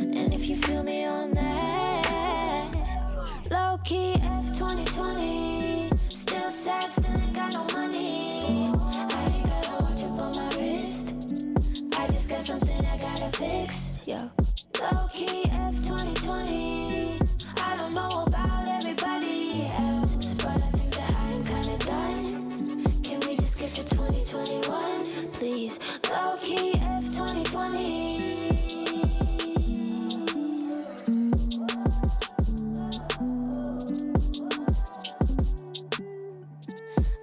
And if you feel me on that, low key F 2020, still sad, still ain't got no money. I ain't got a watch up on my wrist, I just got something I gotta fix. Yo, low key F 2020, I don't know about everybody else, but I think that I am kinda done. Can we just get to 2021, please? Low key F 2020.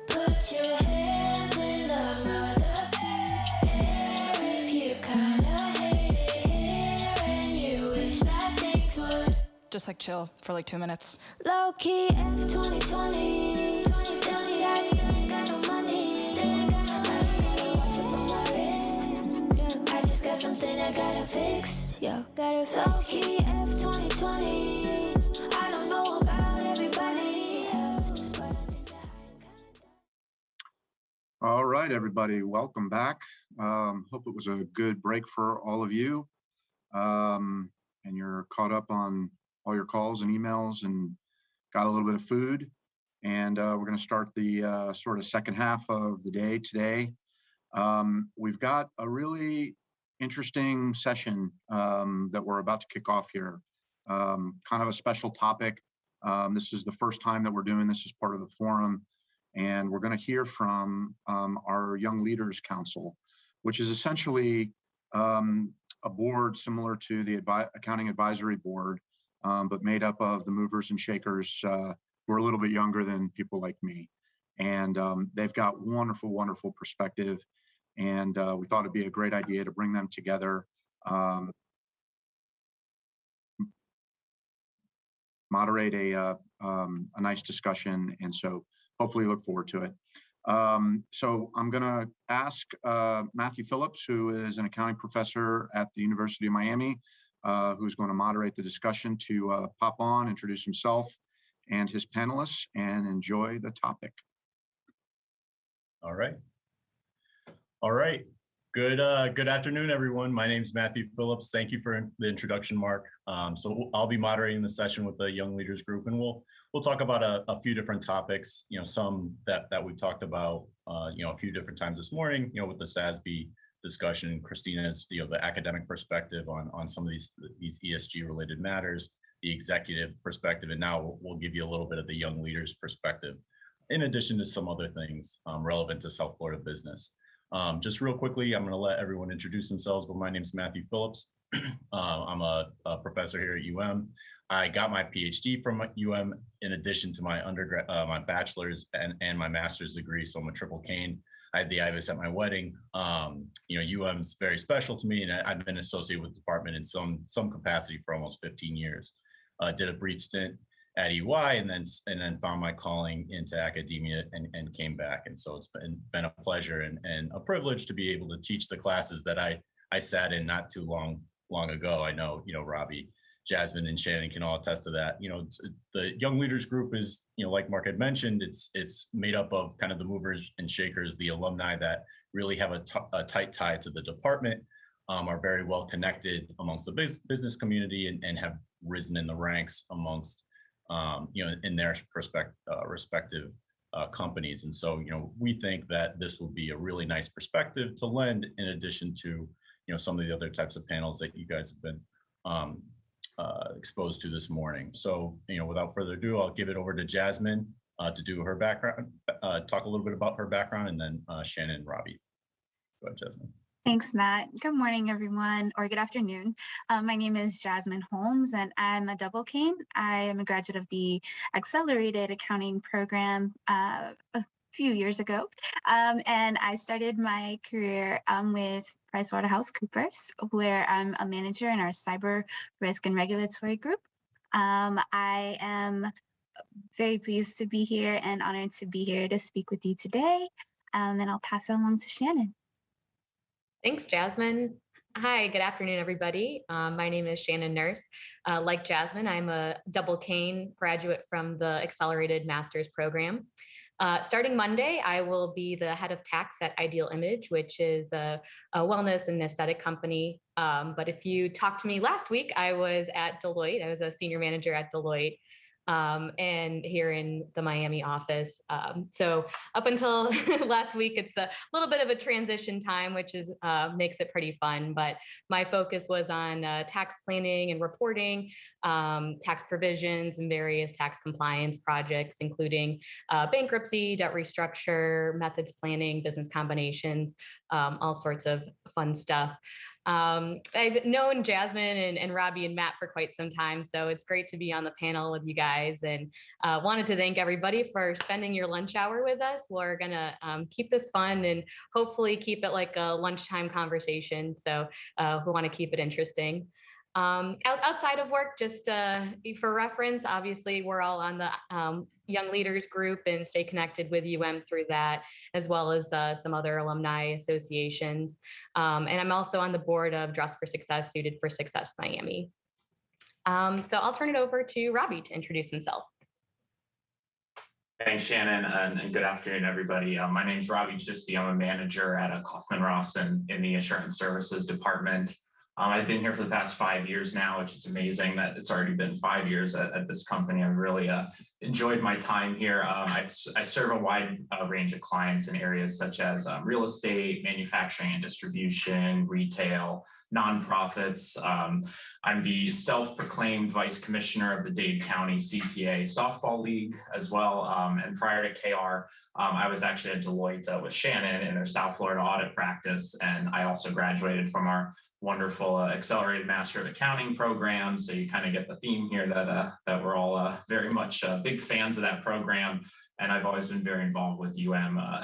Put your hands in the mother air if you kinda hate it here and you wish that things would Just like chill for like 2 minutes. low key F 2020. Still sad, still ain't got no money. Still ain't got no money. Watch up on my wrist. Yeah, I just got something I gotta fix. Yo, gotta fix. Low key F 2020. I don't know about everybody else, but I think that I am kinda done. All right, everybody, welcome back. Hope it was a good break for all of you. And you're caught up on all your calls and emails and got a little bit of food. And we're going to start the sort of second half of the day today. We've got a really interesting session that we're about to kick off here. Kind of a special topic. This is the first time that we're doing this as part of the forum. And we're going to hear from our Young Leaders Council, which is essentially a board similar to the Accounting Advisory Board, but made up of the movers and shakers who are a little bit younger than people like me. And they've got wonderful, wonderful perspective. And we thought it'd be a great idea to bring them together, moderate a nice discussion. And so hopefully look forward to it. So I'm going to ask Matthew Phillips, who is an accounting professor at the University of Miami, who's going to moderate the discussion, to pop on, introduce himself and his panelists, and enjoy the topic. All right. Good afternoon, everyone. My name is Matthew Phillips. Thank you for the introduction, Mark. So I'll be moderating the session with the Young Leaders Group, and we'll talk about a few different topics. Some that we've talked about, a few different times this morning. With the SASB discussion, Christina's the academic perspective on some of these ESG related matters, the executive perspective, and now we'll give you a little bit of the young leaders perspective, in addition to some other things relevant to South Florida business. Just real quickly, I'm going to let everyone introduce themselves, but my name is Matthew Phillips. I'm a professor here at UM. I got my PhD from UM in addition to my undergrad, my bachelor's and my master's degree. So I'm a triple cane. I had the IBIS at my wedding. UM's very special to me, and I've been associated with the department in some capacity for almost 15 years. Did a brief stint at EY and then found my calling into academia and came back. And so it's been a pleasure and a privilege to be able to teach the classes that I sat in not too long ago. I know, Robbie, Jasmine, and Shannon can all attest to that. The Young Leaders Group is, like Mark had mentioned, it's made up of kind of the movers and shakers, the alumni that really have a tight tie to the department, are very well connected amongst the business community and have risen in the ranks amongst, in their respective companies. And so, we think that this will be a really nice perspective to lend in addition to, some of the other types of panels that you guys have been exposed to this morning. So, without further ado, I'll give it over to Jasmine to do her background, talk a little bit about her background, and then Shannon and Robbie. Go ahead, Jasmine. Thanks, Matt. Good morning, everyone, or good afternoon. My name is Jasmine Holmes, and I'm a double cane. I am a graduate of the Accelerated Accounting Program a few years ago, and I started my career with PricewaterhouseCoopers, where I'm a manager in our cyber risk and regulatory group. I am very pleased to be here and honored to be here to speak with you today, and I'll pass it along to Shannon. Thanks, Jasmine. Hi, good afternoon, everybody. My name is Shannon Nurse. Like Jasmine, I'm a double cane graduate from the Accelerated Master's Program. Starting Monday, I will be the head of tax at Ideal Image, which is a wellness and aesthetic company. But if you talked to me last week, I was at Deloitte. I was a senior manager at Deloitte, and here in the Miami office. So up until last week, it's a little bit of a transition time, which is makes it pretty fun. But my focus was on tax planning and reporting, tax provisions, and various tax compliance projects, including bankruptcy, debt restructure, methods planning, business combinations, all sorts of fun stuff. I've known Jasmine and Robbie and Matt for quite some time, so it's great to be on the panel with you guys, and wanted to thank everybody for spending your lunch hour with us. We're gonna keep this fun and hopefully keep it like a lunchtime conversation, so we want to keep it interesting. Outside of work, just for reference, obviously we're all on the Young Leaders group and stay connected with through that, as well as some other alumni associations. And I'm also on the board of Dress for Success, Suited for Success Miami. So I'll turn it over to Robbie to introduce himself. Thanks, Shannon, and good afternoon, everybody. My name is Robbie Gisty. I'm a manager at Kaufman Ross in the Insurance Services Department. I've been here for the past 5 years now, which is amazing that it's already been 5 years at this company. I've really enjoyed my time here. I serve a wide range of clients in areas such as real estate, manufacturing and distribution, retail, nonprofits. I'm the self-proclaimed vice commissioner of the Dade County CPA Softball League as well. And prior to KR, I was actually at Deloitte with Shannon in their South Florida audit practice. And I also graduated from our wonderful Accelerated Master of Accounting program. So you kind of get the theme here that we're all very much big fans of that program. And I've always been very involved with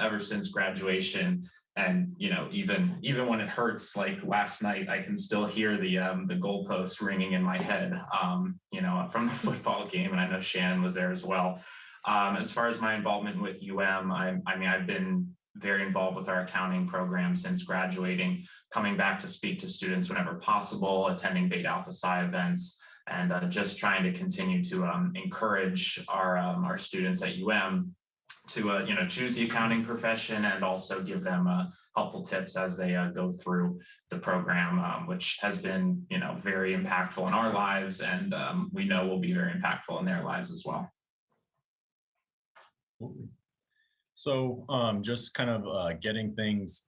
ever since graduation. And even when it hurts, like last night, I can still hear the goalpost ringing in my head, from the football game. And I know Shannon was there as well. As far as my involvement with I've been very involved with our accounting program since graduating, coming back to speak to students whenever possible, attending Beta Alpha Psi events, and just trying to continue to encourage our students at to choose the accounting profession, and also give them helpful tips as they go through the program, which has been very impactful in our lives, and we know will be very impactful in their lives as well. So just kind of getting things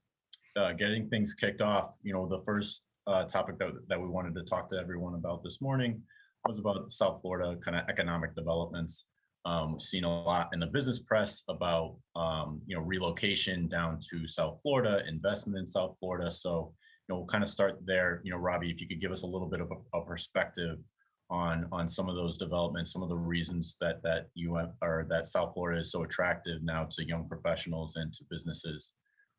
kicked off. The first topic that we wanted to talk to everyone about this morning was about South Florida kind of economic developments. We've seen a lot in the business press about relocation down to South Florida, investment in South Florida. So we'll kind of start there. Robbie, if you could give us a little bit of a perspective on some of those developments, some of the reasons that that South Florida is so attractive now to young professionals and to businesses.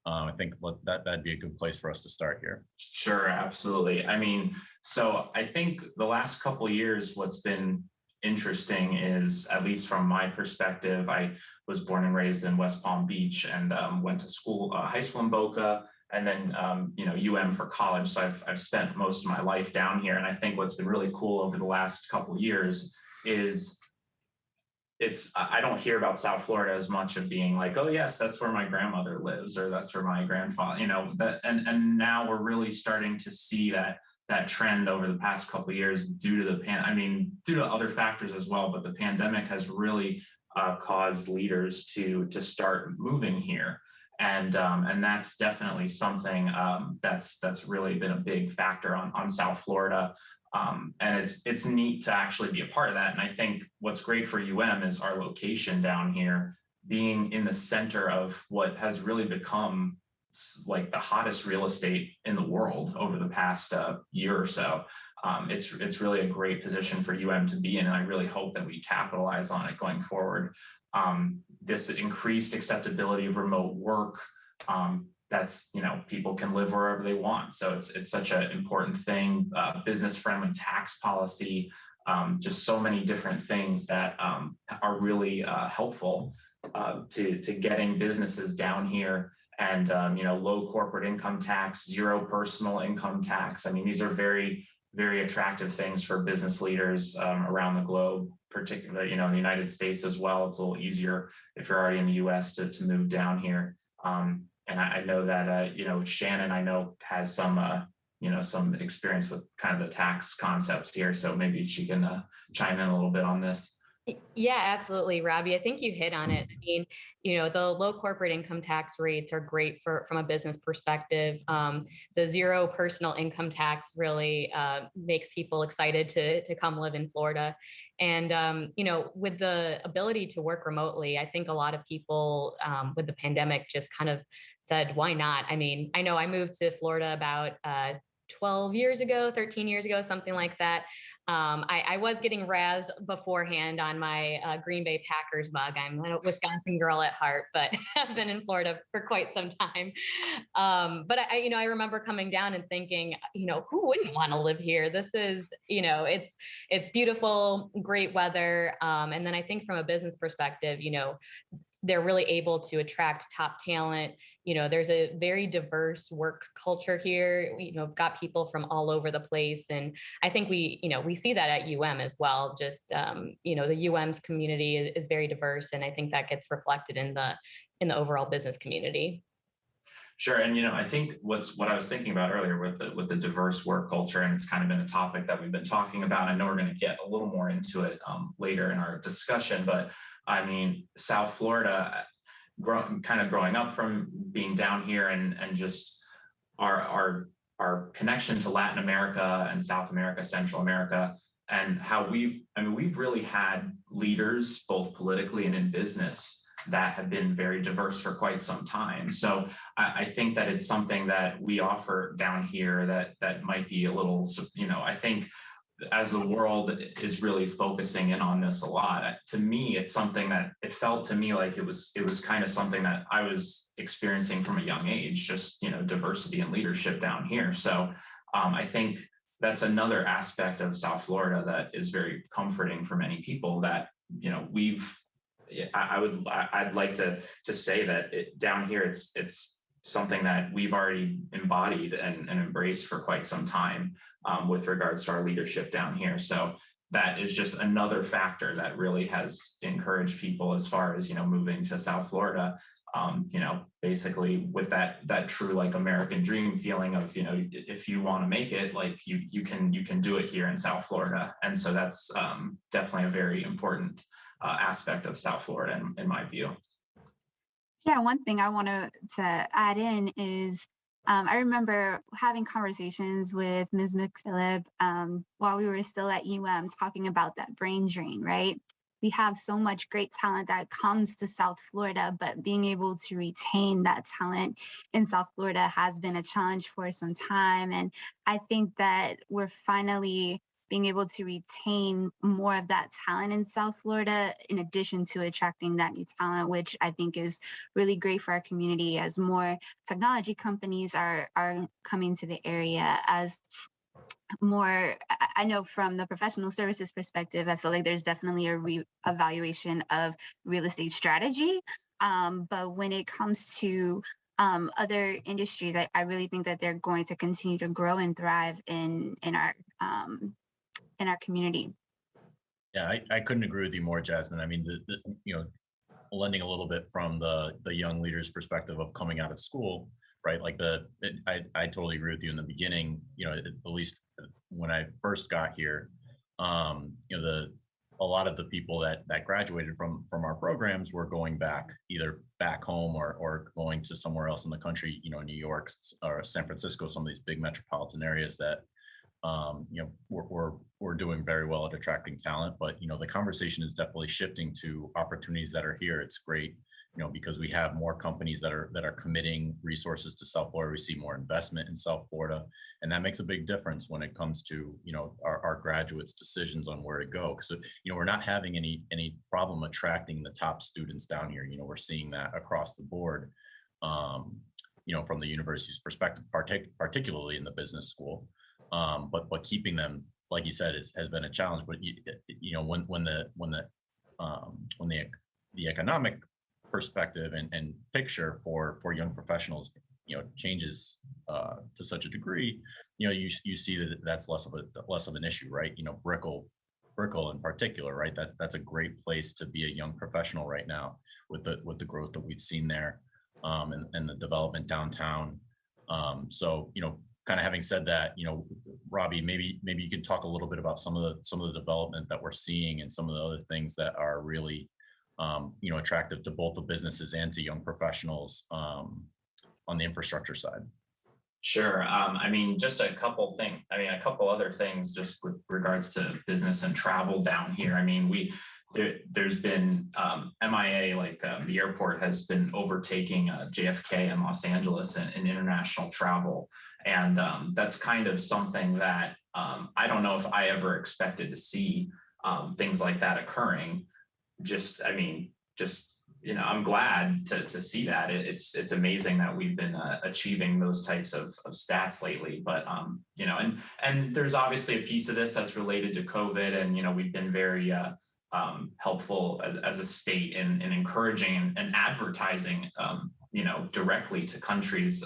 I think that'd be a good place for us to start here. Sure, absolutely. So I think the last couple of years, what's been interesting is, at least from my perspective, I was born and raised in West Palm Beach and went to school, high school in Boca, and then for college. So I've spent most of my life down here. And I think what's been really cool over the last couple of years is I don't hear about South Florida as much of being like, oh yes, that's where my grandmother lives, or that's where my grandfather, and now we're really starting to see that trend over the past couple of years due to due to other factors as well. But the pandemic has really caused leaders to start moving here. And that's definitely something that's really been a big factor on South Florida. And it's neat to actually be a part of that. And I think what's great for is our location down here, being in the center of what has really become like the hottest real estate in the world over the past year or so. It's really a great position for to be in, and I really hope that we capitalize on it going forward. This increased acceptability of remote work, that's, people can live wherever they want. So it's such an important thing, business-friendly tax policy, just so many different things that are really helpful to getting businesses down here. And, low corporate income tax, zero personal income tax. These are very very attractive things for business leaders around the globe, particularly, in the United States as well. It's a little easier if you're already in the US to move down here. And I know that, Shannon, I know, has some experience with kind of the tax concepts here. So maybe she can chime in a little bit on this. Yeah, absolutely, Robbie. I think you hit on it. I mean, the low corporate income tax rates are great from a business perspective. The zero personal income tax really makes people excited to come live in Florida. And, with the ability to work remotely, I think a lot of people with the pandemic just kind of said, why not? I mean, I know I moved to Florida about 12 years ago, 13 years ago, something like that. I was getting razzed beforehand on my Green Bay Packers mug. I'm a Wisconsin girl at heart, but I've been in Florida for quite some time. But I remember coming down and thinking, who wouldn't want to live here? This is, it's beautiful, great weather. And then I think from a business perspective, they're really able to attract top talent. There's a very diverse work culture here. We've got people from all over the place. And I think we see that at UM as well. Just, the UM's community is very diverse. And I think that gets reflected in the overall business community. Sure. And, I think what I was thinking about earlier with the diverse work culture, and it's kind of been a topic that we've been talking about. I know we're going to get a little more into it later in our discussion, but I mean, South Florida, growing up from being down here and just our connection to Latin America and South America, Central America, and how we've really had leaders both politically and in business that have been very diverse for quite some time. So I think that it's something that we offer down here that might be a little, I think as the world is really focusing in on this a lot, to me, it's something that it felt to me like it was kind of something that I was experiencing from a young age, just, diversity and leadership down here. So I think that's another aspect of South Florida that is very comforting for many people that, I'd like to say that down here, it's something that we've already embodied and embraced for quite some time. With regards to our leadership down here. So that is just another factor that really has encouraged people as far as, moving to South Florida, basically with that true like American dream feeling of, if you want to make it, like you can do it here in South Florida. And so that's definitely a very important aspect of South Florida in my view. Yeah, one thing I want to add in is I remember having conversations with Ms. McPhillip while we were still at UM talking about that brain drain, right? We have so much great talent that comes to South Florida, but being able to retain that talent in South Florida has been a challenge for some time. And I think that we're finally being able to retain more of that talent in South Florida, in addition to attracting that new talent, which I think is really great for our community as more technology companies are coming to the area. As more, I know from the professional services perspective, I feel like there's definitely a re-evaluation of real estate strategy. But when it comes to other industries, I really think that they're going to continue to grow and thrive in our community. Yeah, I couldn't agree with you more, Jasmine. I mean, lending a little bit from the young leaders' perspective of coming out of school, right? Like I totally agree with you in the beginning. At least when I first got here, a lot of the people that graduated from our programs were going either back home or going to somewhere else in the country. New York or San Francisco, some of these big metropolitan areas that we're doing very well at attracting talent, but the conversation is definitely shifting to opportunities that are here. It's great, because we have more companies that are committing resources to South Florida. We see more investment in South Florida, and that makes a big difference when it comes to our graduates' decisions on where to go. Because we're not having any problem attracting the top students down here. We're seeing that across the board. From the university's perspective, particularly in the business school. But keeping them, like you said, has been a challenge. But when the economic perspective and picture for young professionals changes to such a degree, you see that that's less of an issue, right? Brickell in particular, right? That's a great place to be a young professional right now with the growth that we've seen there, and the development downtown. So, kind of having said that, Robbie, maybe you could talk a little bit about some of the development that we're seeing and some of the other things that are really, attractive to both the businesses and to young professionals, on the infrastructure side. Sure. Just a couple things. A couple other things just with regards to business and travel down here. There's been MIA, the airport has been overtaking JFK and Los Angeles in international travel. And that's kind of something that I don't know if I ever expected to see things like that occurring. I'm glad to see that. It's amazing that we've been achieving those types of stats lately. But and there's obviously a piece of this that's related to COVID, and we've been very helpful as a state in encouraging and advertising directly to countries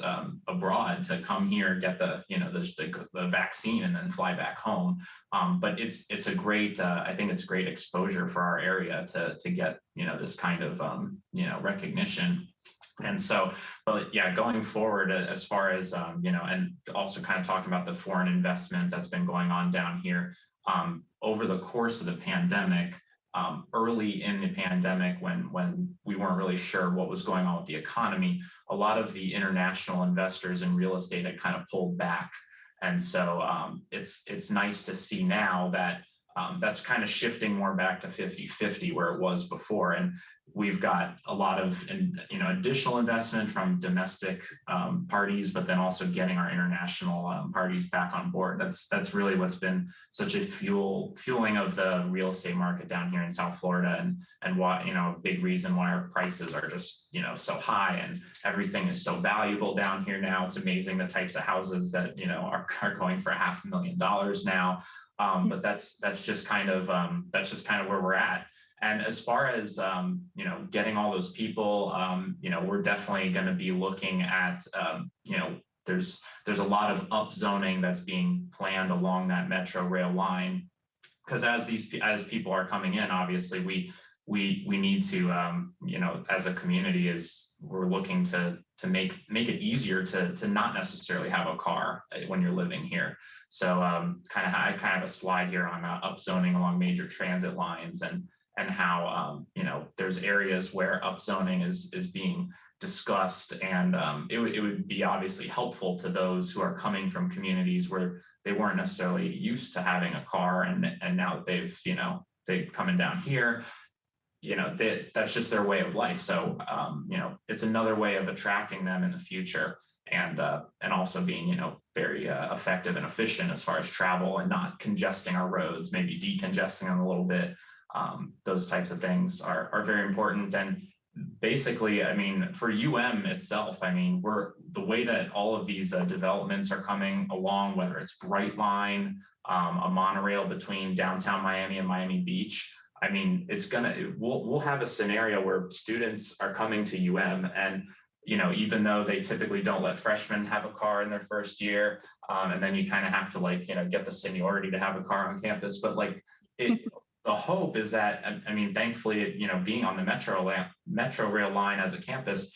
abroad to come here, get the vaccine, and then fly back home. But it's a great, I think it's great exposure for our area to get this kind of recognition. And so, but yeah, going forward, as far as and also kind of talking about the foreign investment that's been going on down here over the course of the pandemic. Early in the pandemic, when we weren't really sure what was going on with the economy, a lot of the international investors in real estate had kind of pulled back. And so it's nice to see now that that's kind of shifting more back to 50-50 where it was before. And we've got a lot of additional investment from domestic parties, but then also getting our international parties back on board. That's really what's been such a fueling of the real estate market down here in South Florida, and why a big reason why our prices are just so high, and everything is so valuable down here now. It's amazing the types of houses that are going for $500,000 now. But that's just kind of where we're at. And as far as getting all those people, we're definitely going to be looking at there's a lot of upzoning that's being planned along that Metro rail line, because as people are coming in, obviously we need to as a community we're looking to make it easier to not necessarily have a car when you're living here. So I have a slide here on upzoning along major transit lines, and how there's areas where upzoning is being discussed, and it would be obviously helpful to those who are coming from communities where they weren't necessarily used to having a car, and now that they've coming down here, that's just their way of life. So it's another way of attracting them in the future, and also being very effective and efficient as far as travel, and not congesting our roads, maybe decongesting them a little bit. Those types of things are very important. And basically, for UM itself, we're the way that all of these developments are coming along, whether it's Brightline, a monorail between downtown Miami and Miami Beach. We'll have a scenario where students are coming to UM, and even though they typically don't let freshmen have a car in their first year, and then you kind of have to get the seniority to have a car on campus, but the hope is that, thankfully, being on the Metro rail line as a campus,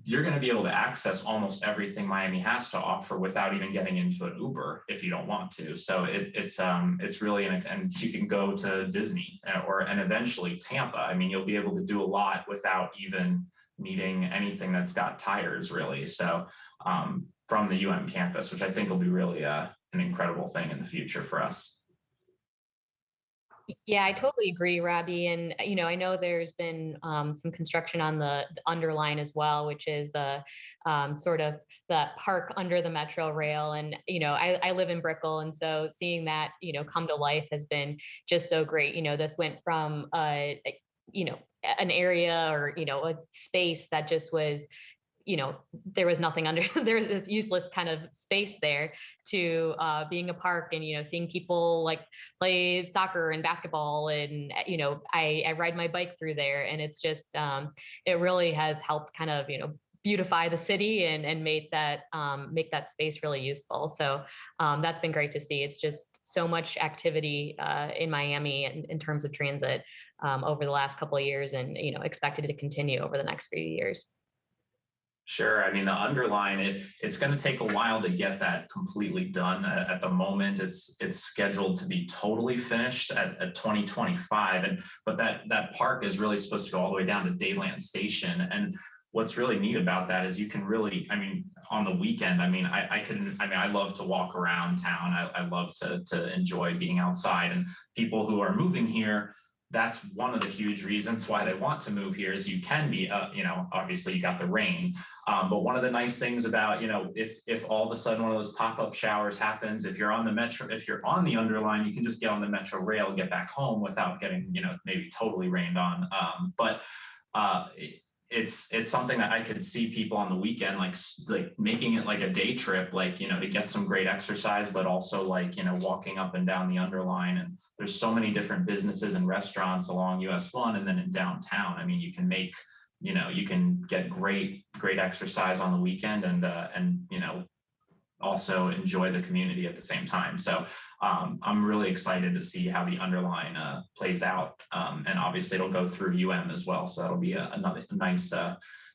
you're going to be able to access almost everything Miami has to offer without even getting into an Uber if you don't want to. So it's really, and you can go to Disney and eventually Tampa. You'll be able to do a lot without even needing anything that's got tires, really. So from the UM campus, which I think will be really an incredible thing in the future for us. Yeah, I totally agree, Robbie. And, I know there's been some construction on the underline as well, which is sort of the park under the Metro rail. And, I live in Brickell. And so seeing that, come to life has been just so great. This went from, an area or, a space that just was, there was nothing under, there was this useless kind of space there, to being a park, and, seeing people play soccer and basketball, and, I ride my bike through there, and it's just, it really has helped kind of, beautify the city and make that space really useful. So that's been great to see. It's just so much activity in Miami in terms of transit over the last couple of years, and expected to continue over the next few years. Sure. I mean, the underline, it's going to take a while to get that completely done. At the moment, it's scheduled to be totally finished at 2025. But that park is really supposed to go all the way down to Dayland Station. And what's really neat about that is you can really, I mean, on the weekend, I love to walk around town. I love to enjoy being outside, and people who are moving here, that's one of the huge reasons why they want to move here is you can be, obviously you got the rain. But one of the nice things about, if all of a sudden one of those pop-up showers happens, if you're on the metro, if you're on the underline, you can just get on the metro rail, get back home without getting, maybe totally rained on. But it's something that I could see people on the weekend, like making it like a day trip, to get some great exercise, but also walking up and down the underline. And there's so many different businesses and restaurants along US 1 and then in downtown. I mean, you can get great exercise on the weekend and also enjoy the community at the same time. So I'm really excited to see how the underline plays out. And obviously it'll go through as well. So that'll be another nice,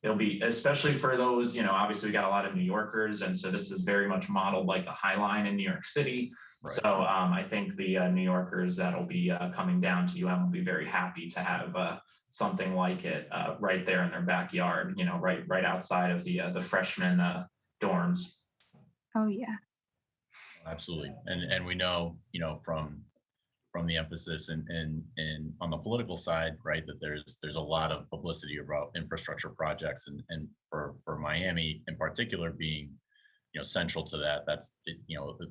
it'll be, especially for those, obviously we got a lot of New Yorkers. And so this is very much modeled like the High Line in New York City. Right. So I think the New Yorkers that'll be coming down to will be very happy to have something like it right there in their backyard, right outside of the freshman dorms. Oh yeah. Absolutely. And we know, from the emphasis and on the political side, right, that there's a lot of publicity about infrastructure projects and for Miami in particular being, central to that. That's it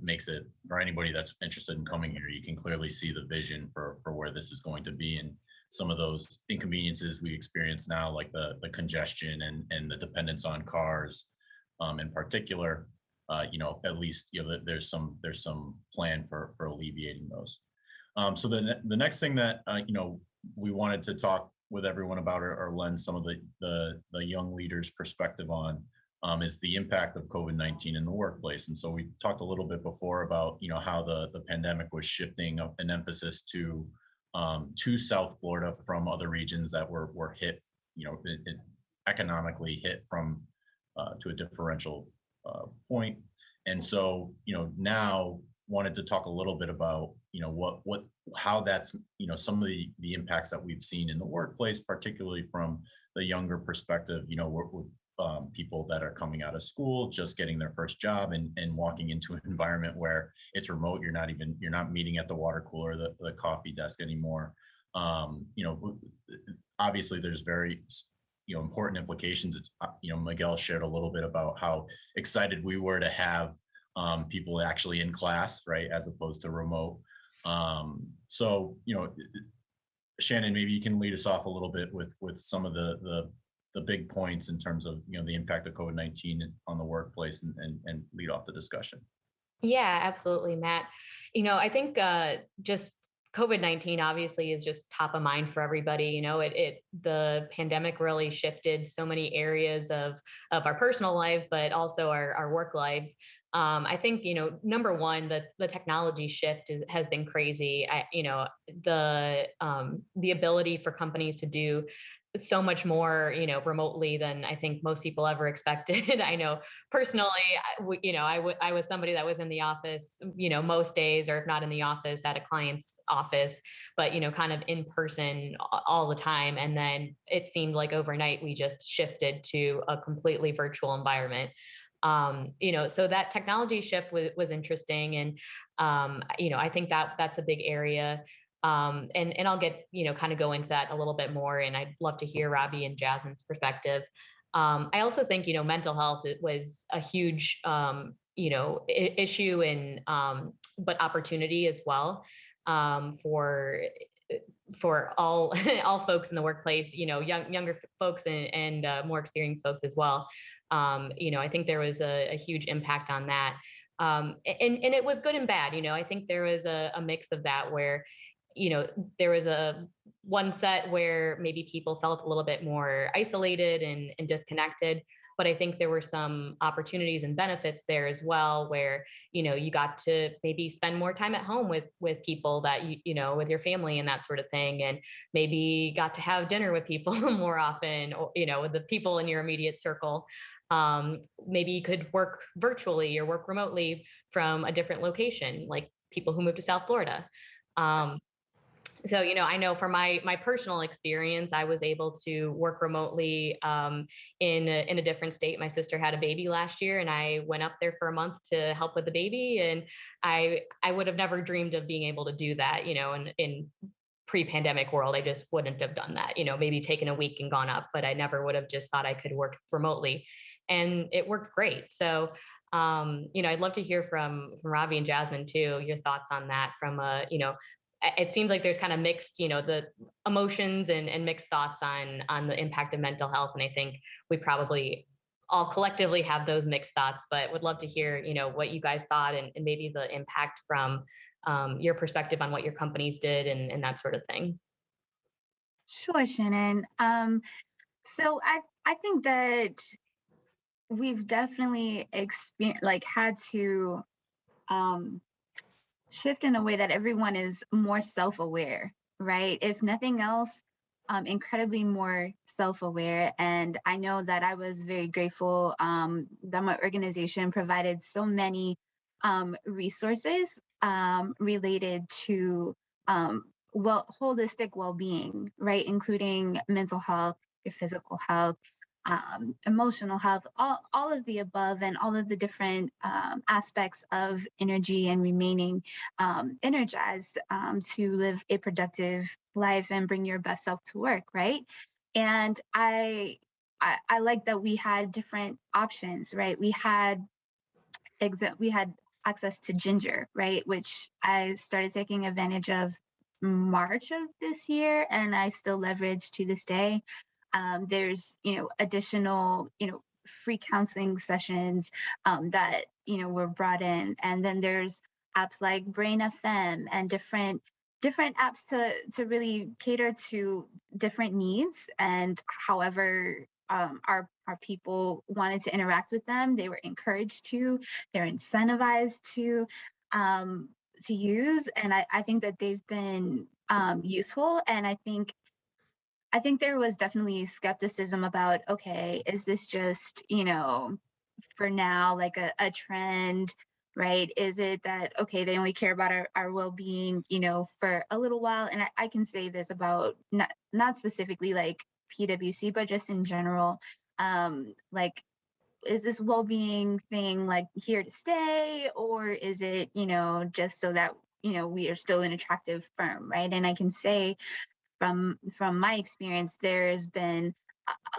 makes it, for anybody that's interested in coming here, you can clearly see the vision for where this is going to be, and some of those inconveniences we experience now, like the congestion and the dependence on cars in particular. At least there's some plan for alleviating those. So the next thing that we wanted to talk with everyone about or lend some of the young leaders' perspective on is the impact of COVID-19 in the workplace. And so we talked a little bit before about how the pandemic was shifting an emphasis to South Florida from other regions that were hit, economically hit from to a differential point. And so, now wanted to talk a little bit about, how that's, some of the impacts that we've seen in the workplace, particularly from the younger perspective, with people that are coming out of school, just getting their first job and walking into an environment where it's remote. You're not meeting at the water cooler, the coffee desk anymore. Obviously there's very important implications. It's Miguel shared a little bit about how excited we were to have people actually in class, right, as opposed to remote. So Shannon, maybe you can lead us off a little bit with some of the big points in terms of the impact of COVID-19 on the workplace and lead off the discussion. Yeah, absolutely, Matt. I think just COVID-19 obviously is just top of mind for everybody. The pandemic really shifted so many areas of our personal lives, but also our work lives. I think, number one, the technology shift has been crazy. The ability for companies to do so much more, remotely than I think most people ever expected. I know personally, I was somebody that was in the office, most days, or if not in the office, at a client's office, but, kind of in person all the time. And then it seemed like overnight we just shifted to a completely virtual environment. So that technology shift was interesting. And, I think that's a big area. And I'll get, kind of go into that a little bit more. And I'd love to hear Robbie and Jasmine's perspective. I also think, mental health was a huge, issue and, but opportunity as well, for all all folks in the workplace, younger folks and more experienced folks as well. I think there was a huge impact on that. And it was good and bad. I think there was a mix of that where, there was one set where maybe people felt a little bit more isolated and disconnected. but I think there were some opportunities and benefits there as well, where, you got to maybe spend more time at home with people that with your family and that sort of thing, and maybe got to have dinner with people more often, or with the people in your immediate circle. Maybe you could work virtually or work remotely from a different location, like people who moved to South Florida. So, I know from my personal experience, I was able to work remotely in a different state. My sister had a baby last year, and I went up there for a month to help with the baby. And I would have never dreamed of being able to do that, in pre-pandemic world. I just wouldn't have done that, maybe taken a week and gone up, but I never would have just thought I could work remotely. And it worked great. So, I'd love to hear from Ravi and Jasmine too, your thoughts on that from it seems like there's kind of mixed, the emotions and mixed thoughts on the impact of mental health. And I think we probably all collectively have those mixed thoughts, but would love to hear, what you guys thought, and maybe the impact from your perspective on what your companies did and that sort of thing. Sure, Shannon. So I think that we've definitely had to shift in a way that everyone is more self-aware, right? If nothing else, incredibly more self-aware. And I know that I was very grateful that my organization provided so many resources related to holistic well-being, right? Including mental health, your physical health, emotional health, all of the above, and all of the different aspects of energy and remaining energized to live a productive life and bring your best self to work, right? And I like that we had different options, right? We had access to Ginger, right? Which I started taking advantage of March of this year, and I still leverage to this day. There's, additional, free counseling sessions that, were brought in. And then there's apps like Brain FM and different apps to really cater to different needs. And however our people wanted to interact with them, they were encouraged to, they're incentivized to use. And I think that they've been useful. And I think there was definitely skepticism about, okay, is this just, for now, like a trend, right? Is it that, okay, they only care about our well-being, for a little while? And I can say this about not specifically like PwC, but just in general, like, is this well-being thing like here to stay, or is it, just so that, we are still an attractive firm, right? And I can say, from my experience, there's been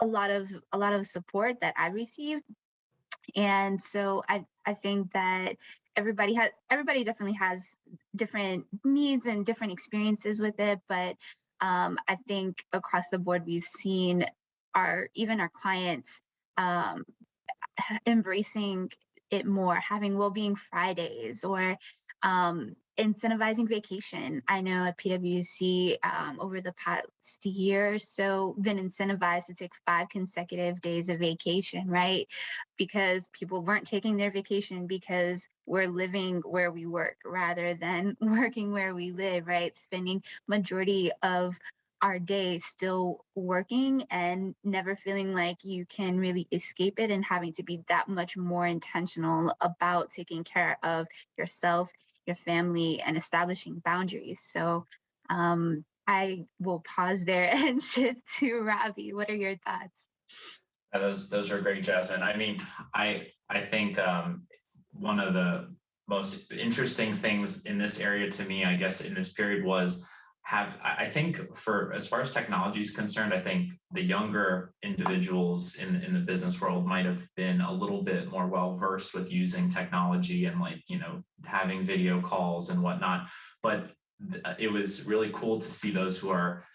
a lot of support that I received. And so I think that everybody definitely has different needs and different experiences with it. But I think across the board, we've seen even our clients embracing it more, having well-being Fridays, or incentivizing vacation. I know at PwC over the past year or so, been incentivized to take 5 consecutive days of vacation, right? Because people weren't taking their vacation because we're living where we work rather than working where we live, right? Spending majority of our day still working and never feeling like you can really escape it, and having to be that much more intentional about taking care of yourself, your family, and establishing boundaries. So I will pause there and shift to Ravi. What are your thoughts? Those are great, Jasmine. I mean, I think one of the most interesting things in this area to me, I guess, in this period was I think, for as far as technology is concerned, I think the younger individuals in the business world might have been a little bit more well versed with using technology and, like, having video calls and whatnot. But it was really cool to see those who are,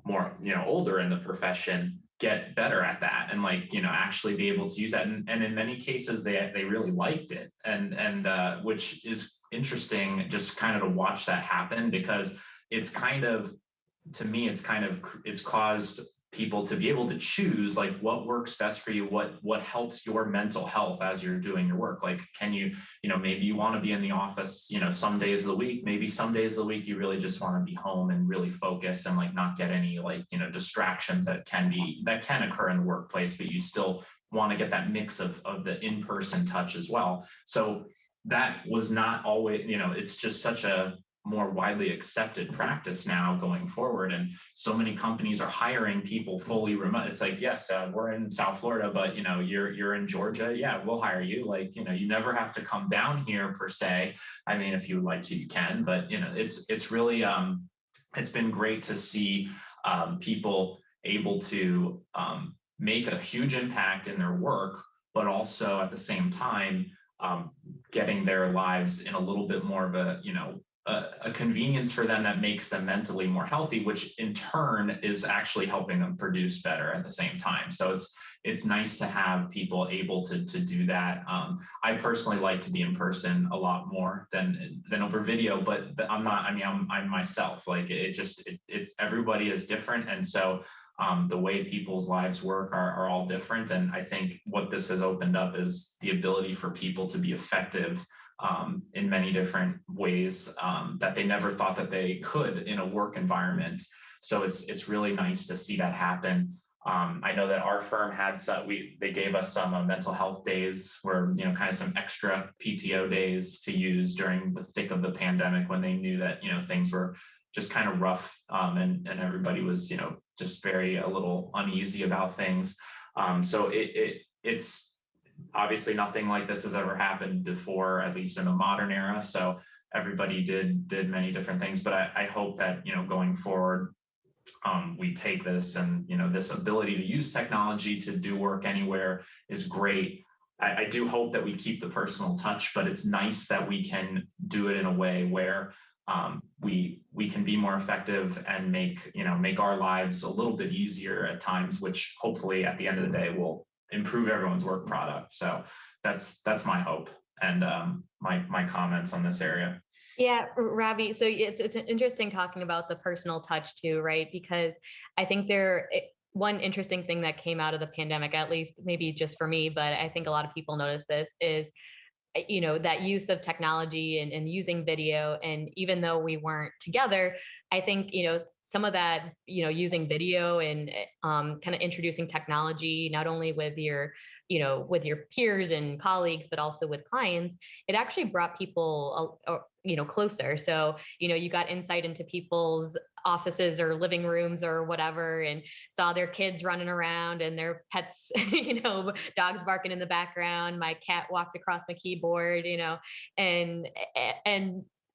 more, older in the profession get better at that, and, like, actually be able to use that. And in many cases, they really liked it. And which is interesting, just kind of to watch that happen, because it's kind of, to me, it's caused people to be able to choose like what works best for you, what helps your mental health as you're doing your work. Like, can you, maybe you want to be in the office, some days of the week, maybe some days of the week you really just want to be home and really focus and like not get any like, distractions that can occur in the workplace, but you still want to get that mix of the in-person touch as well. So that was not always, it's just such a more widely accepted practice now going forward. And so many companies are hiring people fully remote. It's like, yes, we're in South Florida, but you're in Georgia. Yeah, we'll hire you. Like, you never have to come down here per se. I mean, if you would like to, you can, but it's really, it's been great to see people able to make a huge impact in their work, but also at the same time, getting their lives in a little bit more of a convenience for them that makes them mentally more healthy, which in turn is actually helping them produce better at the same time. So it's nice to have people able to do that. I personally like to be in person a lot more than over video, but I'm not. I mean, I'm myself. Like it's everybody is different, and so the way people's lives work are all different. And I think what this has opened up is the ability for people to be effective in many different ways that they never thought that they could in a work environment. So it's really nice to see that happen. I know that our firm had they gave us some mental health days, where kind of some extra PTO days to use during the thick of the pandemic, when they knew that things were just kind of rough, and everybody was just a little uneasy about things. So it's obviously nothing like this has ever happened before, at least in the modern era. So everybody did many different things, but I hope that going forward, we take this, and this ability to use technology to do work anywhere is great. I do hope that we keep the personal touch, but it's nice that we can do it in a way where we can be more effective and make our lives a little bit easier at times, which hopefully at the end of the day will improve everyone's work product. So that's my hope and my comments on this area. Yeah, Robbie. So it's interesting talking about the personal touch too, right? Because I think one interesting thing that came out of the pandemic, at least maybe just for me, but I think a lot of people notice this, is that use of technology and using video. And even though we weren't together, I think some of that using video and kind of introducing technology, not only with your peers and colleagues, but also with clients, it actually brought people closer. So you got insight into people's offices or living rooms or whatever, and saw their kids running around and their pets, dogs barking in the background. My cat walked across my keyboard, and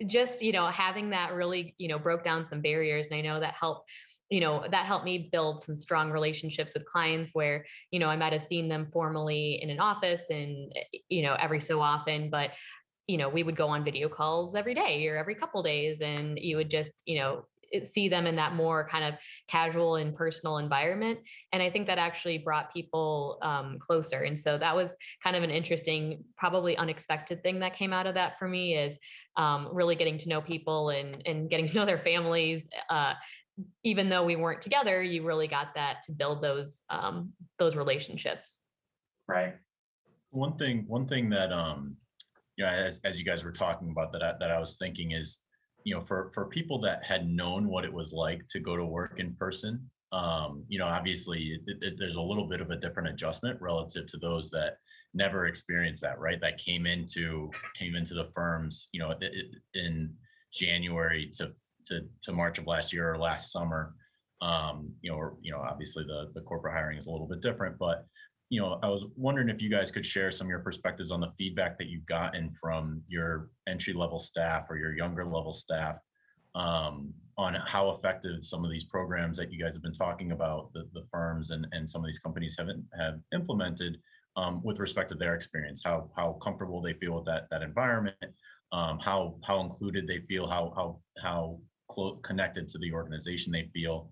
just, having that really, broke down some barriers. And I know that helped me build some strong relationships with clients where, I might have seen them formally in an office and, every so often, but we would go on video calls every day or every couple days, and you would just, see them in that more kind of casual and personal environment. And I think that actually brought people closer. And so that was kind of an interesting, probably unexpected thing that came out of that for me, is really getting to know people and getting to know their families. Even though we weren't together, you really got that to build those relationships. Right. One thing that as you guys were talking about that I was thinking is, for people that had known what it was like to go to work in person, obviously there's a little bit of a different adjustment relative to those that never experienced that, right? That came into the firms, in January to March of last year or last summer. Obviously the corporate hiring is a little bit different, but I was wondering if you guys could share some of your perspectives on the feedback that you've gotten from your entry level staff or your younger level staff, on how effective some of these programs that you guys have been talking about, the firms and some of these companies have implemented, with respect to their experience, how comfortable they feel with that environment, how included they feel, how connected to the organization they feel.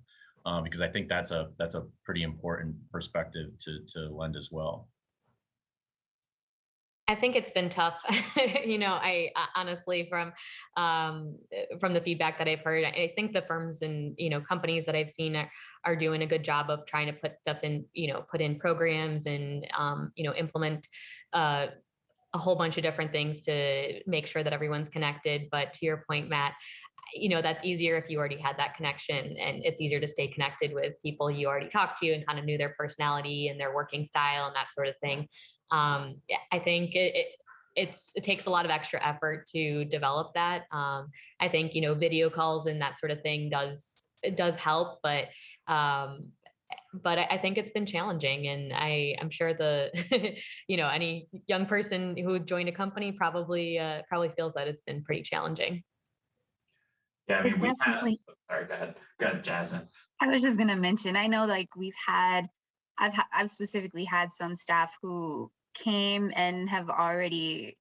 Because I think that's a pretty important perspective to lend as well. I think it's been tough. I honestly, from the feedback that I've heard, I think the firms and, companies that I've seen are doing a good job of trying to put stuff in, put in programs and, implement a whole bunch of different things to make sure that everyone's connected. But to your point, Matt, that's easier if you already had that connection, and it's easier to stay connected with people you already talked to and kind of knew their personality and their working style and that sort of thing. I think it takes a lot of extra effort to develop that. I think, video calls and that sort of thing does help, but I think it's been challenging, and I'm sure any young person who would join a company probably feels that it's been pretty challenging. Yeah, I mean, It we have, definitely. sorry, go ahead, Jasmine. I was just gonna mention, I know like I've specifically had some staff who came and have already,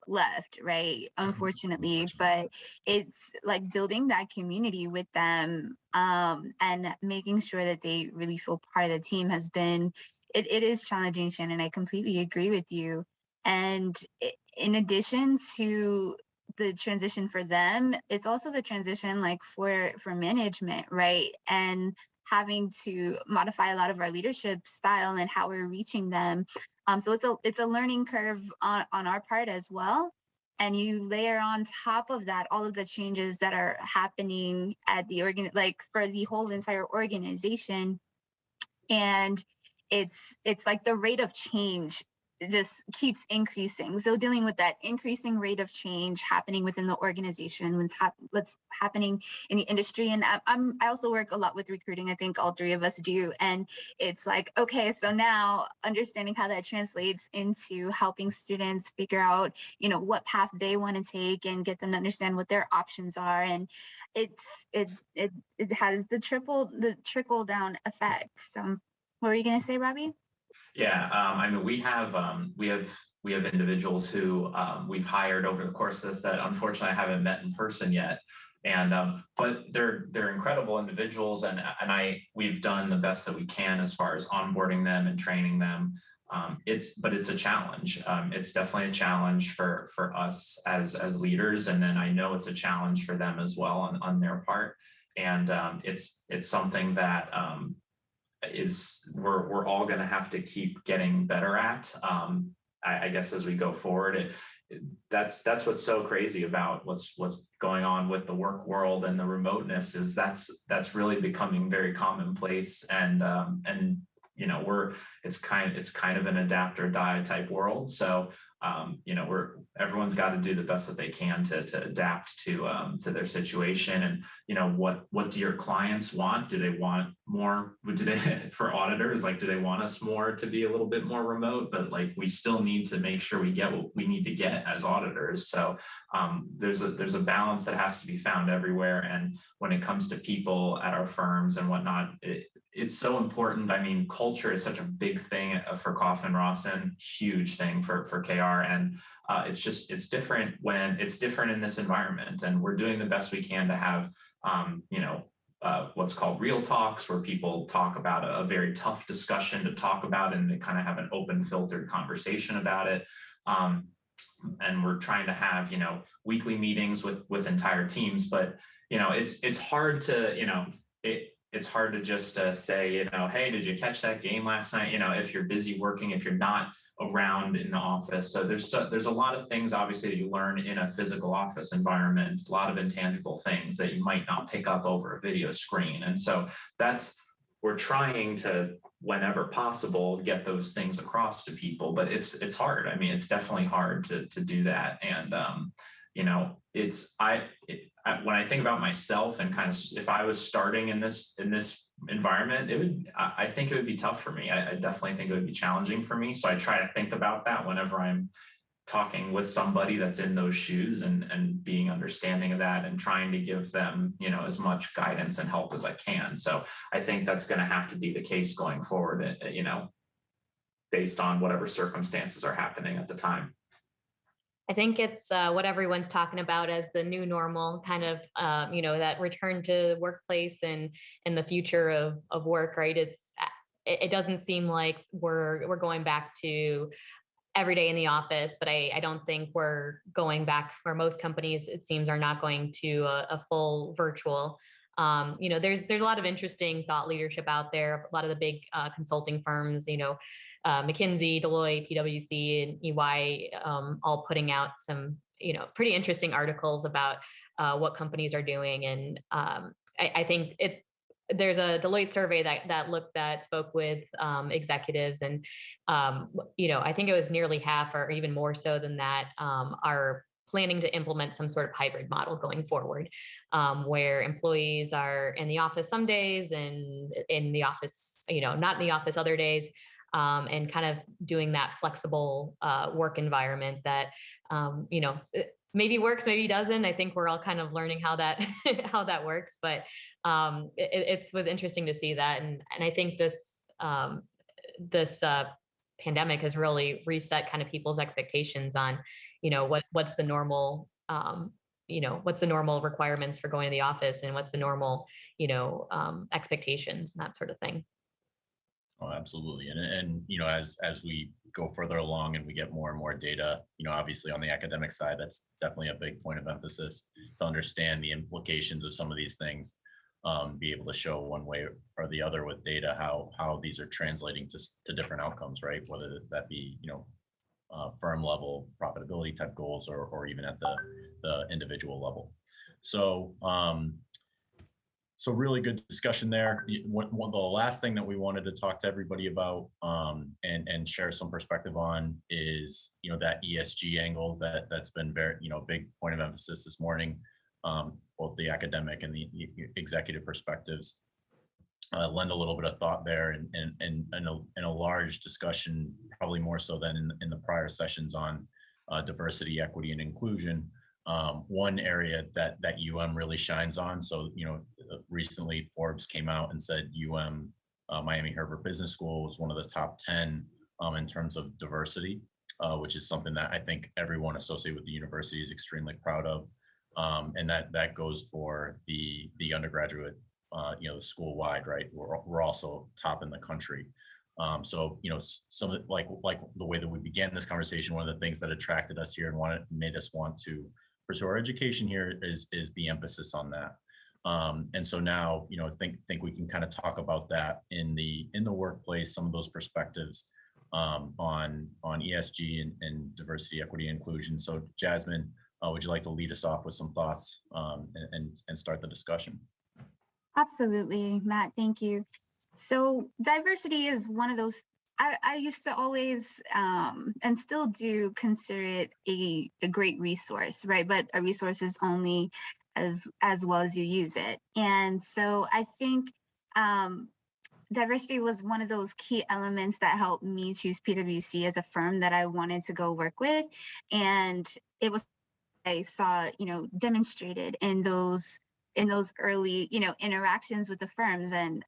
left, right? Unfortunately, but it's like building that community with them, and making sure that they really feel part of the team has been, it is challenging, Shannon. I completely agree with you. And in addition to the transition for them, it's also the transition like for management, right? And having to modify a lot of our leadership style and how we're reaching them. So it's a learning curve on our part as well. And you layer on top of that all of the changes that are happening at the like for the whole entire organization. And it's like the rate of change just keeps increasing. So dealing with that increasing rate of change happening within the organization, what's happening in the industry. And I also work a lot with recruiting. I think all three of us do. And it's like, okay, so now understanding how that translates into helping students figure out, what path they want to take and get them to understand what their options are. And it has the trickle down effect. So what were you going to say, Robbie? Yeah, I mean, we have individuals who we've hired over the course of this that unfortunately I haven't met in person yet, and but they're incredible individuals, and we've done the best that we can as far as onboarding them and training them. It's a challenge. It's definitely a challenge for us as leaders, and then I know it's a challenge for them as well on their part, and it's something that we're all going to have to keep getting better at. I guess as we go forward, that's what's so crazy about what's going on with the work world and the remoteness is that's really becoming very commonplace, and it's kind of an adapt or die type world. So everyone's got to do the best that they can to adapt to their situation. And what do your clients want? Do they want more? For auditors, like, do they want us more to be a little bit more remote? But like, we still need to make sure we get what we need to get as auditors. So there's a balance that has to be found everywhere. And when it comes to people at our firms and whatnot, it's so important. I mean, culture is such a big thing for Kaufman Rawson, huge thing for KR. And it's different when it's different in this environment. And we're doing the best we can to have, what's called real talks, where people talk about a very tough discussion to talk about, and they kind of have an open filtered conversation about it. And we're trying to have, weekly meetings with entire teams, but, it's hard to, it's hard to just say, hey, did you catch that game last night? If you're busy working, if you're not around in the office. So there's a lot of things, obviously, that you learn in a physical office environment, a lot of intangible things that you might not pick up over a video screen. And so we're trying to, whenever possible, get those things across to people, but it's hard. I mean, it's definitely hard to do that. And, when I think about myself and kind of, if I was starting in this environment, I think it would be tough for me. I definitely think it would be challenging for me. So I try to think about that whenever I'm talking with somebody that's in those shoes, and being understanding of that and trying to give them, as much guidance and help as I can. So I think that's going to have to be the case going forward, based on whatever circumstances are happening at the time. I think it's what everyone's talking about as the new normal, kind of, that return to the workplace and the future of work, right? It doesn't seem like we're going back to every day in the office, but I don't think we're going back, where most companies, it seems, are not going to a full virtual. There's a lot of interesting thought leadership out there. A lot of the big consulting firms, McKinsey, Deloitte, PwC, and EY, all putting out some, pretty interesting articles about what companies are doing. And I think there's a Deloitte survey that spoke with executives, and I think it was nearly half, or even more so than that, are planning to implement some sort of hybrid model going forward, where employees are in the office some days and in the office, not in the office other days, and kind of doing that flexible work environment that, maybe works, maybe doesn't. I think we're all kind of learning how that how that works, but it was interesting to see that, and I think this pandemic has really reset kind of people's expectations on, what's the normal, what's the normal requirements for going to the office, and what's the normal, expectations and that sort of thing. Oh, absolutely. And as we go further along and we get more and more data, obviously on the academic side, that's definitely a big point of emphasis to understand the implications of some of these things, be able to show one way or the other with data how these are translating to different outcomes, right? Whether that be, firm level profitability type goals, or even at the individual level. So really good discussion there. The last thing that we wanted to talk to everybody about, and share some perspective on, is that ESG angle that's been very big point of emphasis this morning. Both the academic and the executive perspectives lend a little bit of thought there, and a large discussion, probably more so than in the prior sessions, on diversity, equity, and inclusion. One area that really shines on. So, recently Forbes came out and said Miami Herbert Business School was one of the top 10 in terms of diversity, which is something that I think everyone associated with the university is extremely proud of. And that goes for the undergraduate, school wide, right? We're also top in the country. So, some of like the way that we began this conversation, one of the things that attracted us here and made us want to pursue our education here is the emphasis on that. And so now, think we can kind of talk about that in the workplace, some of those perspectives on ESG and diversity, equity, and inclusion. So Jasmine, would you like to lead us off with some thoughts and start the discussion? Absolutely, Matt. Thank you. So diversity is one of those, I used to always, and still do, consider it a great resource, right? But a resource is only as well as you use it. And so I think diversity was one of those key elements that helped me choose PwC as a firm that I wanted to go work with. And it was, I saw, demonstrated in those early, interactions with the firms. And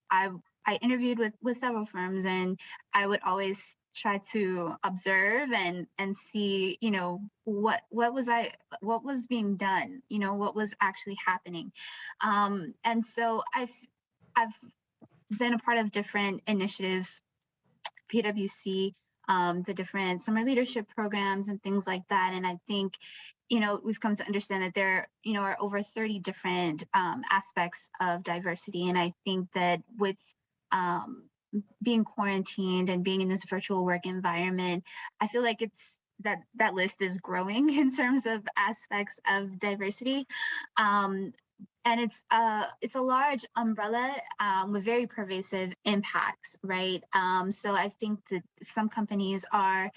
I interviewed with several firms, and I would always try to observe and see, what was being done, what was actually happening. And so I've been a part of different initiatives, PwC, the different summer leadership programs and things like that. And I think, we've come to understand that there, are over 30 different aspects of diversity. And I think that with being quarantined and being in this virtual work environment, I feel like it's that list is growing in terms of aspects of diversity. And it's a large umbrella with very pervasive impacts, right? So I think that some companies are,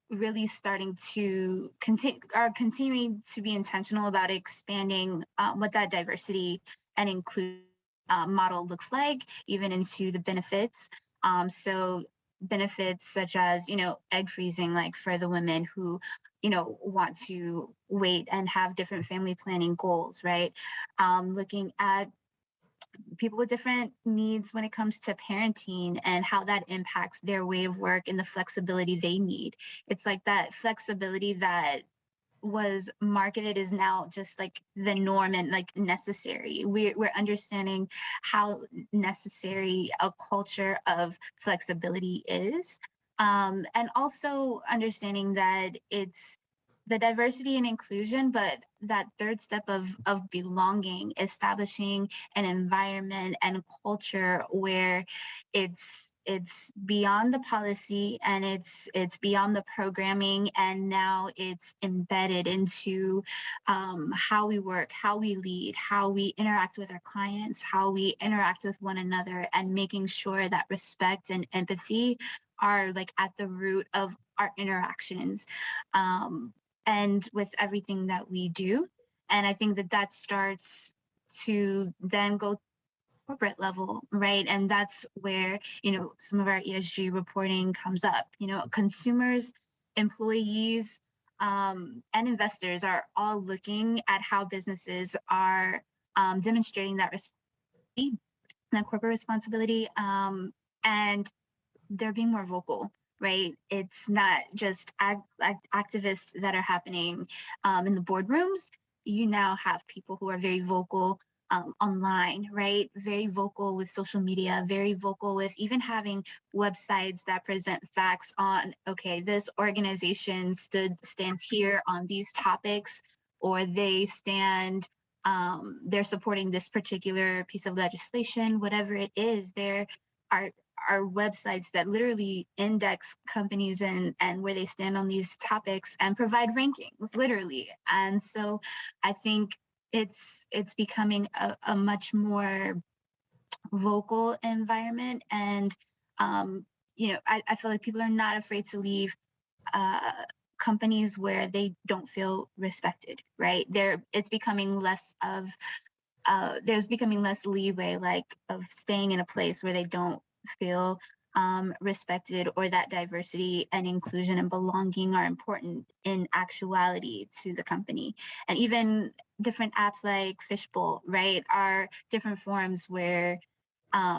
really starting to continuing to be intentional about expanding what that diversity and inclusion model looks like, even into the benefits. So benefits such as, egg freezing, like for the women who want to wait and have different family planning goals, right? Looking at people with different needs when it comes to parenting and how that impacts their way of work and the flexibility they need. It's like that flexibility that was marketed is now just like the norm and like necessary. We're understanding how necessary a culture of flexibility is. And also understanding that it's the diversity and inclusion, but that third step of belonging, establishing an environment and culture where it's beyond the policy and it's beyond the programming, and now it's embedded into how we work, how we lead, how we interact with our clients, how we interact with one another, and making sure that respect and empathy are like at the root of our interactions. And with everything that we do. And I think that starts to then go corporate level, right? And that's where, some of our ESG reporting comes up. Consumers, employees, and investors are all looking at how businesses are demonstrating that corporate responsibility, and they're being more vocal, right? It's not just activists that are happening in the boardrooms. You now have people who are very vocal online, right? Very vocal with social media, very vocal with even having websites that present facts on, okay, this organization stands here on these topics, or they stand, they're supporting this particular piece of legislation, whatever it is. There are websites that literally index companies and where they stand on these topics and provide rankings, literally. And so I think it's becoming a much more vocal environment. And I feel like people are not afraid to leave companies where they don't feel respected, right? It's becoming less of there's becoming less leeway, like, of staying in a place where they don't feel respected, or that diversity and inclusion and belonging are important in actuality to the company. And even different apps like Fishbowl, right, are different forms where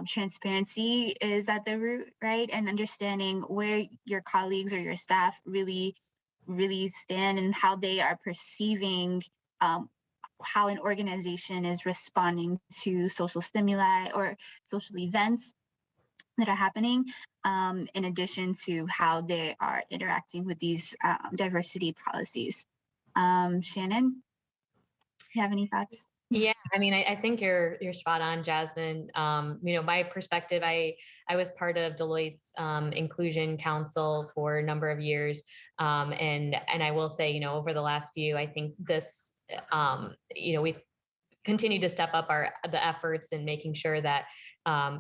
transparency is at the root, right? And understanding where your colleagues or your staff really stand and how they are perceiving how an organization is responding to social stimuli or social events that are happening, in addition to how they are interacting with these diversity policies. Shannon, you have any thoughts? Yeah, I mean, I think you're spot on, Jasmine. My perspective, I was part of Deloitte's Inclusion Council for a number of years, and I will say, over the last few, I think this, we've continued to step up the efforts in making sure that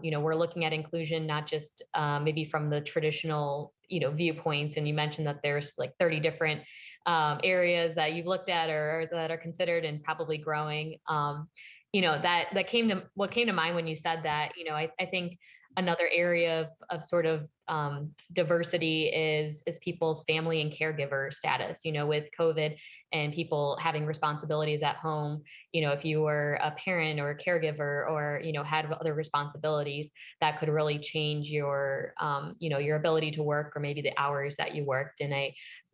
we're looking at inclusion, not just maybe from the traditional viewpoints. And you mentioned that there's like 30 different areas that you've looked at or that are considered and probably growing. What came to mind when you said that. I think another area of sort of diversity is people's family and caregiver status. With COVID and people having responsibilities at home, if you were a parent or a caregiver or had other responsibilities, that could really change your your ability to work, or maybe the hours that you worked. And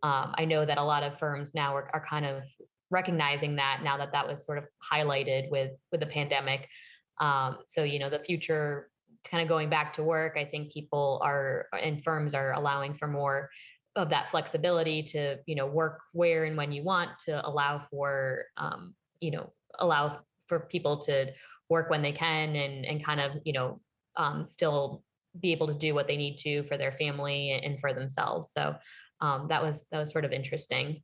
I know that a lot of firms now are kind of recognizing that now that was sort of highlighted with the pandemic. So the future, kind of going back to work, I think people and firms are allowing for more of that flexibility to work where and when you want, to allow for people to work when they can, and kind of still be able to do what they need to for their family and for themselves. So that was sort of interesting.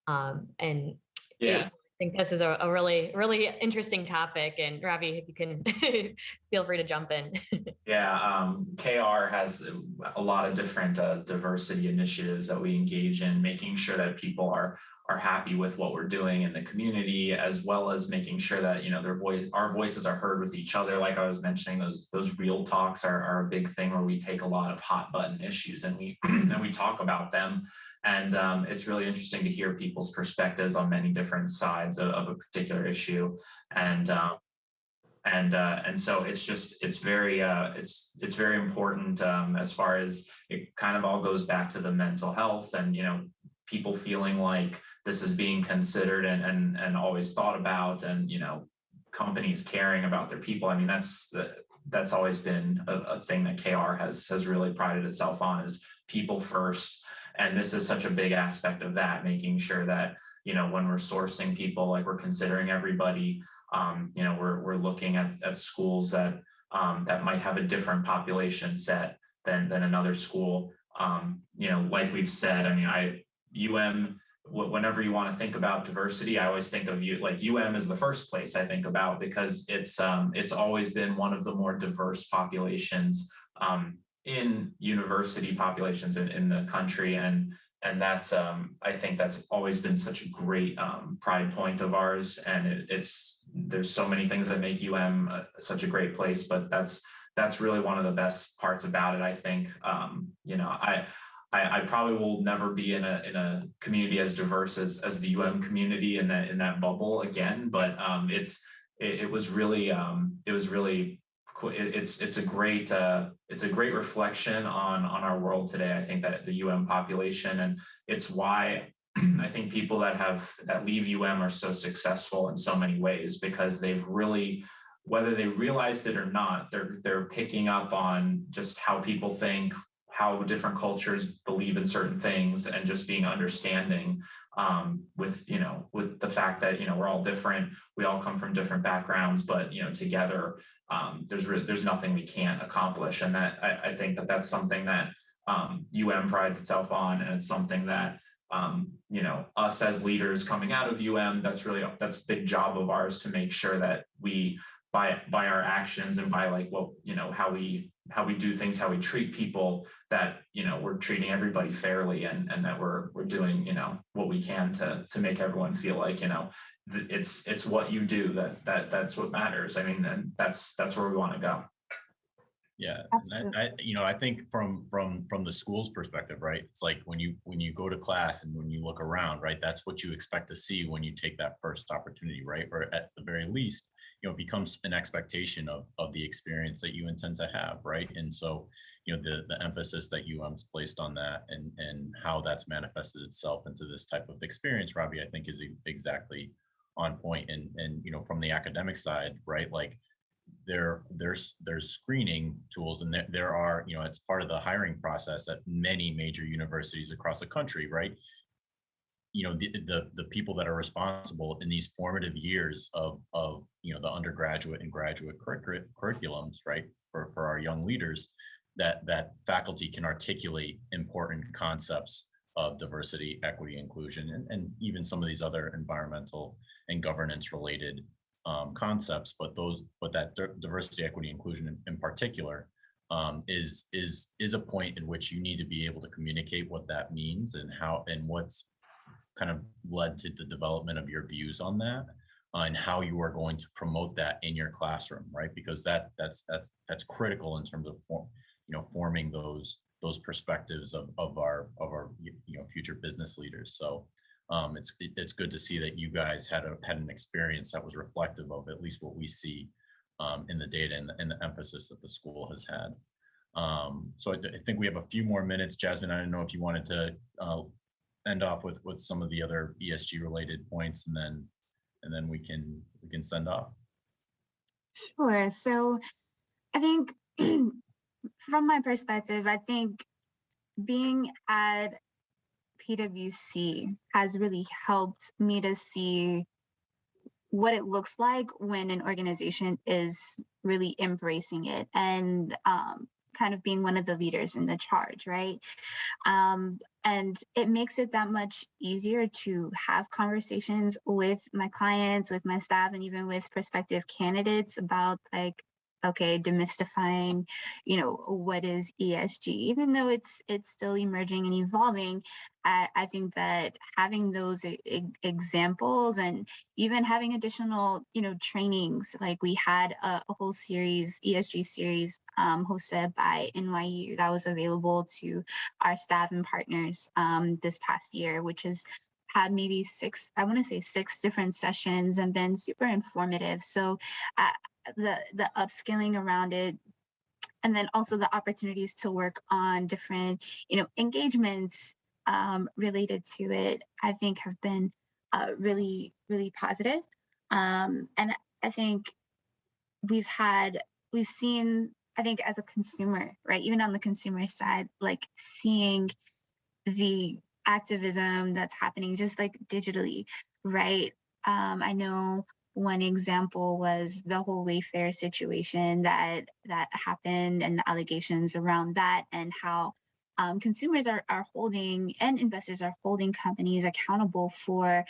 And Yeah. I think this is a really, really interesting topic. And Ravi, if you can feel free to jump in. Yeah, KR has a lot of different diversity initiatives that we engage in, making sure that people are happy with what we're doing in the community, as well as making sure that our voices are heard with each other. Like I was mentioning, those real talks are a big thing, where we take a lot of hot button issues and we and we talk about them. And it's really interesting to hear people's perspectives on many different sides of a particular issue. And so it's very important, as far as it kind of all goes back to the mental health, and people feeling like this is being considered and always thought about, and companies caring about their people. I mean, that's always been a thing that KR has really prided itself on, is people first. And this is such a big aspect of that, making sure that, when we're sourcing people, like we're considering everybody, we're looking at schools that might have a different population set than another school. Like we've said, UM, whenever you want to think about diversity, I always think of UM as the first place I think about, because it's always been one of the more diverse populations in university populations in the country. And that's I think that's always been such a great pride point of ours. And there's so many things that make such a great place, but that's really one of the best parts about it. I think I probably will never be in a community as diverse as the community in that bubble again, but it was really it's a great reflection on our world today. I think that the population, and it's why I think people that leave are so successful in so many ways, because they've really, whether they realized it or not, they're picking up on just how people think, how different cultures believe in certain things, and just being understanding with the fact that we're all different, we all come from different backgrounds, but together there's nothing we can't accomplish. And that I think that's something that prides itself on, and it's something that us as leaders coming out of that's a big job of ours, to make sure that we, by our actions and by how we do things, how we treat people, that we're treating everybody fairly, and that we're doing what we can to make everyone feel like it's what you do that's what matters. And that's where we want to go. Yeah, I think from the school's perspective, right? It's like when you go to class and when you look around, right? That's what you expect to see when you take that first opportunity, right? Or at the very least, it becomes an expectation of the experience that you intend to have, right? And so, the emphasis that UM's placed on that, and how that's manifested itself into this type of experience, Robbie, I think is exactly on point. And from the academic side, right? Like there's screening tools, and there are, it's part of the hiring process at many major universities across the country, right? The people that are responsible in these formative years of the undergraduate and graduate curriculums, right, for our young leaders, that faculty can articulate important concepts of diversity, equity, inclusion, and even some of these other environmental and governance related concepts. But that diversity, equity, inclusion in particular is a point in which you need to be able to communicate what that means, and what's kind of led to the development of your views on that, and how you are going to promote that in your classroom, right? Because that's critical in terms of forming those perspectives of our future business leaders. So it's good to see that you guys had an experience that was reflective of at least what we see in the data and the emphasis that the school has had. So I think we have a few more minutes. Jasmine, I don't know if you wanted to end off with some of the other ESG related points, and then we can send off. Sure. So I think from my perspective, I think being at PwC has really helped me to see what it looks like when an organization is really embracing it, and kind of being one of the leaders in the charge, right? And it makes it that much easier to have conversations with my clients, with my staff, and even with prospective candidates about, like, okay, demystifying, what is ESG, even though it's still emerging and evolving. I think that having those examples, and even having additional, trainings, like we had a whole series, ESG series, hosted by NYU, that was available to our staff and partners this past year, which has had maybe six different sessions and been super informative. So the upskilling around it, and then also the opportunities to work on different, engagements related to it, I think have been really, really positive. And I think we've had we've seen, I think, as a consumer, right, even on the consumer side, like seeing the activism that's happening just like digitally, right? I know one example was the whole Wayfair situation that happened and the allegations around that, and how consumers are holding and investors are holding companies accountable for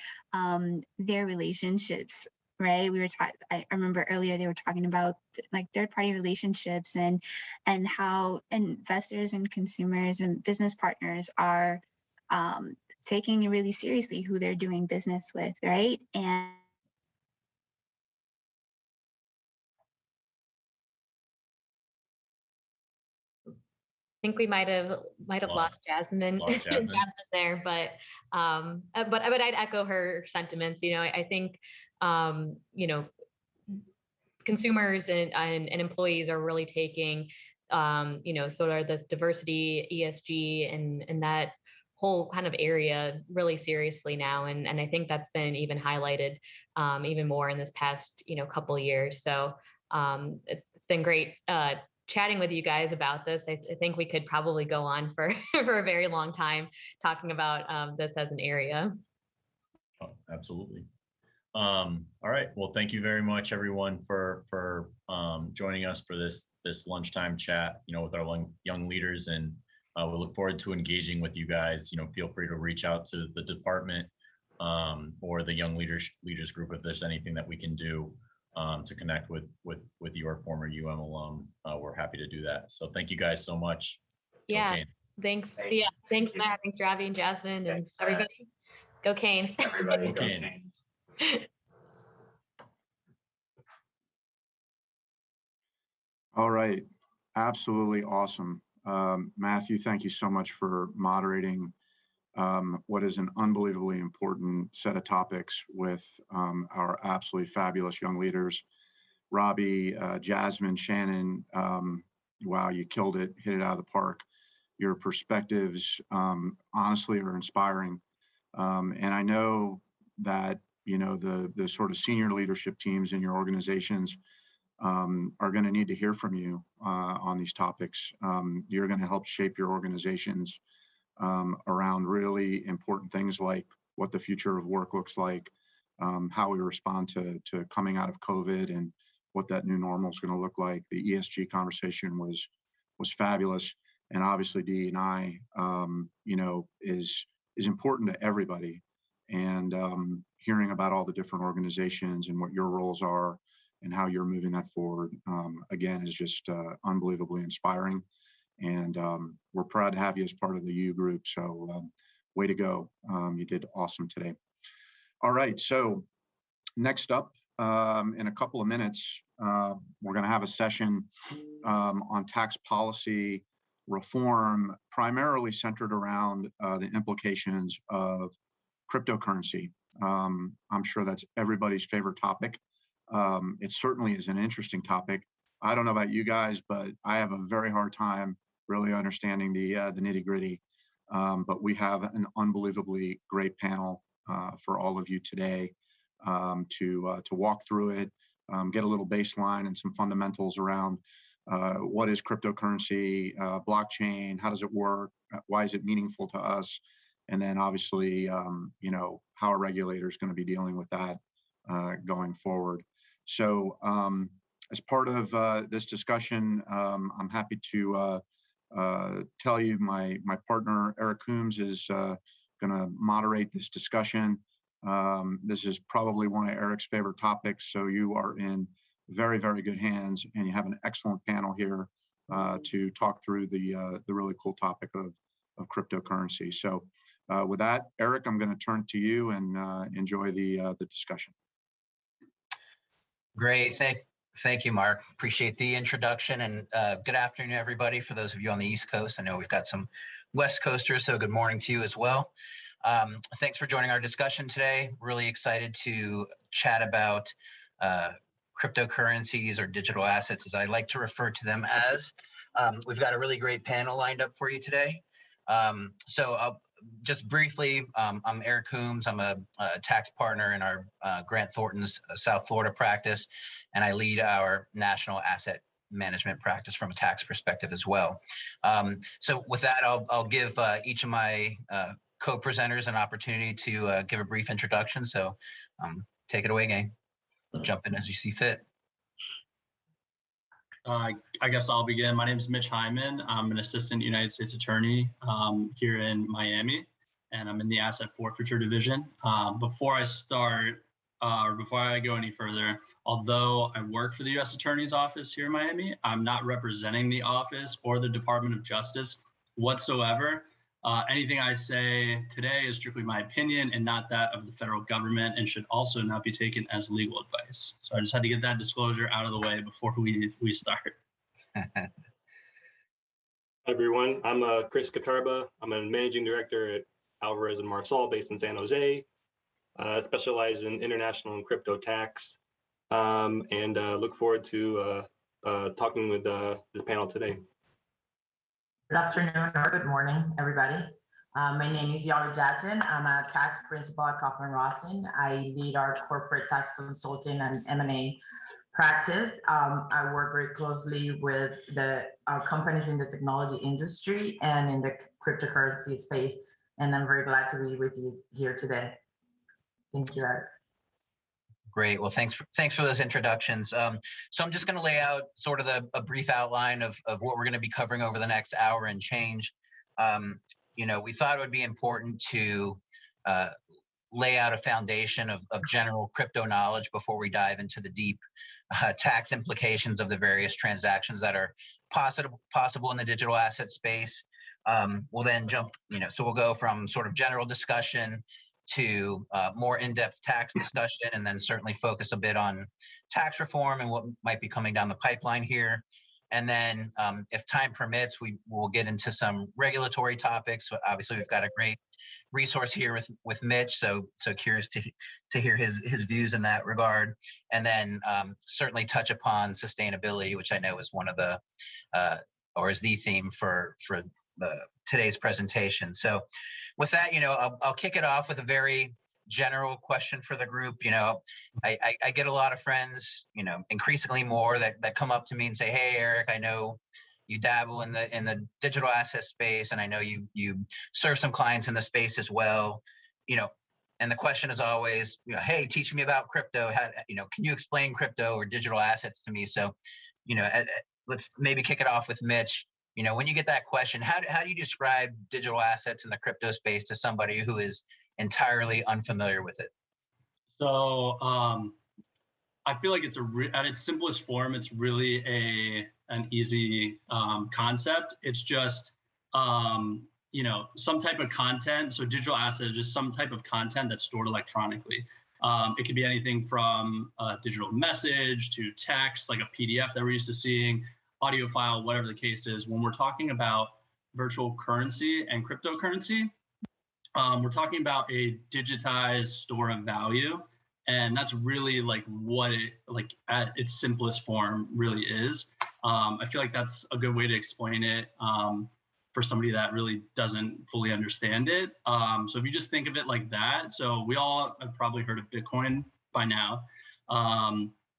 their relationships, right? We were talking, I remember earlier they were talking about like third-party relationships and how investors and consumers and business partners are taking it really seriously who they're doing business with, right? And I think we might have lost Jasmine, Jasmine there, but I'd echo her sentiments. You know, I think you know, consumers and employees are really taking you know, sort of this diversity, ESG, and that whole kind of area really seriously now, and I think that's been even highlighted even more in this past, you know, couple of years. So it's been great chatting with you guys about this. I think we could probably go on for for a very long time talking about this as an area. Oh, absolutely. All right. Well, thank you very much, everyone, for joining us for this lunchtime chat, you know, with our young leaders, and we look forward to engaging with you guys. You know, feel free to reach out to the department or the young leaders group if there's anything that we can do to connect with your former alum. We're happy to do that. So thank you guys so much. Yeah. Thanks. Yeah. Thanks, Matt. Thanks, Ravi and Jasmine, and everybody. Go Canes. Everybody, go Canes. All right, absolutely awesome. Matthew, thank you so much for moderating what is an unbelievably important set of topics with our absolutely fabulous young leaders. Robbie, Jasmine, Shannon, wow, you killed it, hit it out of the park. Your perspectives honestly are inspiring. And I know that, you know, the sort of senior leadership teams in your organizations are going to need to hear from you on these topics. You're going to help shape your organizations around really important things like what the future of work looks like, how we respond to coming out of COVID, and what that new normal is going to look like. The ESG conversation was fabulous, and obviously DE&I, you know, is important to everybody. And hearing about all the different organizations and what your roles are and how you're moving that forward, again, is just unbelievably inspiring. And we're proud to have you as part of the U group. So way to go. You did awesome today. All right. So next up, in a couple of minutes, we're going to have a session on tax policy reform, primarily centered around the implications of cryptocurrency. I'm sure that's everybody's favorite topic. It certainly is an interesting topic. I don't know about you guys, but I have a very hard time really understanding the nitty gritty. But we have an unbelievably great panel for all of you today to walk through it, get a little baseline and some fundamentals around what is cryptocurrency, blockchain, how does it work, why is it meaningful to us, and then obviously, you know, how are regulators going to be dealing with that going forward. So as part of this discussion, I'm happy to tell you my partner, Eric Coombs, is going to moderate this discussion. This is probably one of Eric's favorite topics, so you are in very, very good hands, and you have an excellent panel here to talk through the really cool topic of cryptocurrency. So with that, Eric, I'm going to turn to you and enjoy the discussion. Great. Thank you, Mark. Appreciate the introduction, and good afternoon, everybody. For those of you on the East Coast, I know we've got some West Coasters, so good morning to you as well. Thanks for joining our discussion today. Really excited to chat about cryptocurrencies, or digital assets, as I like to refer to them as. We've got a really great panel lined up for you today. So I'll just briefly, I'm Eric Coombs. I'm a tax partner in our Grant Thornton's South Florida practice, and I lead our national asset management practice from a tax perspective as well. So with that, I'll give each of my co-presenters an opportunity to give a brief introduction. So take it away, gang. Jump in as you see fit. I guess I'll begin. My name is Mitch Hyman. I'm an assistant United States attorney here in Miami, and I'm in the asset forfeiture division. Before I start, or before I go any further, although I work for the U.S. Attorney's Office here in Miami, I'm not representing the office or the Department of Justice whatsoever. Anything I say today is strictly my opinion and not that of the federal government, and should also not be taken as legal advice. So I just had to get that disclosure out of the way before we start. Hi, everyone. I'm Chris Katarba. I'm a managing director at Alvarez and Marsal based in San Jose. I specialize in international and crypto tax, and look forward to talking with the panel today. Good afternoon or good morning, everybody. My name is Yari Jackson. I'm a tax principal at Kaufman Rossin. I lead our corporate tax consulting and M&A practice. I work very closely with the companies in the technology industry and in the cryptocurrency space, and I'm very glad to be with you here today. Thank you, Alex. Great. Well, thanks for those introductions. So I'm just going to lay out sort of a brief outline of what we're going to be covering over the next hour and change. We thought it would be important to lay out a foundation of general crypto knowledge before we dive into the deep tax implications of the various transactions that are possible in the digital asset space. We'll then jump, so we'll go from sort of general discussion to more in-depth tax discussion, and then certainly focus a bit on tax reform and what might be coming down the pipeline here. And then if time permits, we will get into some regulatory topics. Obviously, we've got a great resource here with Mitch, so curious to hear his views in that regard. And then certainly touch upon sustainability, which I know is one of the, or is the theme for today's presentation. So with that, I'll kick it off with a very general question for the group. I get a lot of friends, increasingly more that come up to me and say, "Hey, Eric, I know you dabble in the digital asset space, and I know you serve some clients in the space as well." And the question is always, "Hey, teach me about crypto. Can you explain crypto or digital assets to me?" So, let's maybe kick it off with Mitch. When you get that question, how do you describe digital assets in the crypto space to somebody who is entirely unfamiliar with it? So I feel like at its simplest form, it's really an easy concept. It's just some type of content. So digital asset is just some type of content that's stored electronically. It could be anything from a digital message to text, like a PDF that we're used to seeing, audio file, whatever the case is. When we're talking about virtual currency and cryptocurrency, we're talking about a digitized store of value. And that's really like what it, like at its simplest form really is. I feel like that's a good way to explain it for somebody that really doesn't fully understand it. So if you just think of it like that, so we all have probably heard of Bitcoin by now.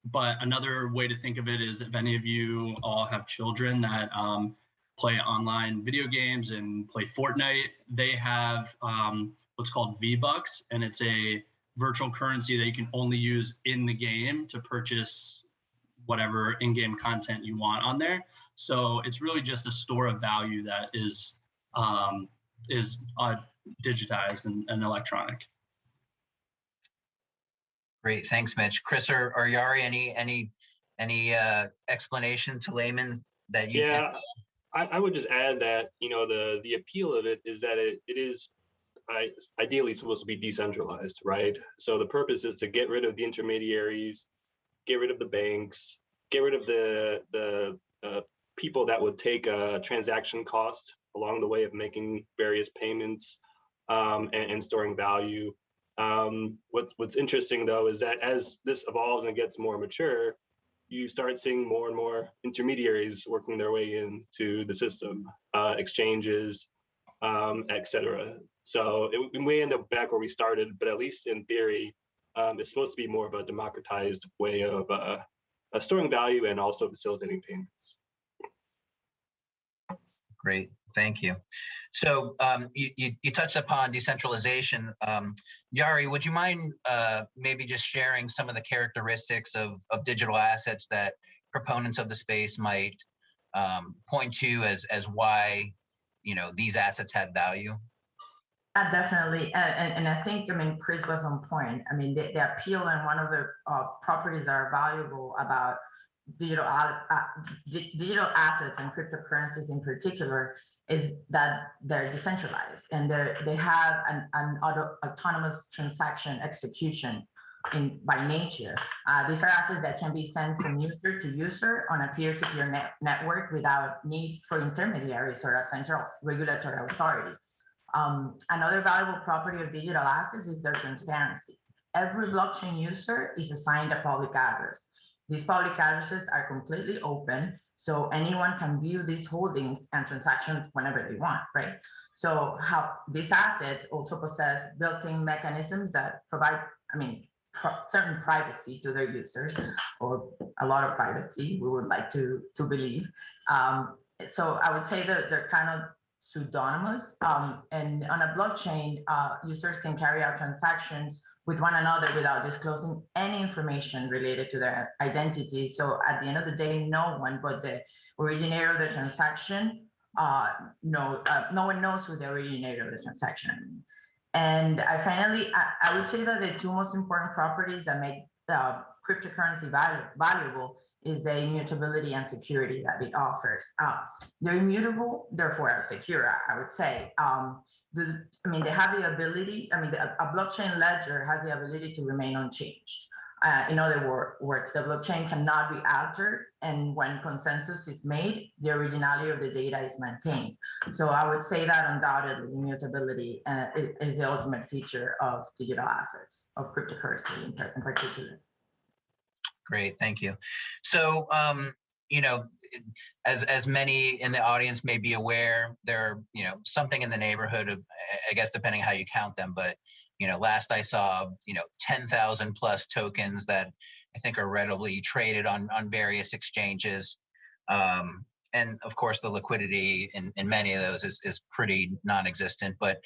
But another way to think of it is if any of you all have children that play online video games and play Fortnite, they have what's called V-Bucks, and it's a virtual currency that you can only use in the game to purchase whatever in-game content you want on there. So it's really just a store of value that is digitized and electronic. Great, thanks, Mitch. Chris or Yari, any explanation to laymen that you can? I would just add that the appeal of it is that it is ideally supposed to be decentralized, right? So the purpose is to get rid of the intermediaries, get rid of the banks, get rid of the people that would take a transaction cost along the way of making various payments and storing value. What's interesting though is that as this evolves and gets more mature, you start seeing more and more intermediaries working their way into the system, exchanges, et cetera. So we may end up back where we started, but at least in theory, it's supposed to be more of a democratized way of storing value and also facilitating payments. Great, thank you. So you touched upon decentralization. Yari, would you mind maybe just sharing some of the characteristics of digital assets that proponents of the space might point to as why these assets have value? Definitely, and I think, I mean, Chris was on point. I mean, the appeal and one of the properties that are valuable about digital assets and cryptocurrencies in particular is that they're decentralized and they have an autonomous transaction execution by nature. These are assets that can be sent from user to user on a peer-to-peer network without need for intermediaries or a central regulatory authority. Another valuable property of digital assets is their transparency. Every blockchain user is assigned a public address. These public addresses are completely open, so anyone can view these holdings and transactions whenever they want, right? So how these assets also possess built-in mechanisms that provide, I mean, certain privacy to their users, or a lot of privacy, we would like to believe. So I would say that they're kind of pseudonymous, and on a blockchain, users can carry out transactions with one another without disclosing any information related to their identity. So at the end of the day, no one but the originator of the transaction, no one knows who the originator of the transaction is. And I would say that the two most important properties that make cryptocurrency valuable is the immutability and security that it offers. They're immutable, therefore are secure, I would say. They have the ability, a blockchain ledger has the ability to remain unchanged. In other words, the blockchain cannot be altered, and when consensus is made, the originality of the data is maintained. So I would say that undoubtedly immutability is the ultimate feature of digital assets, of cryptocurrency in particular. Great, thank you. So, as many in the audience may be aware, there are, something in the neighborhood of, I guess, depending how you count them, but, last I saw, 10,000 plus tokens that I think are readily traded on various exchanges. And of course, the liquidity in many of those is pretty non-existent, but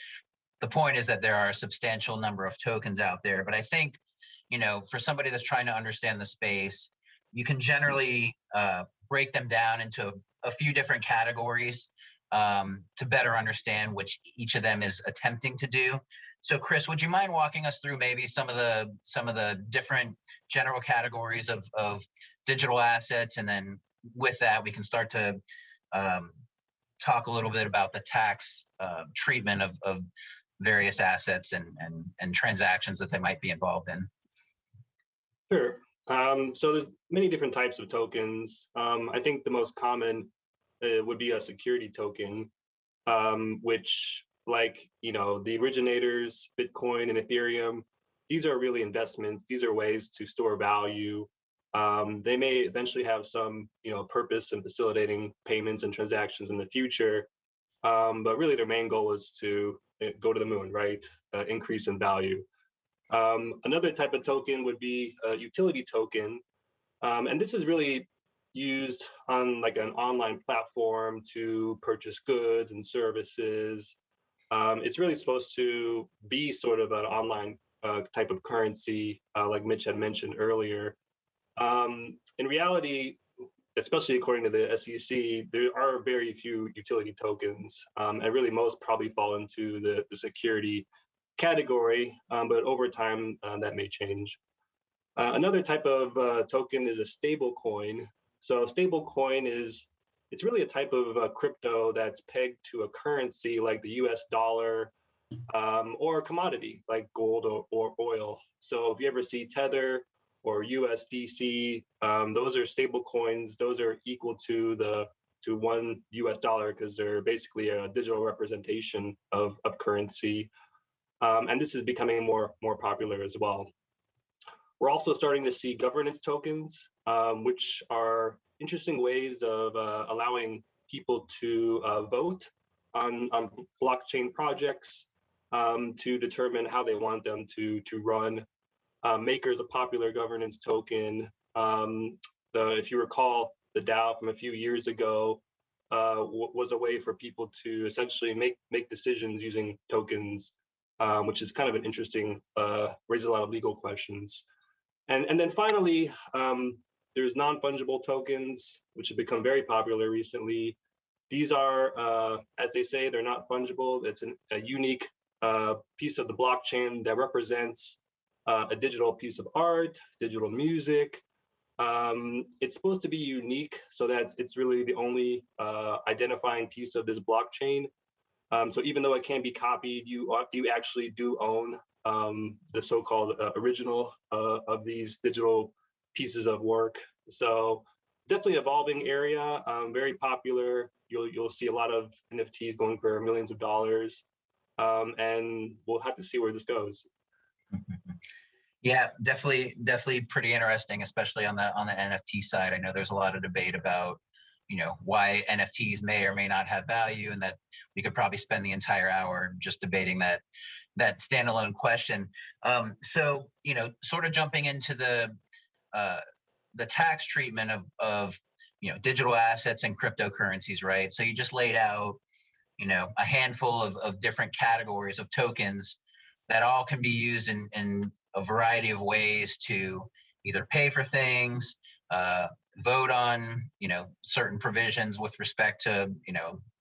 the point is that there are a substantial number of tokens out there. But I think, for somebody that's trying to understand the space, you can generally break them down into a few different categories to better understand which each of them is attempting to do. So Chris, would you mind walking us through maybe some of the different general categories of digital assets? And then with that, we can start to talk a little bit about the tax treatment of various assets and transactions that they might be involved in. Sure. So there's many different types of tokens. I think the most common would be a security token, which, like, the originators, Bitcoin and Ethereum, these are really investments. These are ways to store value. They may eventually have some, purpose in facilitating payments and transactions in the future. But really their main goal is to go to the moon, right? Increase in value. Another type of token would be a utility token. And this is really used on like an online platform to purchase goods and services. It's really supposed to be sort of an online type of currency, like Mitch had mentioned earlier. In reality, especially according to the SEC, there are very few utility tokens, and really most probably fall into the security category, but over time that may change. Another type of token is a stable coin. So stable coin it's really a type of crypto that's pegged to a currency like the US dollar, or a commodity like gold or oil. So if you ever see Tether or USDC, those are stable coins. Those are equal to $1 US because they're basically a digital representation of currency. And this is becoming more popular as well. We're also starting to see governance tokens, which are interesting ways of allowing people to vote on blockchain projects to determine how they want them to run. Maker's a popular governance token. if you recall, the DAO from a few years ago was a way for people to essentially make decisions using tokens, which is kind of an interesting, raises a lot of legal questions. And then finally, there's non-fungible tokens, which have become very popular recently. These are, as they say, they're not fungible. It's a unique piece of the blockchain that represents a digital piece of art, digital music. It's supposed to be unique so that it's really the only identifying piece of this blockchain. So even though it can be copied, you actually do own the so-called original of these digital pieces of work. So definitely evolving area, very popular. You'll see a lot of NFTs going for millions of dollars, and we'll have to see where this goes. Yeah, definitely pretty interesting, especially on the NFT side. I know there's a lot of debate about, why NFTs may or may not have value, and that we could probably spend the entire hour just debating that standalone question. So, sort of jumping into the tax treatment of digital assets and cryptocurrencies, right? So you just laid out, a handful of different categories of tokens that all can be used in a variety of ways to either pay for things, vote on, certain provisions with respect to,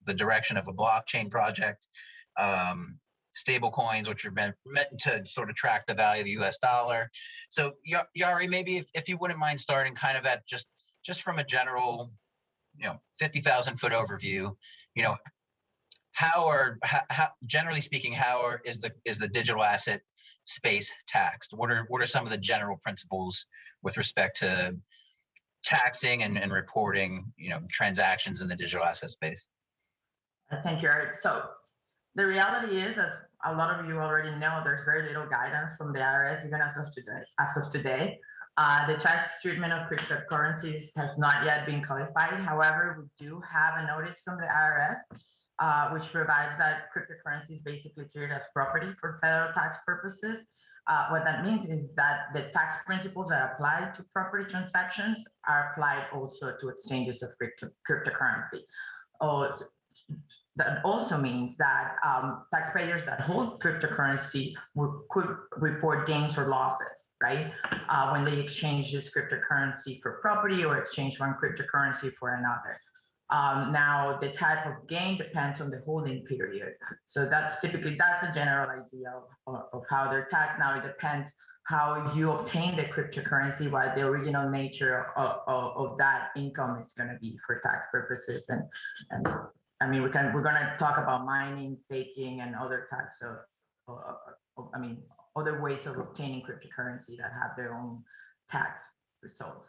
the direction of a blockchain project, stable coins, which are meant to sort of track the value of the US dollar. So Yari, maybe if you wouldn't mind starting kind of at just from a general, 50,000 foot overview, how generally speaking, is the digital asset space taxed? What are some of the general principles with respect to taxing and reporting, transactions in the digital asset space? Thank you, Eric. So the reality is, as a lot of you already know, there's very little guidance from the IRS, even as of today. The tax treatment of cryptocurrencies has not yet been codified. However, we do have a notice from the IRS, which provides that cryptocurrency is basically treated as property for federal tax purposes. What that means is that the tax principles that apply to property transactions are applied also to exchanges of cryptocurrency. That also means that taxpayers that hold cryptocurrency could report gains or losses, right? When they exchange this cryptocurrency for property or exchange one cryptocurrency for another. Now, the type of gain depends on the holding period. So that's a general idea of how they're taxed. Now, it depends how you obtain the cryptocurrency, what the original nature of that income is going to be for tax purposes. And I mean, we're going to talk about mining, staking, and other types of other ways of obtaining cryptocurrency that have their own tax results.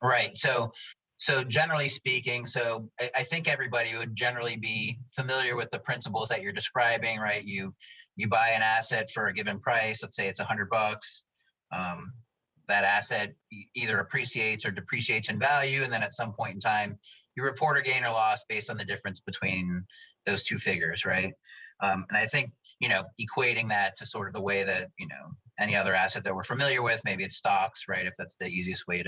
Right. So generally speaking, I think everybody would generally be familiar with the principles that you're describing, right? You buy an asset for a given price. Let's say it's $100. That asset either appreciates or depreciates in value, and then at some point in time, you report a gain or loss based on the difference between those two figures, right? And I think, equating that to sort of the way that, any other asset that we're familiar with, maybe it's stocks, right? If that's the easiest way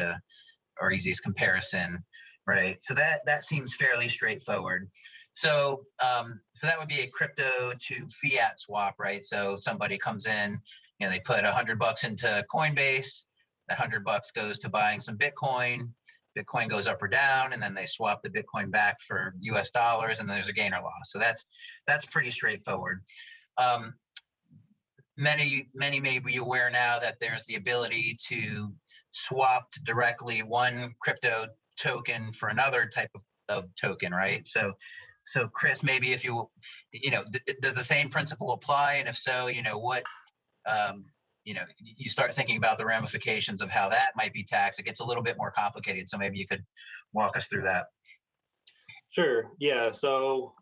or easiest comparison, right? So that seems fairly straightforward. So that would be a crypto to fiat swap, right? So somebody comes in, they put $100 into Coinbase, that $100 goes to buying some Bitcoin. Bitcoin goes up or down, and then they swap the Bitcoin back for US dollars, and then there's a gain or loss. So that's pretty straightforward. Many may be aware now that there's the ability to swap directly one crypto token for another type of token, right? So Chris, maybe if you does the same principle apply? And if so, what, you start thinking about the ramifications of how that might be taxed. It gets a little bit more complicated. So maybe you could walk us through that. Sure. Yeah. So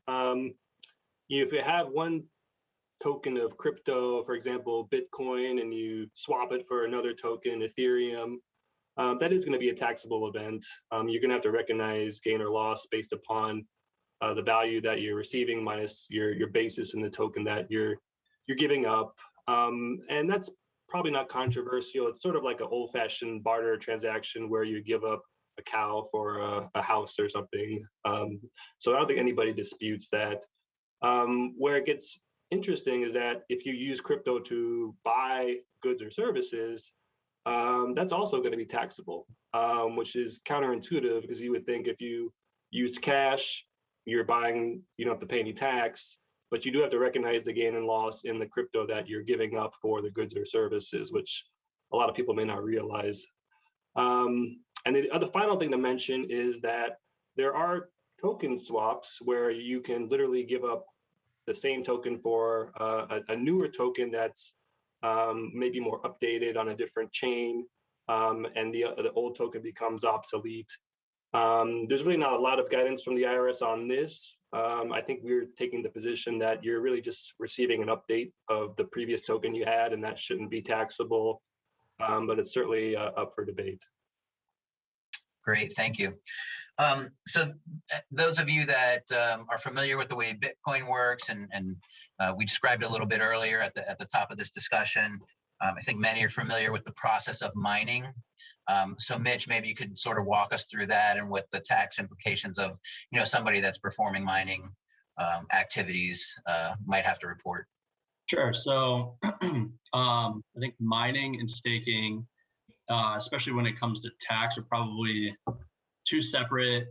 if you have one token of crypto, for example, Bitcoin, and you swap it for another token, Ethereum, that is going to be a taxable event. You're going to have to recognize gain or loss based upon the value that you're receiving minus your basis in the token that you're giving up. And that's probably not controversial. It's sort of like an old-fashioned barter transaction where you give up a cow for a house or something. So I don't think anybody disputes that. Where it gets interesting is that if you use crypto to buy goods or services, that's also going to be taxable, which is counterintuitive because you would think if you used cash, you're buying, you don't have to pay any tax, but you do have to recognize the gain and loss in the crypto that you're giving up for the goods or services, which a lot of people may not realize. And the other final thing to mention is that there are token swaps where you can literally give up the same token for a newer token that's maybe more updated on a different chain, and the old token becomes obsolete. There's really not a lot of guidance from the IRS on this. I think we're taking the position that you're really just receiving an update of the previous token you had, and that shouldn't be taxable, but it's certainly up for debate. Great, thank you. So those of you that are familiar with the way Bitcoin works, and we described it a little bit earlier at the top of this discussion, I think many are familiar with the process of mining. So Mitch, maybe you could sort of walk us through that and what the tax implications of, somebody that's performing mining activities might have to report. Sure. So I think mining and staking, especially when it comes to tax, are probably two separate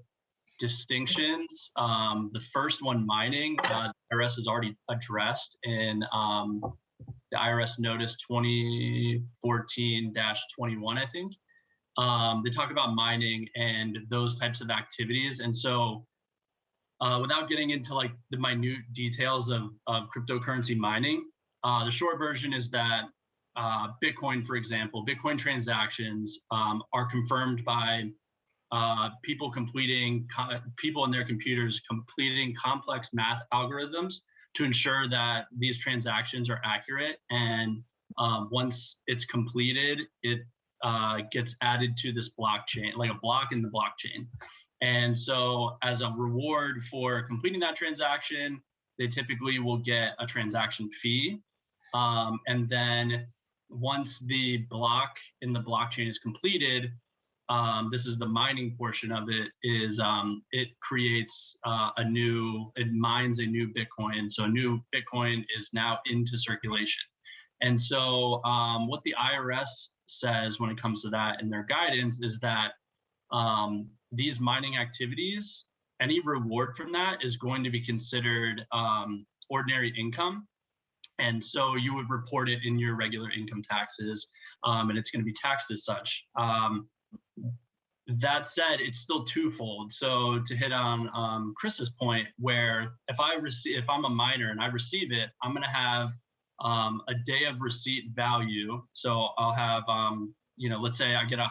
distinctions. The first one, mining, the IRS has already addressed in the IRS Notice 2014-21, I think. They talk about mining and those types of activities. And so without getting into like the minute details of cryptocurrency mining, the short version is that Bitcoin, for example, Bitcoin transactions are confirmed by people in their computers completing complex math algorithms to ensure that these transactions are accurate. And once it's completed, it gets added to this blockchain, like a block in the blockchain. And so as a reward for completing that transaction, they typically will get a transaction fee. And then once the block in the blockchain is completed, this is the mining portion of it, is it creates it mines a new Bitcoin. So a new Bitcoin is now into circulation. And so what the IRS says when it comes to that in their guidance is that these mining activities, any reward from that is going to be considered ordinary income. And so you would report it in your regular income taxes, and it's going to be taxed as such. That said, it's still twofold. So to hit on Chris's point, where if I'm a miner and I receive it, I'm going to have a day of receipt value. So I'll have, let's say I get a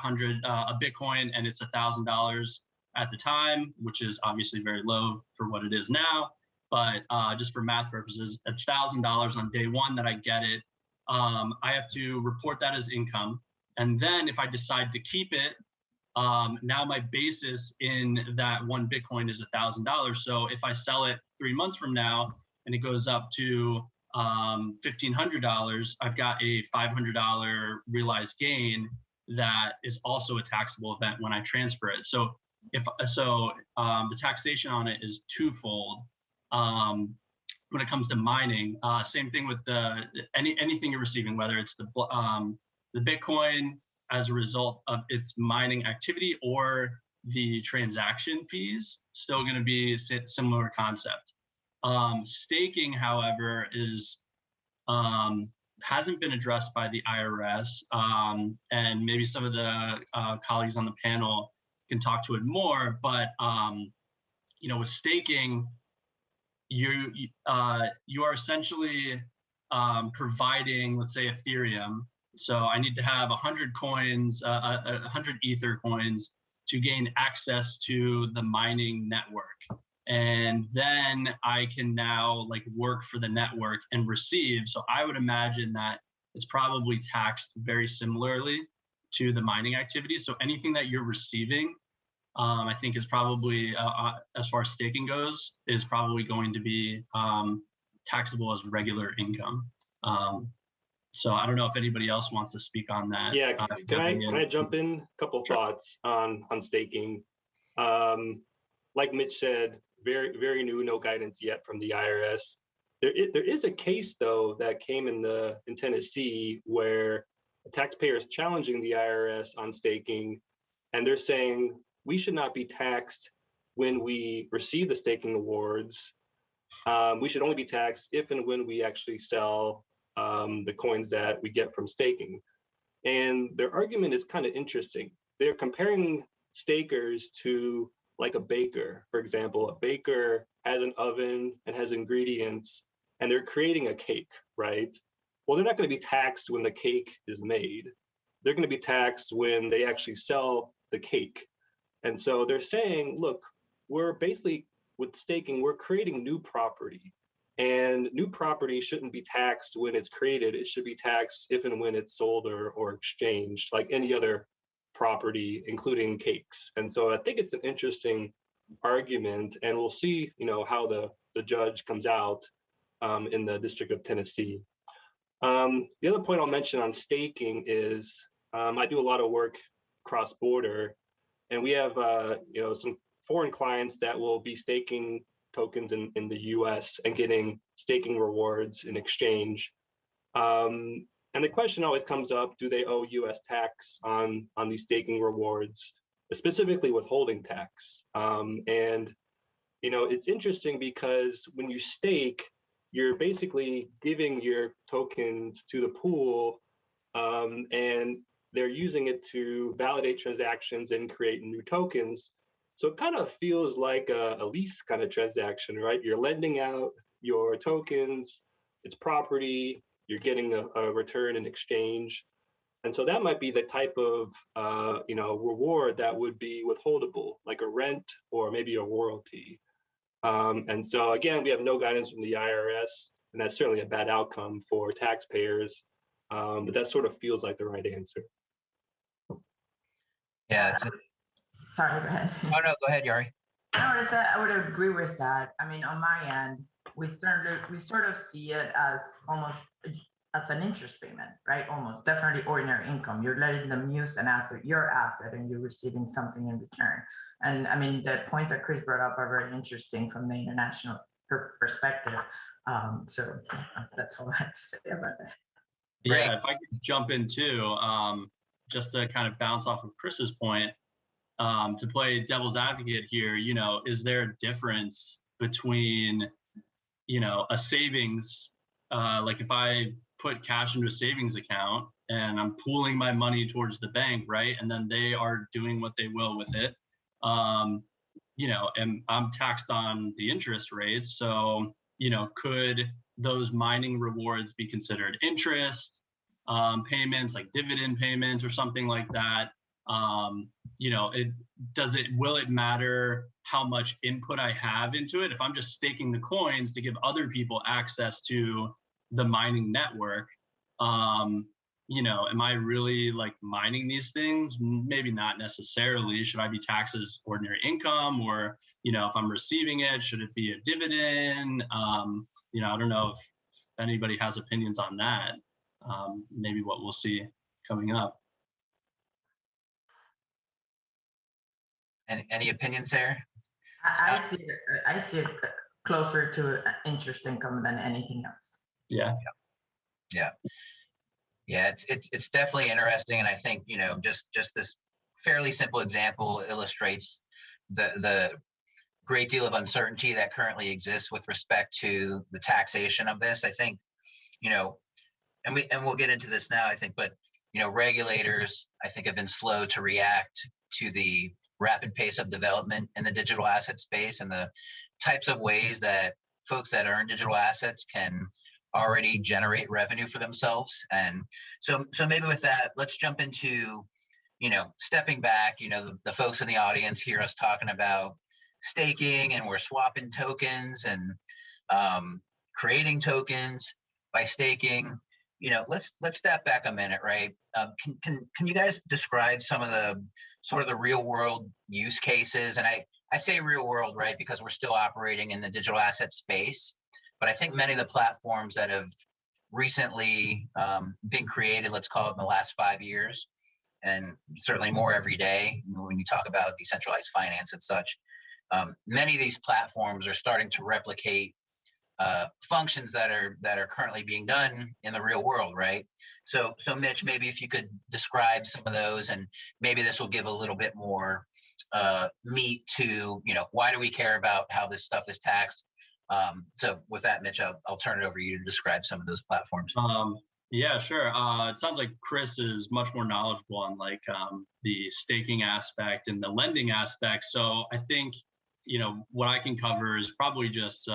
Bitcoin and it's $1,000 at the time, which is obviously very low for what it is now. But just for math purposes, $1,000 on day one that I get it, I have to report that as income. And then if I decide to keep it, now my basis in that one Bitcoin is $1,000. So if I sell it 3 months from now and it goes up to $1,500, I've got a $500 realized gain that is also a taxable event when I transfer it. So the taxation on it is twofold. When it comes to mining, same thing with anything you're receiving, whether it's the Bitcoin as a result of its mining activity or the transaction fees, still going to be a similar concept. Staking, however, hasn't been addressed by the IRS, and maybe some of the colleagues on the panel can talk to it more. But with staking, you are essentially providing, let's say, Ethereum. So I need to have 100 coins, 100 Ether coins to gain access to the mining network. And then I can now work for the network and receive. So I would imagine that it's probably taxed very similarly to the mining activities. So anything that you're receiving, I think is probably, as far as staking goes, is probably going to be taxable as regular income. So I don't know if anybody else wants to speak on that. Yeah, can I jump in? A couple thoughts on staking. Like Mitch said, very new, no guidance yet from the IRS. There is a case though that came in Tennessee where a taxpayer is challenging the IRS on staking, and they're saying we should not be taxed when we receive the staking awards. We should only be taxed if and when we actually sell the coins that we get from staking. And their argument is kind of interesting. They're comparing stakers to like a baker, for example. A baker has an oven and has ingredients, and they're creating a cake, right? Well, they're not going to be taxed when the cake is made. They're going to be taxed when they actually sell the cake. And so they're saying, look, we're basically, with staking, we're creating new property. And new property shouldn't be taxed when it's created. It should be taxed if and when it's sold or exchanged, like any other property, including cakes. And so I think it's an interesting argument, and we'll see, how the judge comes out in the District of Tennessee. The other point I'll mention on staking is I do a lot of work cross-border, and we have some foreign clients that will be staking tokens in the US and getting staking rewards in exchange. And the question always comes up, do they owe US tax on these staking rewards, specifically withholding tax? And it's interesting because when you stake, you're basically giving your tokens to the pool, and they're using it to validate transactions and create new tokens. So it kind of feels like a lease kind of transaction, right? You're lending out your tokens, it's property, you're getting a return in exchange. And so that might be the type of reward that would be withholdable, like a rent or maybe a royalty. And so again, we have no guidance from the IRS, and that's certainly a bad outcome for taxpayers. But that sort of feels like the right answer. Yeah. Sorry, go ahead. Oh, no, go ahead, Yari. No, I would agree with that. I mean, on my end, we sort of see it as almost as an interest payment, right? Almost definitely ordinary income. You're letting them use an asset, your asset, and you're receiving something in return. And I mean, the points that Chris brought up are very interesting from the international perspective. So that's all I have to say about that. Yeah, if I could jump in too, just to kind of bounce off of Chris's point, to play devil's advocate here, is there a difference between, a savings, like if I put cash into a savings account and I'm pooling my money towards the bank, right? And then they are doing what they will with it. And I'm taxed on the interest rate. So, could those mining rewards be considered interest payments, like dividend payments or something like that? Will it matter how much input I have into it? If I'm just staking the coins to give other people access to the mining network, am I really like mining these things? Maybe not necessarily. Should I be taxed as ordinary income, or, if I'm receiving it, should it be a dividend? I don't know if anybody has opinions on that. Maybe what we'll see coming up. Any opinions there? I see it closer to interest income than anything else. Yeah. It's definitely interesting, and I think just this fairly simple example illustrates the great deal of uncertainty that currently exists with respect to the taxation of this. I think and we'll get into this now, I think, but regulators, I think, have been slow to react to the rapid pace of development in the digital asset space and the types of ways that folks that earn digital assets can already generate revenue for themselves. And so maybe with that, let's jump into, stepping back. The folks in the audience hear us talking about staking, and we're swapping tokens and creating tokens by staking. Let's step back a minute, right? Can you guys describe some of the sort of the real world use cases? And I say real world, right, because we're still operating in the digital asset space, but I think many of the platforms that have recently been created, let's call it in the last 5 years, and certainly more every day when you talk about decentralized finance and such. Many of these platforms are starting to replicate functions that are currently being done in the real world, right? So Mitch, maybe if you could describe some of those, and maybe this will give a little bit more meat to, why do we care about how this stuff is taxed? So with that, Mitch, I'll turn it over to you to describe some of those platforms. Yeah, sure. It sounds like Chris is much more knowledgeable on the staking aspect and the lending aspect. So I think, what I can cover is probably just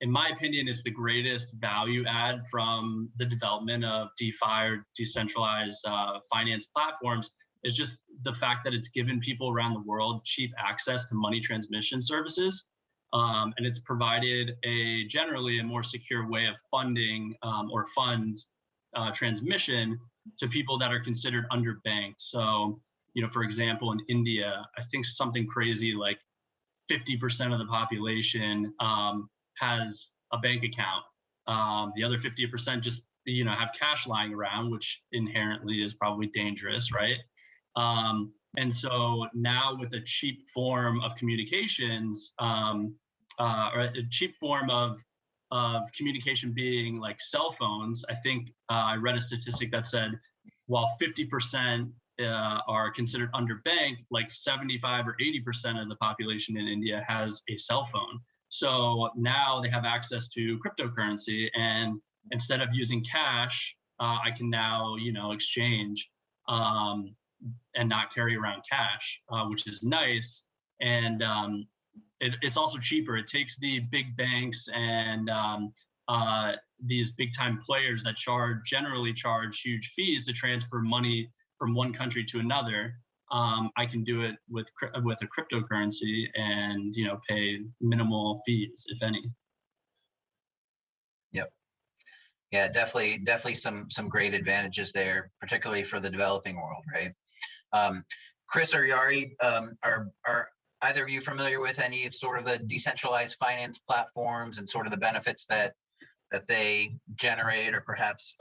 in my opinion, is the greatest value add from the development of DeFi or decentralized finance platforms is just the fact that it's given people around the world cheap access to money transmission services. And it's provided generally a more secure way of funding or funds transmission to people that are considered underbanked. So, for example, in India, I think something crazy like 50% of the population has a bank account. The other 50% just, have cash lying around, which inherently is probably dangerous, right? And so now with a cheap form of communications, or a cheap form of communication being like cell phones, I think I read a statistic that said while 50% are considered underbanked, like 75 or 80% of the population in India has a cell phone. So now they have access to cryptocurrency, and instead of using cash, I can now, exchange and not carry around cash, which is nice. And it's also cheaper. It takes the big banks and these big time players that generally charge huge fees to transfer money from one country to another. I can do it with a cryptocurrency and pay minimal fees, if any. Yep. Yeah, definitely some great advantages there, particularly for the developing world, right? Chris or Yari, are either of you familiar with any of sort of the decentralized finance platforms and sort of the benefits that they generate, or perhaps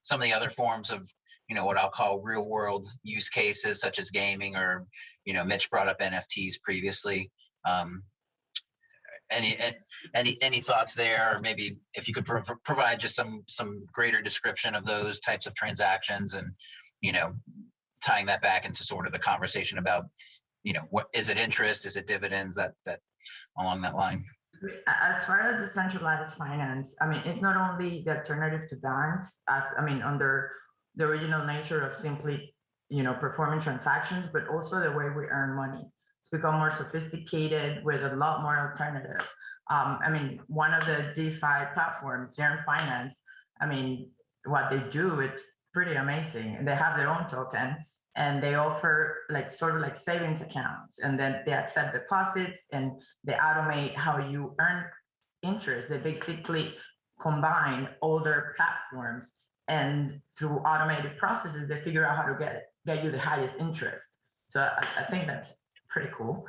some of the other forms of, what I'll call real world use cases, such as gaming, or, Mitch brought up NFTs previously. Any thoughts there? Or maybe if you could provide just some greater description of those types of transactions, and, tying that back into sort of the conversation about, what is it, interest, is it dividends, that along that line. As far as decentralized finance, it's not only the alternative to banks, under the original nature of simply, performing transactions, but also the way we earn money. It's become more sophisticated with a lot more alternatives. One of the DeFi platforms, Yearn Finance, what they do, it's pretty amazing. And they have their own token, and they offer sort of like savings accounts, and then they accept deposits, and they automate how you earn interest. They basically combine all their platforms, and through automated processes, they figure out how to get you the highest interest. So I think that's pretty cool.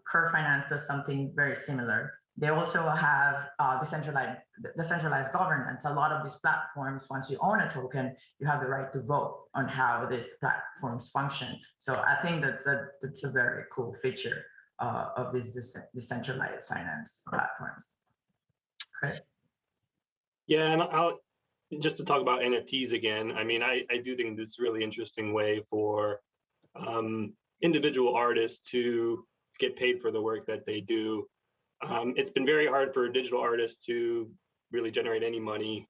Curve Finance does something very similar. They also have decentralized governance. A lot of these platforms, once you own a token, you have the right to vote on how these platforms function. So I think that's a very cool feature of these decentralized finance platforms. Great. Yeah, and I'll just to talk about NFTs again. I do think this is a really interesting way for individual artists to get paid for the work that they do. It's been very hard for digital artists to really generate any money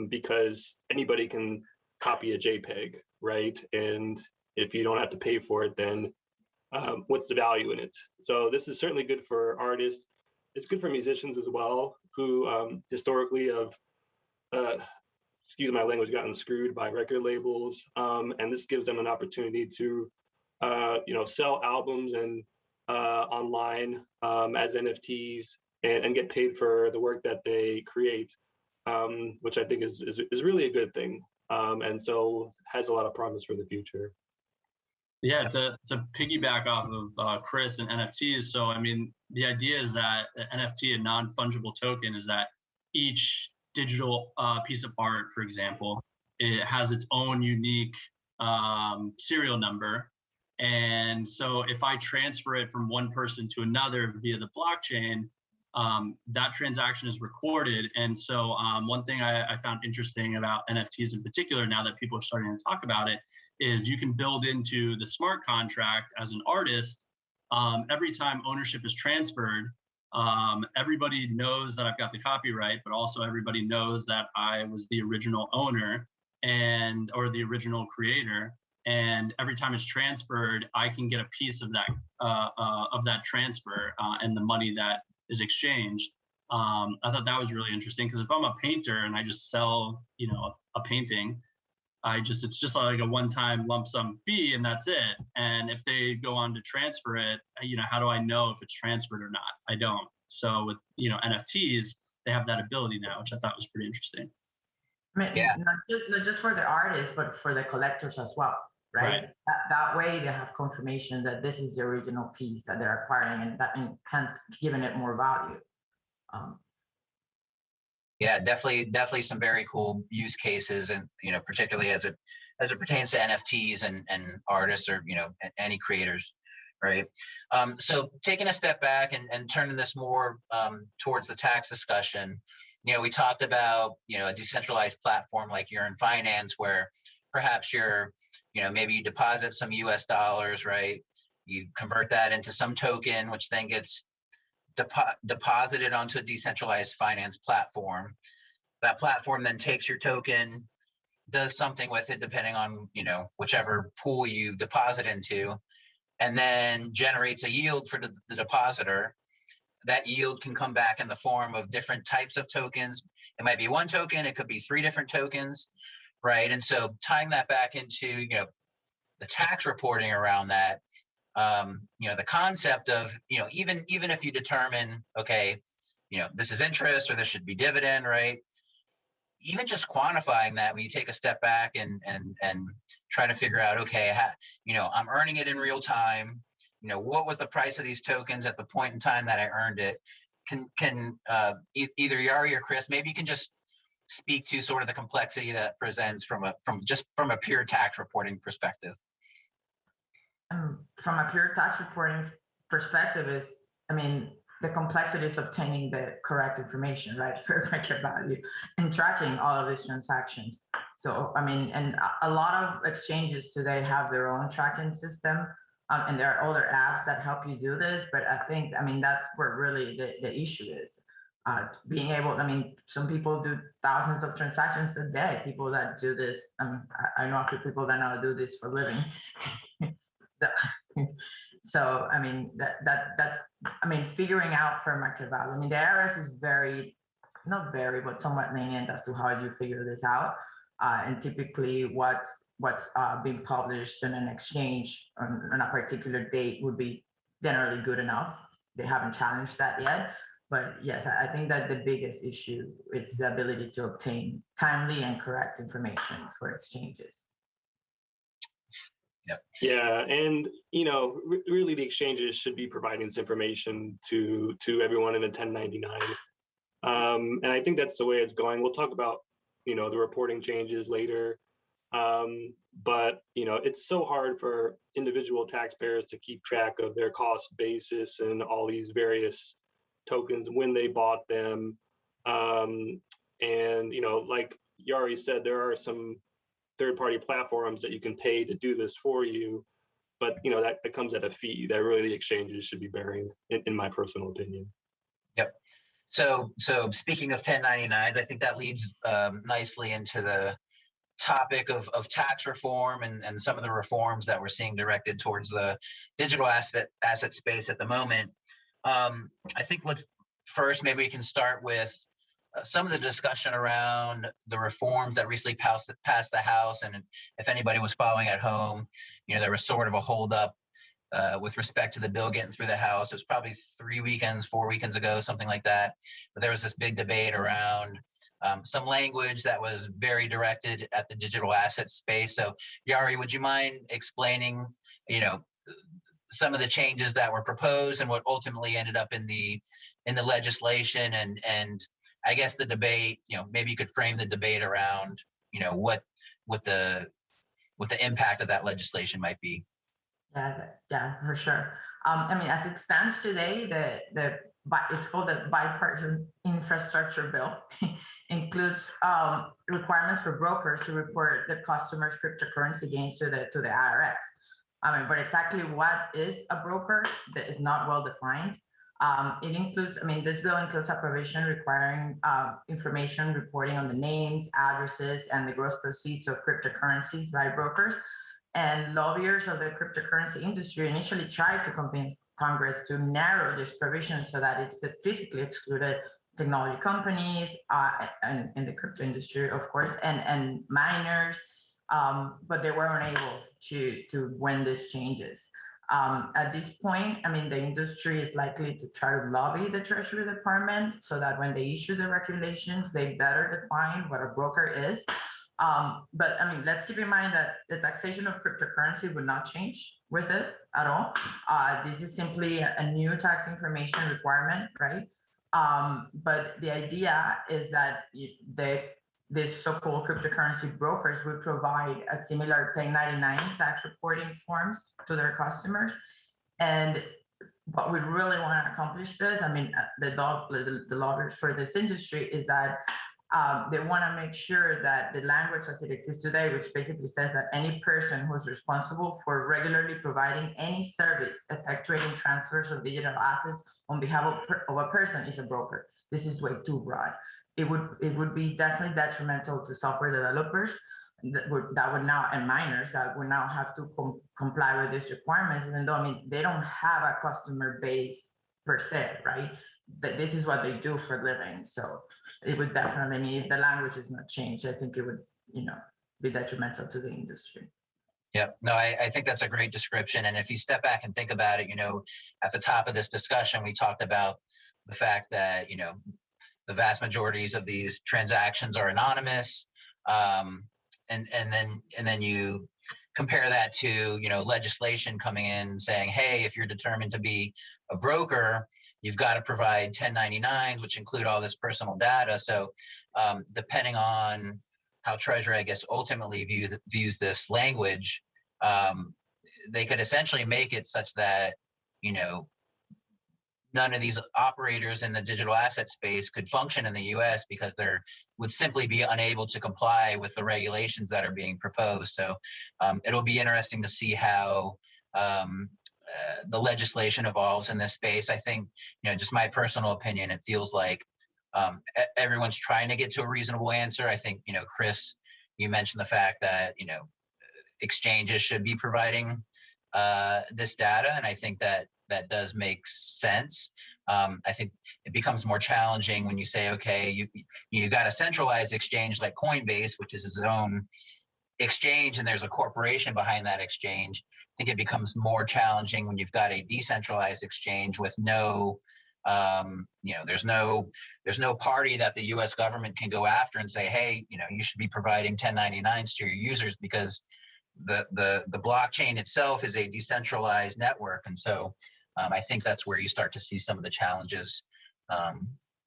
because anybody can copy a JPEG, right? And if you don't have to pay for it, then what's the value in it? So this is certainly good for artists. It's good for musicians as well, who historically have, excuse my language, gotten screwed by record labels. And this gives them an opportunity to, sell albums and online as NFTs and get paid for the work that they create, which I think is really a good thing. And so has a lot of promise for the future. Yeah, to piggyback off of Chris and NFTs. So, the idea is that NFT, a non-fungible token, is that each digital piece of art, for example, it has its own unique serial number. And so if I transfer it from one person to another via the blockchain, that transaction is recorded. And so one thing I found interesting about NFTs in particular, now that people are starting to talk about it, is you can build into the smart contract as an artist, every time ownership is transferred, everybody knows that I've got the copyright, but also everybody knows that I was the original owner or the original creator. And every time it's transferred, I can get a piece of that transfer and the money that is exchanged. I thought that was really interesting, because if I'm a painter and I just sell, a painting, it's just like a one-time lump sum fee and that's it. And if they go on to transfer it, how do I know if it's transferred or not? I don't. So with, NFTs, they have that ability now, which I thought was pretty interesting. I mean, Yeah. not just for the artists, but for the collectors as well, right? That way they have confirmation that this is the original piece that they're acquiring, and hence giving it more value. Yeah, definitely some very cool use cases, and particularly as it pertains to NFTs and artists, or any creators, right? So taking a step back and turning this more towards the tax discussion, we talked about a decentralized platform like you're in finance, where perhaps maybe you deposit some US dollars, right? You convert that into some token, which then gets deposited onto a decentralized finance platform. That platform then takes your token, does something with it depending on whichever pool you deposit into, and then generates a yield for the depositor. That yield can come back in the form of different types of tokens. It might be one token, it could be 3 different tokens, right? And so tying that back into the tax reporting around that, the concept of even if you determine, okay, this is interest or this should be dividend, right? Even just quantifying that, when you take a step back and try to figure out, okay, I'm earning it in real time. What was the price of these tokens at the point in time that I earned it? Can either Yari or Chris, maybe you can just speak to sort of the complexity that presents from a pure tax reporting perspective. From a pure tax reporting perspective, the complexity is obtaining the correct information, right? Fair market value, and tracking all of these transactions. So, and a lot of exchanges today have their own tracking system, and there are other apps that help you do this. But I think, that's where really the issue is. Being able, some people do thousands of transactions a day. People that do this, I know a few people that now do this for a living. So, that's figuring out fair market value. The IRS is but somewhat lenient as to how you figure this out. And typically what's being published in an exchange on a particular date would be generally good enough. They haven't challenged that yet. But yes, I think that the biggest issue is the ability to obtain timely and correct information for exchanges. Yep. Yeah, and really the exchanges should be providing this information to everyone in a 1099. And I think that's the way it's going. We'll talk about the reporting changes later. But it's so hard for individual taxpayers to keep track of their cost basis and all these various tokens when they bought them. And like Yari said, there are some third-party platforms that you can pay to do this for you, but that comes at a fee that really the exchanges should be bearing, in my personal opinion. Yep. So speaking of 1099s, I think that leads nicely into the topic of tax reform and some of the reforms that we're seeing directed towards the digital asset space at the moment. I think maybe we can start with some of the discussion around the reforms that recently passed the House. And if anybody was following at home, there was sort of a holdup with respect to the bill getting through the House. It was probably 4 weekends ago, something like that. But there was this big debate around some language that was very directed at the digital asset space. So Yari, would you mind explaining, some of the changes that were proposed and what ultimately ended up in the legislation, and I guess the debate, maybe you could frame the debate around, what the impact of that legislation might be. Yeah, for sure. I mean, as it stands today, it's called the bipartisan infrastructure bill includes requirements for brokers to report their customers' cryptocurrency gains to the IRS. I mean, but exactly what is a broker that is not well defined. It includes, this bill includes a provision requiring information reporting on the names, addresses, and the gross proceeds of cryptocurrencies by brokers. And lobbyists of the cryptocurrency industry initially tried to convince Congress to narrow this provision so that it specifically excluded technology companies and in the crypto industry, of course, and miners, but they were unable to win these changes. At this point, the industry is likely to try to lobby the Treasury Department so that when they issue the regulations, they better define what a broker is. But let's keep in mind that the taxation of cryptocurrency would not change with this at all. This is simply a new tax information requirement, right? But the idea is that this so-called cryptocurrency brokers would provide a similar 1099 tax reporting forms to their customers. And what we really want to accomplish this, the lobbyists for this industry is that they want to make sure that the language as it exists today, which basically says that any person who's responsible for regularly providing any service effectuating transfers of digital assets on behalf of a person is a broker. This is way too broad. It would be definitely detrimental to software developers that would now, and miners that would now have to comply with these requirements, even though they don't have a customer base per se, right? That this is what they do for a living. So it would definitely, if the language is not changed, I think it would, be detrimental to the industry. Yep. No, I think that's a great description. And if you step back and think about it, at the top of this discussion, we talked about the fact that, the vast majorities of these transactions are anonymous. And then you compare that to, legislation coming in saying, hey, if you're determined to be a broker, you've got to provide 1099s, which include all this personal data. So depending on how Treasury, I guess, ultimately views this language, they could essentially make it such that, none of these operators in the digital asset space could function in the US because they would simply be unable to comply with the regulations that are being proposed. So it'll be interesting to see how the legislation evolves in this space. I think, just my personal opinion, it feels like everyone's trying to get to a reasonable answer. I think, Chris, you mentioned the fact that, exchanges should be providing this data. And I think that does make sense. I think it becomes more challenging when you say, okay, you got a centralized exchange like Coinbase, which is its own exchange, and there's a corporation behind that exchange. I think it becomes more challenging when you've got a decentralized exchange with no, there's no party that the U.S. government can go after and say, hey, you should be providing 1099s to your users because the blockchain itself is a decentralized network. And so I think that's where you start to see some of the challenges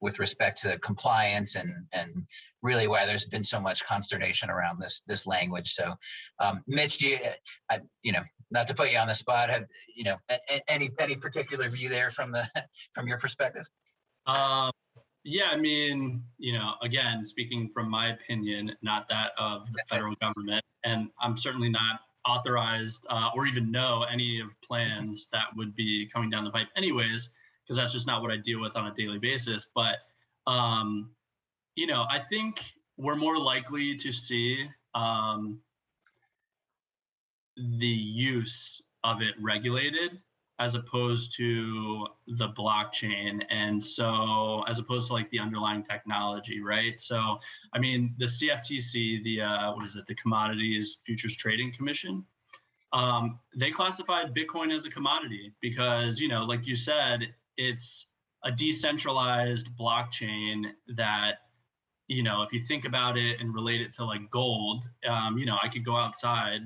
with respect to compliance and really why there's been so much consternation around this language. So Mitch, do you, not to put you on the spot, have, any particular view there from your perspective? Yeah, again, speaking from my opinion, not that of the federal government, and I'm certainly not authorized or even know any of plans that would be coming down the pipe anyways, because that's just not what I deal with on a daily basis. But, I think we're more likely to see the use of it regulated as opposed to the blockchain. And so as opposed to like the underlying technology, right? So, the CFTC, the Commodities Futures Trading Commission, they classified Bitcoin as a commodity because, like you said, it's a decentralized blockchain that, if you think about it and relate it to like gold, I could go outside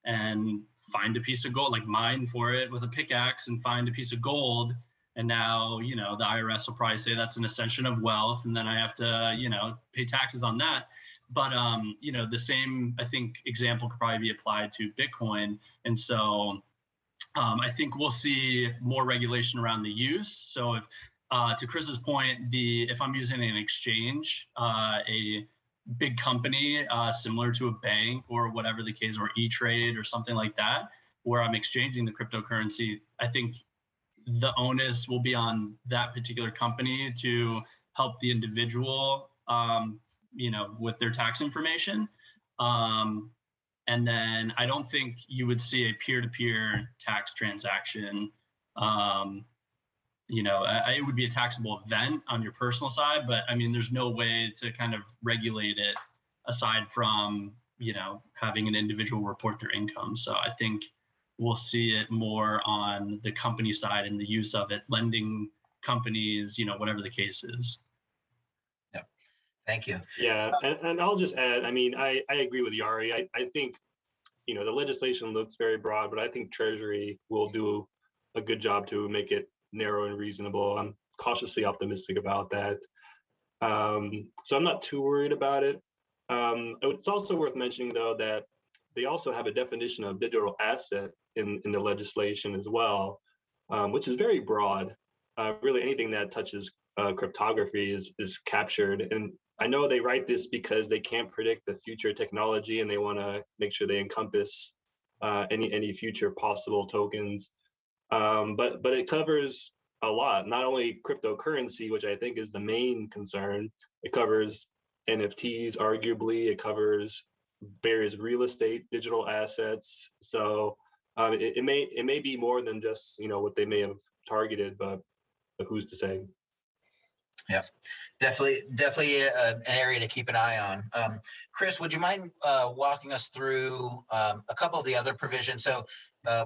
and find a piece of gold, like mine for it with a pickaxe and find a piece of gold And now, you know, the IRS will probably say that's an ascension of wealth, and then I have to, you know, pay taxes on that. But, you know, the same, I think, example could probably be applied to Bitcoin. And so I think we'll see more regulation around the use. So if, to Chris's point, if I'm using an exchange, a big company similar to a bank or whatever the case, or E-Trade or something like that, where I'm exchanging the cryptocurrency, I think the onus will be on that particular company to help the individual, you know, with their tax information. And then I don't think you would see a peer-to-peer tax transaction. You know, it would be a taxable event on your personal side, but I mean, there's no way to kind of regulate it aside from, you know, having an individual report their income. So I think we'll see it more on the company side and the use of it, lending companies, you know, whatever the case is. Yeah, thank you. Yeah, and I'll just add, I mean, I agree with Yari. I think, you know, the legislation looks very broad, but I think Treasury will do a good job to make it narrow and reasonable. I'm cautiously optimistic about that. So I'm not too worried about it. It's also worth mentioning, though, that they also have a definition of digital asset in the legislation as well, which is very broad. Really, anything that touches cryptography is captured. And I know they write this because they can't predict the future technology, and they want to make sure they encompass any future possible tokens. But it covers a lot, not only cryptocurrency, which I think is the main concern. It covers NFTs, arguably. It covers various real estate, digital assets. So it may be more than just, you know, what they may have targeted, but who's to say? Yeah, definitely an area to keep an eye on. Chris, would you mind walking us through a couple of the other provisions? So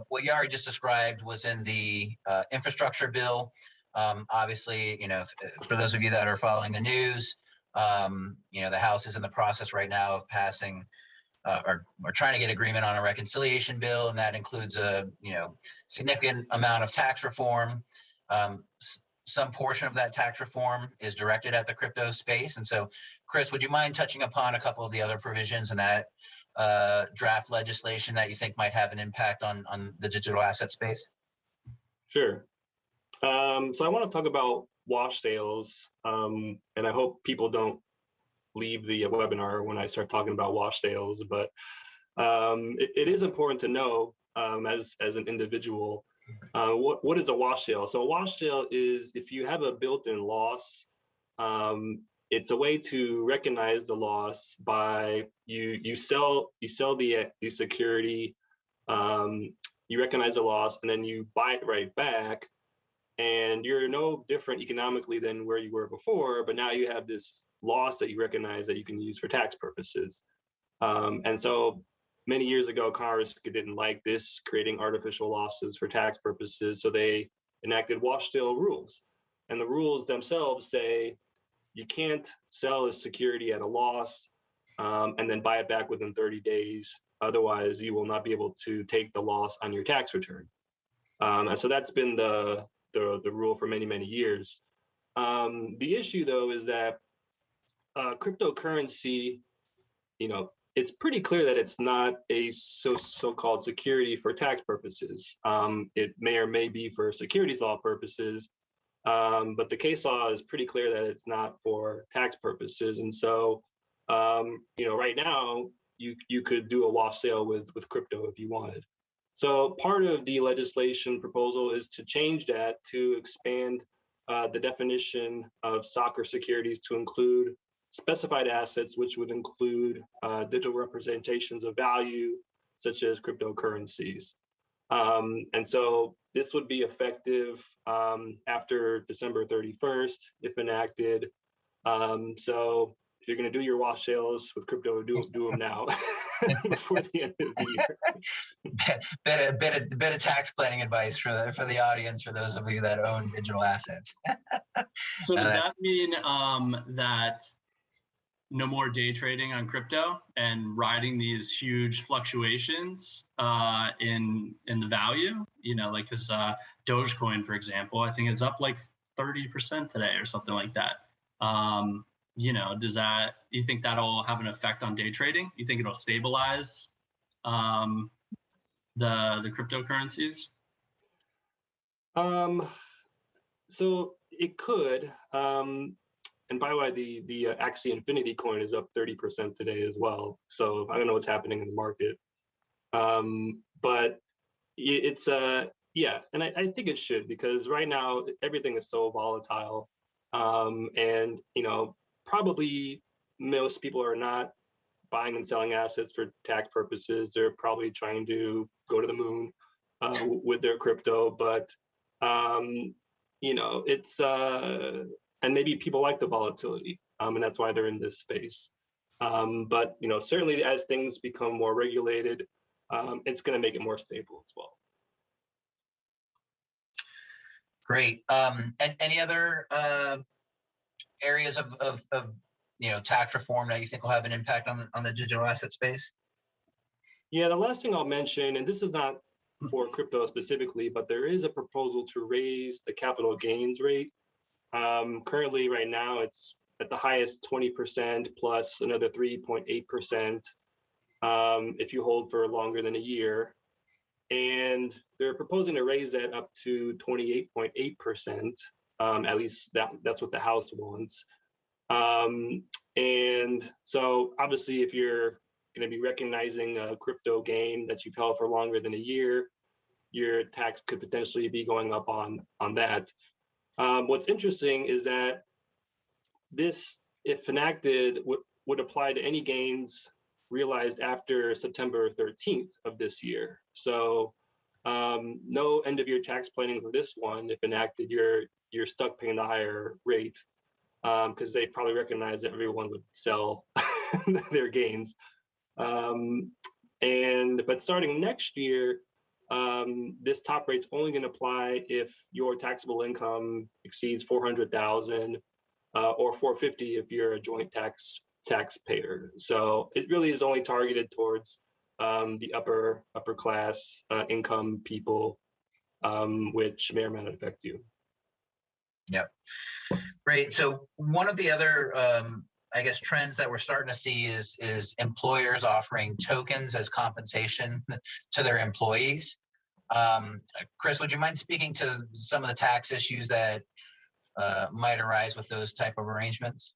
what Yari just described was in the infrastructure bill. Obviously, you know, for those of you that are following the news, you know, the House is in the process right now of passing or trying to get agreement on a reconciliation bill, and that includes a, you know, significant amount of tax reform. Some portion of that tax reform is directed at the crypto space. And so, Chris, would you mind touching upon a couple of the other provisions in that draft legislation that you think might have an impact on the digital asset space? Sure. So I want to talk about wash sales, and I hope people don't leave the webinar when I start talking about wash sales, but it is important to know as an individual, what is a wash sale? So a wash sale is if you have a built-in loss, it's a way to recognize the loss by you sell the security, you recognize the loss, and then you buy it right back, and you're no different economically than where you were before, but now you have this loss that you recognize that you can use for tax purposes. And so many years ago, Congress didn't like this, creating artificial losses for tax purposes. So they enacted wash sale rules. And the rules themselves say you can't sell a security at a loss and then buy it back within 30 days. Otherwise, you will not be able to take the loss on your tax return. And so that's been the rule for many, many years. The issue, though, is that cryptocurrency, you know, it's pretty clear that it's not a so-called security for tax purposes. It may or may be for securities law purposes, but the case law is pretty clear that it's not for tax purposes. And so, you know, right now, you could do a wash sale with crypto if you wanted. So part of the legislation proposal is to change that to expand the definition of stock or securities to include specified assets, which would include digital representations of value, such as cryptocurrencies. And so this would be effective after December 31st, if enacted. So if you're going to do your wash sales with crypto, do them now before the end of the year. Bit of tax planning advice for the audience, for those of you that own digital assets. So does that mean that no more day trading on crypto and riding these huge fluctuations in the value. Like because Dogecoin, for example, I think it's up like 30% today or something like that. You think that'll have an effect on day trading? You think it'll stabilize the cryptocurrencies? So it could. And by the way, the Axie Infinity coin is up 30% today as well. So I don't know what's happening in the market. But it's yeah, and I think it should, because right now everything is so volatile. And probably most people are not buying and selling assets for tax purposes. They're probably trying to go to the moon with their crypto, but it's and maybe people like the volatility, and that's why they're in this space. But certainly as things become more regulated, it's going to make it more stable as well. Great. And any other areas of tax reform that you think will have an impact on the digital asset space? Yeah, the last thing I'll mention, and this is not for crypto specifically, but there is a proposal to raise the capital gains rate. Currently, right now, it's at the highest 20% plus another 3.8% if you hold for longer than a year. And they're proposing to raise that up to 28.8%. At least that's what the House wants. And so obviously, if you're going to be recognizing a crypto gain that you've held for longer than a year, your tax could potentially be going up on that. What's interesting is that this, if enacted, would apply to any gains realized after September 13th of this year. So no end of year tax planning for this one. If enacted, you're stuck paying the higher rate because they probably recognize that everyone would sell their gains. But starting next year, this top rate's only going to apply if your taxable income exceeds 400,000 or 450 if you're a joint taxpayer. So it really is only targeted towards the upper class income people, which may or may not affect you. Yep. Great. So one of the other trends that we're starting to see is employers offering tokens as compensation to their employees. Chris, would you mind speaking to some of the tax issues that might arise with those type of arrangements?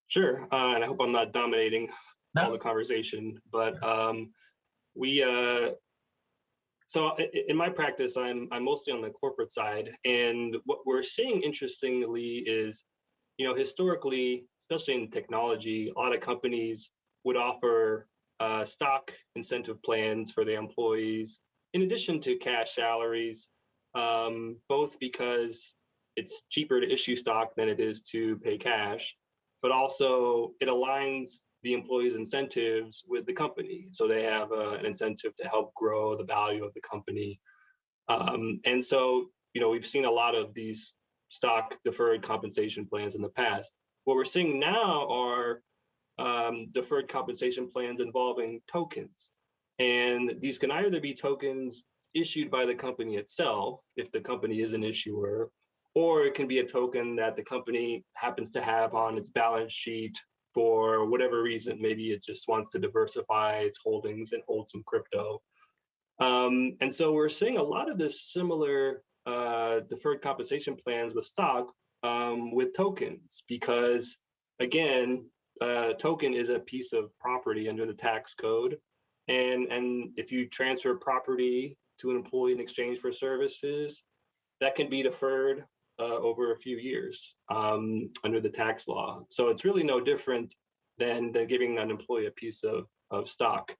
Sure, and I hope I'm not dominating all the conversation, but so in my practice, I'm mostly on the corporate side, and what we're seeing interestingly is, historically, especially in technology, a lot of companies would offer stock incentive plans for their employees, in addition to cash salaries, both because it's cheaper to issue stock than it is to pay cash, but also it aligns the employees' incentives with the company. So they have an incentive to help grow the value of the company. And so, we've seen a lot of these stock deferred compensation plans in the past. What we're seeing now are deferred compensation plans involving tokens. And these can either be tokens issued by the company itself, if the company is an issuer, or it can be a token that the company happens to have on its balance sheet for whatever reason. Maybe it just wants to diversify its holdings and hold some crypto. And so we're seeing a lot of this similar deferred compensation plans with stock with tokens, because again, token is a piece of property under the tax code. And if you transfer property to an employee in exchange for services, that can be deferred over a few years under the tax law. So it's really no different than giving an employee a piece of stock.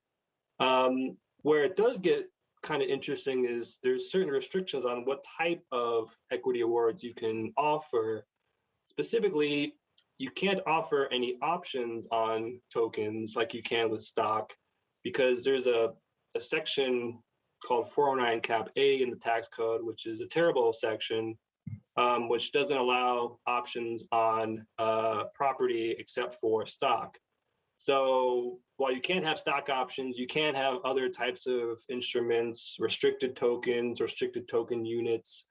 Where it does get kind of interesting is there's certain restrictions on what type of equity awards you can offer. Specifically, you can't offer any options on tokens like you can with stock, because there's a section called 409 Cap A in the tax code, which is a terrible section which doesn't allow options on property except for stock. So while you can't have stock options, you can have other types of instruments, restricted tokens, restricted token units,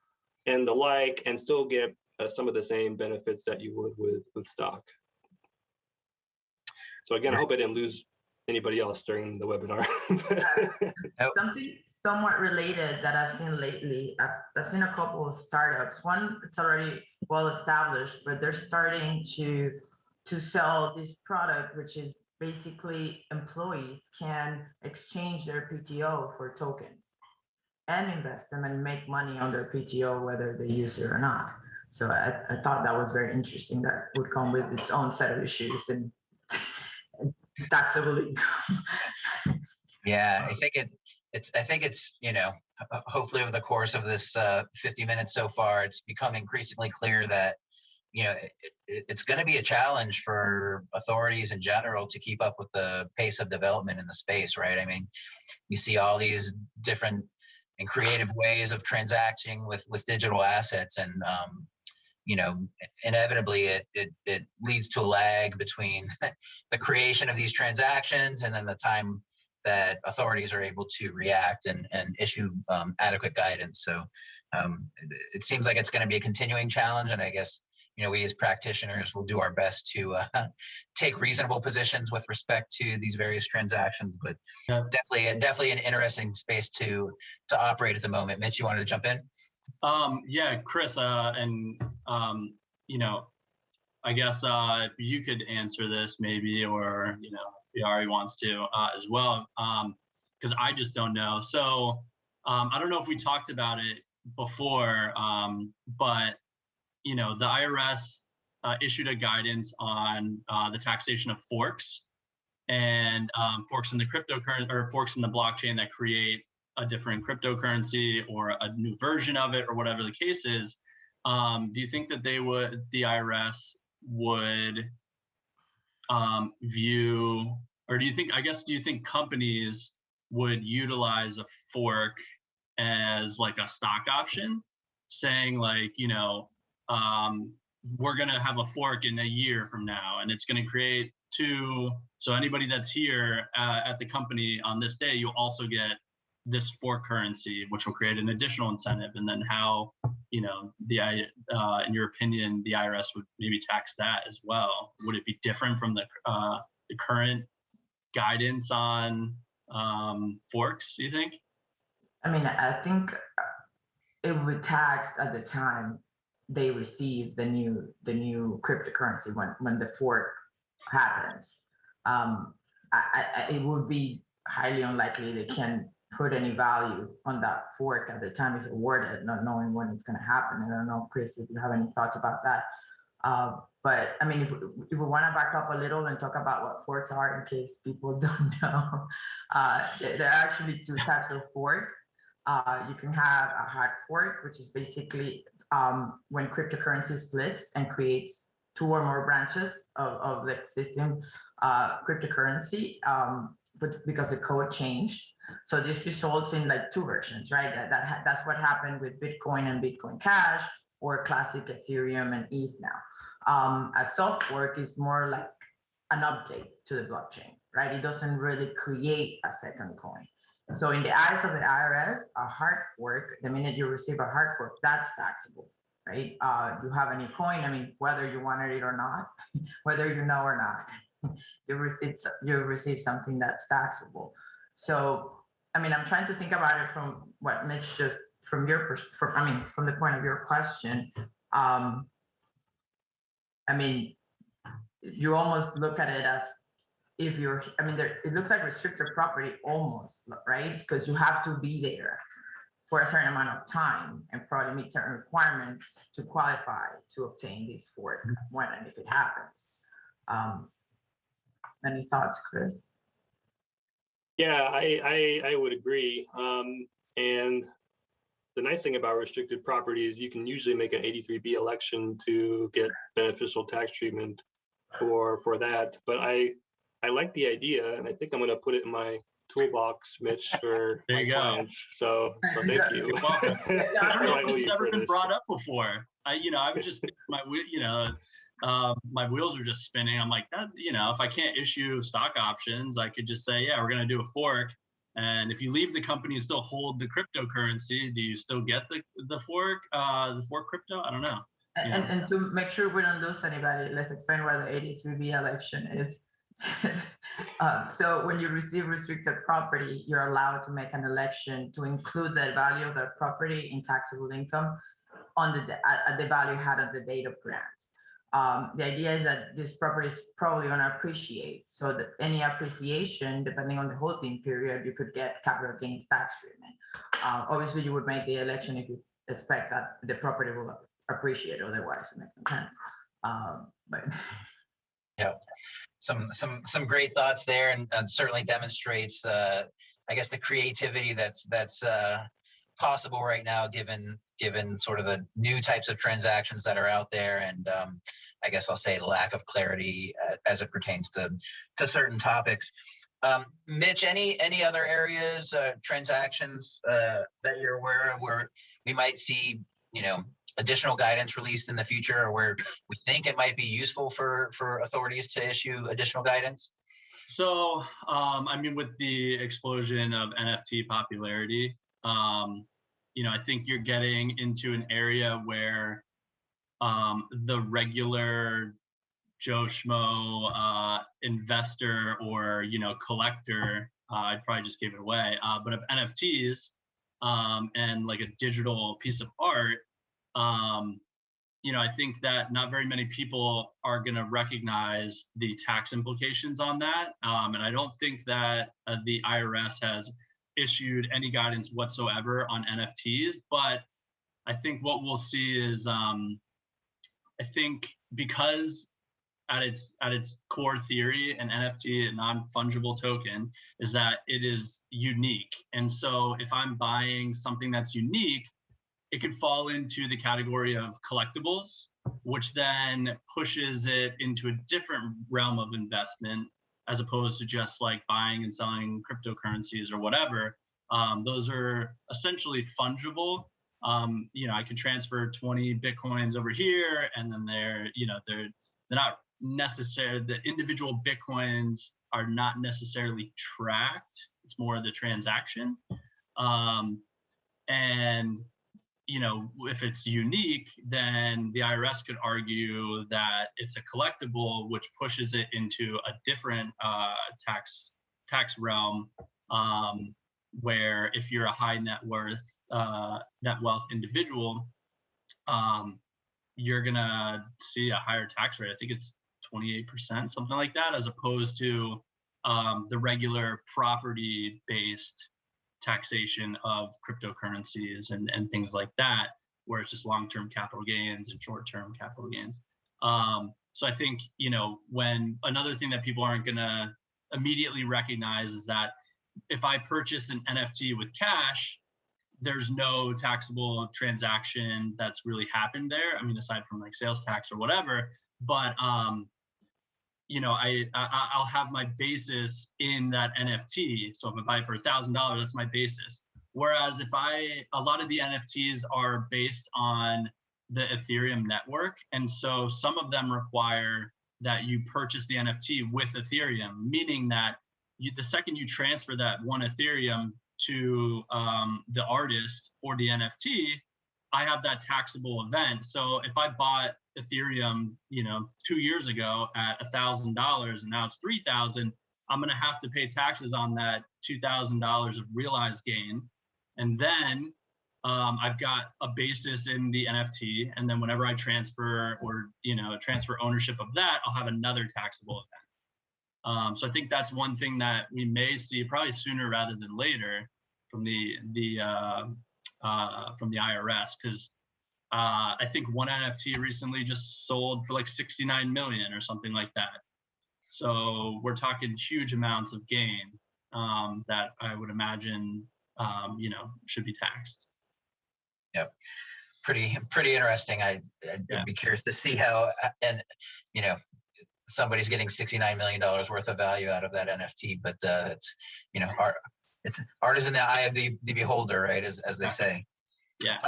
and the like, and still get some of the same benefits that you would with stock. So again, I hope I didn't lose anybody else during the webinar. Something somewhat related that I've seen lately, I've seen a couple of startups. One, it's already well established, but they're starting to sell this product, which is basically employees can exchange their PTO for tokens and invest them and make money on their PTO, whether they use it or not. So I thought that was very interesting. That would come with its own set of issues and taxable income. Yeah, I think it's, you know, hopefully over the course of this 50 minutes so far, it's become increasingly clear that, you know, it's going to be a challenge for authorities in general to keep up with the pace of development in the space, right? I mean, you see all these different and creative ways of transacting with digital assets, and you know, inevitably it leads to a lag between the creation of these transactions and then the time that authorities are able to react and issue adequate guidance. So it seems like it's going to be a continuing challenge, and I guess, you know, we as practitioners will do our best to take reasonable positions with respect to these various transactions. But Yeah. definitely an interesting space to operate at the moment. Mitch, you wanted to jump in? Yeah, Chris, you know, I guess if you could answer this maybe, or, you know, if Yari wants to as well, because I just don't know. So I don't know if we talked about it before, but, you know, the IRS issued a guidance on the taxation of forks, and forks in the cryptocurrency, or forks in the blockchain that create a different cryptocurrency or a new version of it, or whatever the case is. Do you think that the IRS would view, or do you think companies would utilize a fork as like a stock option, saying like, you know, we're going to have a fork in a year from now, and it's going to create so anybody that's here at the company on this day, you'll also get this fork currency, which will create an additional incentive. And then how, you know, in your opinion, the IRS would maybe tax that as well? Would it be different from the current guidance on forks, do you think? I mean, I think it would tax at the time they receive the new cryptocurrency when the fork happens. It would be highly unlikely they can put any value on that fork at the time it's awarded, not knowing when it's going to happen. I don't know, Chris, if you have any thoughts about that. But I mean, if we want to back up a little and talk about what forks are, in case people don't know, there are actually two types of forks. You can have a hard fork, which is basically when cryptocurrency splits and creates two or more branches of the existing cryptocurrency, but because the code changed. So this results in like two versions, right? That's what happened with Bitcoin and Bitcoin Cash, or classic Ethereum and ETH now. A soft fork is more like an update to the blockchain, right? It doesn't really create a second coin. So in the eyes of the IRS, a hard fork, the minute you receive a hard fork, that's taxable, right? You have a new coin, I mean, whether you wanted it or not, whether you know or not, you receive something that's taxable. So, I mean, I'm trying to think about it from what Mitch just, from the point of your question. I mean, you almost look at it as if you're, I mean, it looks like restricted property almost, right? Because you have to be there for a certain amount of time and probably meet certain requirements to qualify to obtain this fork when and if it happens. Any thoughts, Chris? Yeah, I would agree. And the nice thing about restricted property is you can usually make an 83B election to get beneficial tax treatment for that. But I like the idea, and I think I'm going to put it in my toolbox, Mitch, for There my you go. clients. So thank you. You're welcome. I don't know if this has ever been this. brought up before. I was just my wheels are just spinning. I'm like, that, if I can't issue stock options, I could just say, yeah, we're going to do a fork. And if you leave the company and still hold the cryptocurrency, do you still get the fork crypto? I don't know. And to make sure we don't lose anybody, let's explain why the 83B election is. So when you receive restricted property, you're allowed to make an election to include the value of that property in taxable income on the value had on the date of grant. The idea is that this property is probably going to appreciate, so that any appreciation, depending on the holding period, you could get capital gains tax treatment. Obviously, you would make the election if you expect that the property will appreciate, otherwise it makes no sense. But yeah, some great thoughts there, and certainly demonstrates I guess the creativity that's possible right now, given sort of the new types of transactions that are out there, and I guess I'll say lack of clarity as it pertains to certain topics. Mitch, any other areas, transactions that you're aware of where we might see, additional guidance released in the future, or where we think it might be useful for authorities to issue additional guidance? So, with the explosion of NFT popularity, I think you're getting into an area where the regular Joe Schmo investor or collector, I probably just gave it away, but of NFTs and like a digital piece of art, I think that not very many people are going to recognize the tax implications on that, and I don't think that the IRS has issued any guidance whatsoever on NFTs. But I think what we'll see is, I think because at its core theory, an NFT, a non-fungible token, is that it is unique. And so if I'm buying something that's unique, it could fall into the category of collectibles, which then pushes it into a different realm of investment, as opposed to just like buying and selling cryptocurrencies or whatever. Those are essentially fungible. I can transfer 20 Bitcoins over here, and then they're not necessarily, the individual Bitcoins are not necessarily tracked. It's more the transaction. And if it's unique, then the IRS could argue that it's a collectible, which pushes it into a different tax realm, where if you're a high net wealth individual, you're gonna see a higher tax rate. I think it's 28%, something like that, as opposed to the regular property-based taxation of cryptocurrencies and things like that, where it's just long-term capital gains and short-term capital gains. So I think, when another thing that people aren't gonna immediately recognize is that if I purchase an NFT with cash, there's no taxable transaction that's really happened there. Aside from like sales tax or whatever, but I'll have my basis in that NFT. So if I buy it for $1,000, that's my basis. Whereas a lot of the NFTs are based on the Ethereum network. And so some of them require that you purchase the NFT with Ethereum, meaning that the second you transfer that one Ethereum to the artist or the NFT, I have that taxable event. So if I bought Ethereum, 2 years ago at $1,000 and now it's $3,000, I'm going to have to pay taxes on that $2,000 of realized gain. And then I've got a basis in the NFT. And then whenever I transfer transfer ownership of that, I'll have another taxable event. So I think that's one thing that we may see probably sooner rather than later from the IRS, because I think one NFT recently just sold for like 69 million or something like that. So we're talking huge amounts of gain that I would imagine should be taxed. Yep. Pretty interesting. I'd be curious to see how, and somebody's getting $69 million worth of value out of that NFT, but it's, art is in the eye of the beholder, right? As they say. Yeah.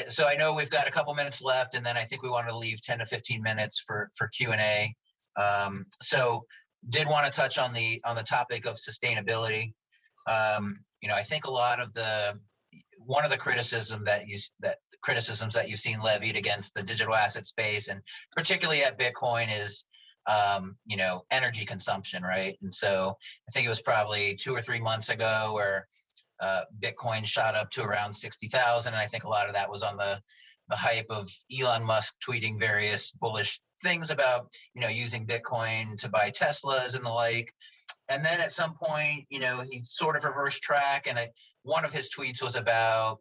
So I know we've got a couple minutes left, and then I think we want to leave 10 to 15 minutes for Q&A. So did want to touch on the topic of sustainability. I think one of the criticisms that you've seen levied against the digital asset space, and particularly at Bitcoin, is energy consumption, right? And so I think it was probably 2 or 3 months ago where Bitcoin shot up to around 60,000. And I think a lot of that was on the hype of Elon Musk tweeting various bullish things about, using Bitcoin to buy Teslas and the like. And then at some point, he sort of reversed track. And one of his tweets was about,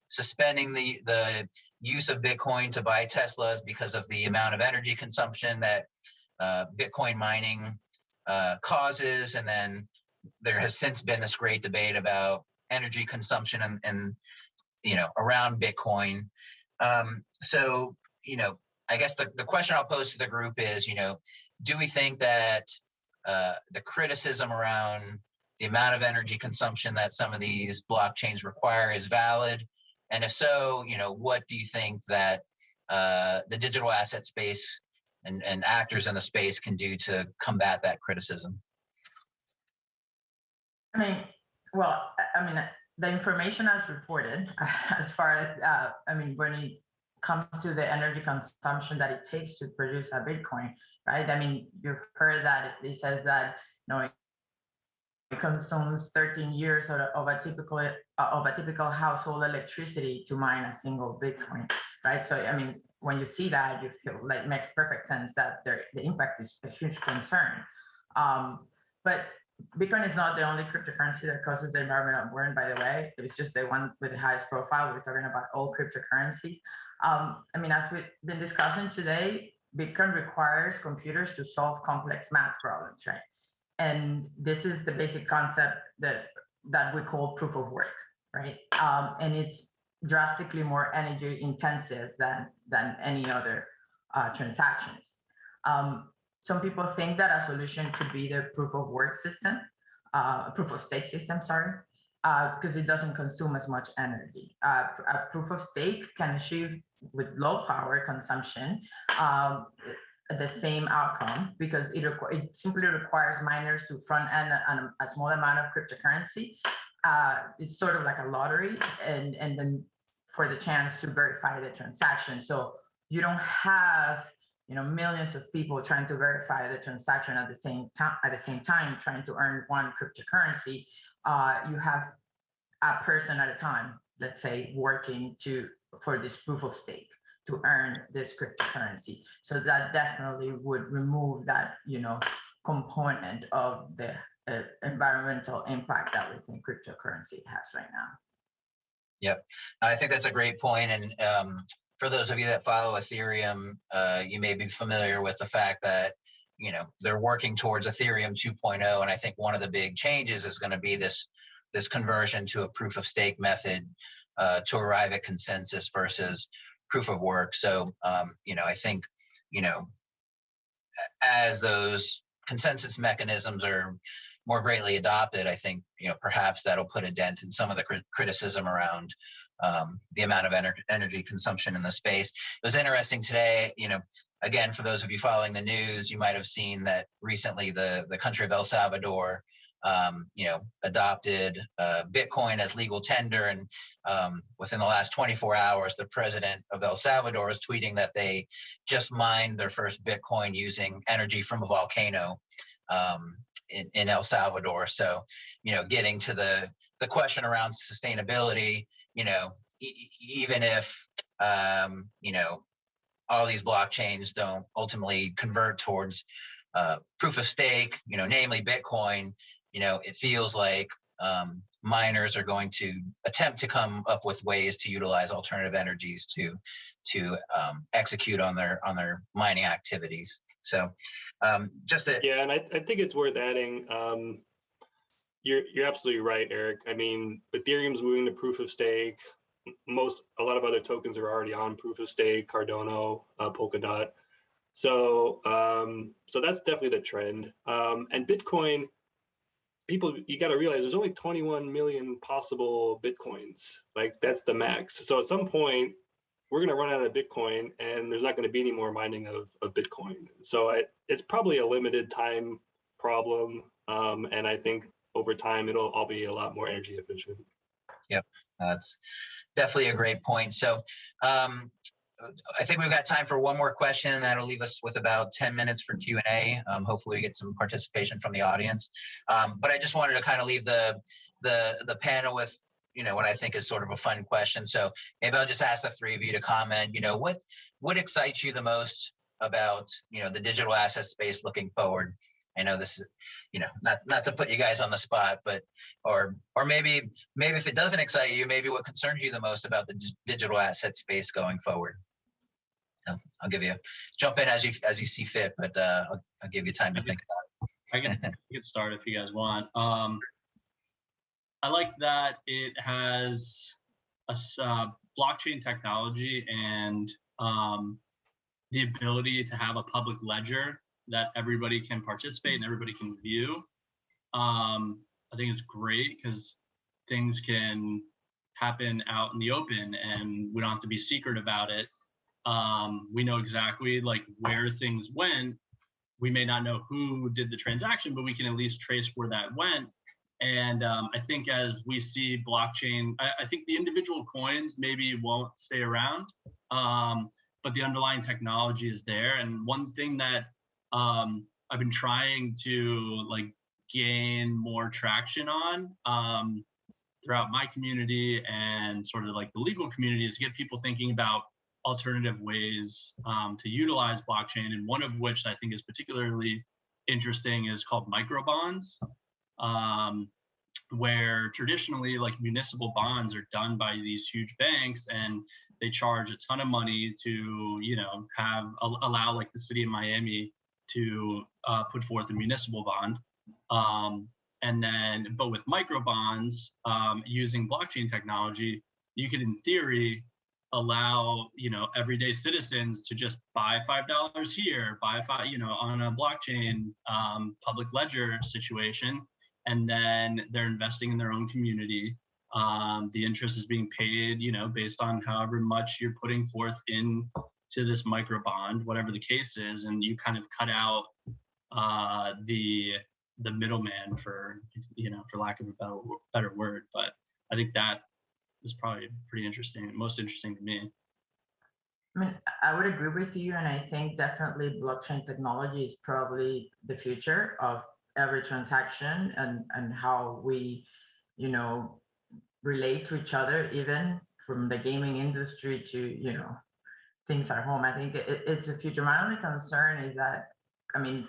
suspending the use of Bitcoin to buy Teslas because of the amount of energy consumption that Bitcoin mining causes. And then there has since been this great debate about energy consumption and around Bitcoin. So, I guess the question I'll pose to the group is, do we think that the criticism around the amount of energy consumption that some of these blockchains require is valid? And if so, what do you think that the digital asset space and actors in the space can do to combat that criticism? The information as reported, as far as, when it comes to the energy consumption that it takes to produce a Bitcoin, right? You've heard that it says that, it consumes 13 years of a typical household electricity to mine a single Bitcoin, right? So, when you see that, you feel like it makes perfect sense that the impact is a huge concern. But Bitcoin is not the only cryptocurrency that causes the environmental burn, by the way. It's just the one with the highest profile. We're talking about all cryptocurrencies. As we've been discussing today, Bitcoin requires computers to solve complex math problems, right? And this is the basic concept that we call proof of work, right? And it's drastically more energy intensive than any other transactions. Some people think that a solution could be the proof of work system, proof of stake system, sorry, because it doesn't consume as much energy. A proof of stake can achieve with low power consumption the same outcome because it simply requires miners to front end a small amount of cryptocurrency. It's sort of like a lottery, and then for the chance to verify the transaction. So you don't have millions of people trying to verify the transaction at the same time trying to earn one cryptocurrency. You have a person at a time, let's say, working for this proof of stake to earn this cryptocurrency. So that definitely would remove that component of the environmental impact that we think cryptocurrency has right now. Yep, I think that's a great point. And for those of you that follow Ethereum, you may be familiar with the fact that, they're working towards Ethereum 2.0. And I think one of the big changes is going to be this conversion to a proof of stake method to arrive at consensus versus proof of work. So, I think, as those consensus mechanisms are more greatly adopted, I think, perhaps that'll put a dent in some of the criticism around the amount of energy consumption in the space. It was interesting today, again, for those of you following the news, you might have seen that recently the country of El Salvador, adopted Bitcoin as legal tender. And within the last 24 hours, the president of El Salvador is tweeting that they just mined their first Bitcoin using energy from a volcano in El Salvador. So, getting to the question around sustainability, even if, all these blockchains don't ultimately convert towards proof of stake, namely Bitcoin, it feels like miners are going to attempt to come up with ways to utilize alternative energies to execute on their mining activities. So and I think it's worth adding. You're absolutely right, Eric. Ethereum's moving to proof of stake. A lot of other tokens are already on proof of stake, Cardano, Polkadot. So so that's definitely the trend. And Bitcoin, people, you got to realize there's only 21 million possible Bitcoins. Like that's the max. So at some point, we're going to run out of Bitcoin and there's not going to be any more mining of Bitcoin. So it's probably a limited time problem. And I think over time, it'll all be a lot more energy efficient. Yep, that's definitely a great point. So I think we've got time for one more question, and that'll leave us with about 10 minutes for Q&A. Hopefully we get some participation from the audience. But I just wanted to kind of leave the panel with, what I think is sort of a fun question. So maybe I'll just ask the three of you to comment, what excites you the most about, the digital asset space looking forward? I know this is, not to put you guys on the spot, but, or maybe if it doesn't excite you, maybe what concerns you the most about the digital asset space going forward? I'll give you, jump in as you see fit, but I'll give you time to think about it. I can start if you guys want. I like that it has a blockchain technology and the ability to have a public ledger that everybody can participate and everybody can view. I think it's great because things can happen out in the open and we don't have to be secret about it. We know exactly like where things went. We may not know who did the transaction, but we can at least trace where that went. And I think as we see blockchain, I think the individual coins maybe won't stay around, but the underlying technology is there. And one thing that I've been trying to like gain more traction on throughout my community and sort of like the legal community is to get people thinking about alternative ways to utilize blockchain. And one of which I think is particularly interesting is called microbonds, where traditionally like municipal bonds are done by these huge banks and they charge a ton of money to, allow like the city of Miami to put forth a municipal bond. But with microbonds, using blockchain technology, you could in theory allow, everyday citizens to just buy $5 here, buy on a blockchain public ledger situation. And then they're investing in their own community. The interest is being paid, based on however much you're putting forth into this micro bond, whatever the case is, and you kind of cut out the middleman for lack of a better word. But I think that is probably pretty interesting, most interesting to me. I mean, I would agree with you, and I think definitely blockchain technology is probably the future of every transaction and how we, relate to each other, even from the gaming industry to, things at home. I think it's a future. My only concern is that,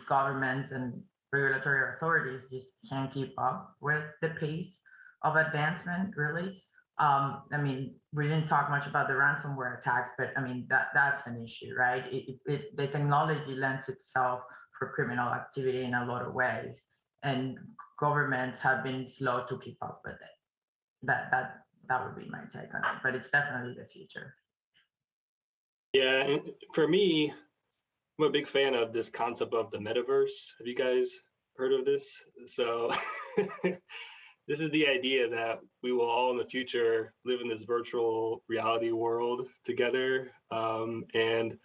governments and regulatory authorities just can't keep up with the pace of advancement, really. We didn't talk much about the ransomware attacks, but that's an issue, right? The technology lends itself for criminal activity in a lot of ways, and governments have been slow to keep up with it. That would be my take on it, but it's definitely the future. Yeah, and for me, I'm a big fan of this concept of the metaverse. Have you guys heard of this? So this is the idea that we will all in the future live in this virtual reality world together. And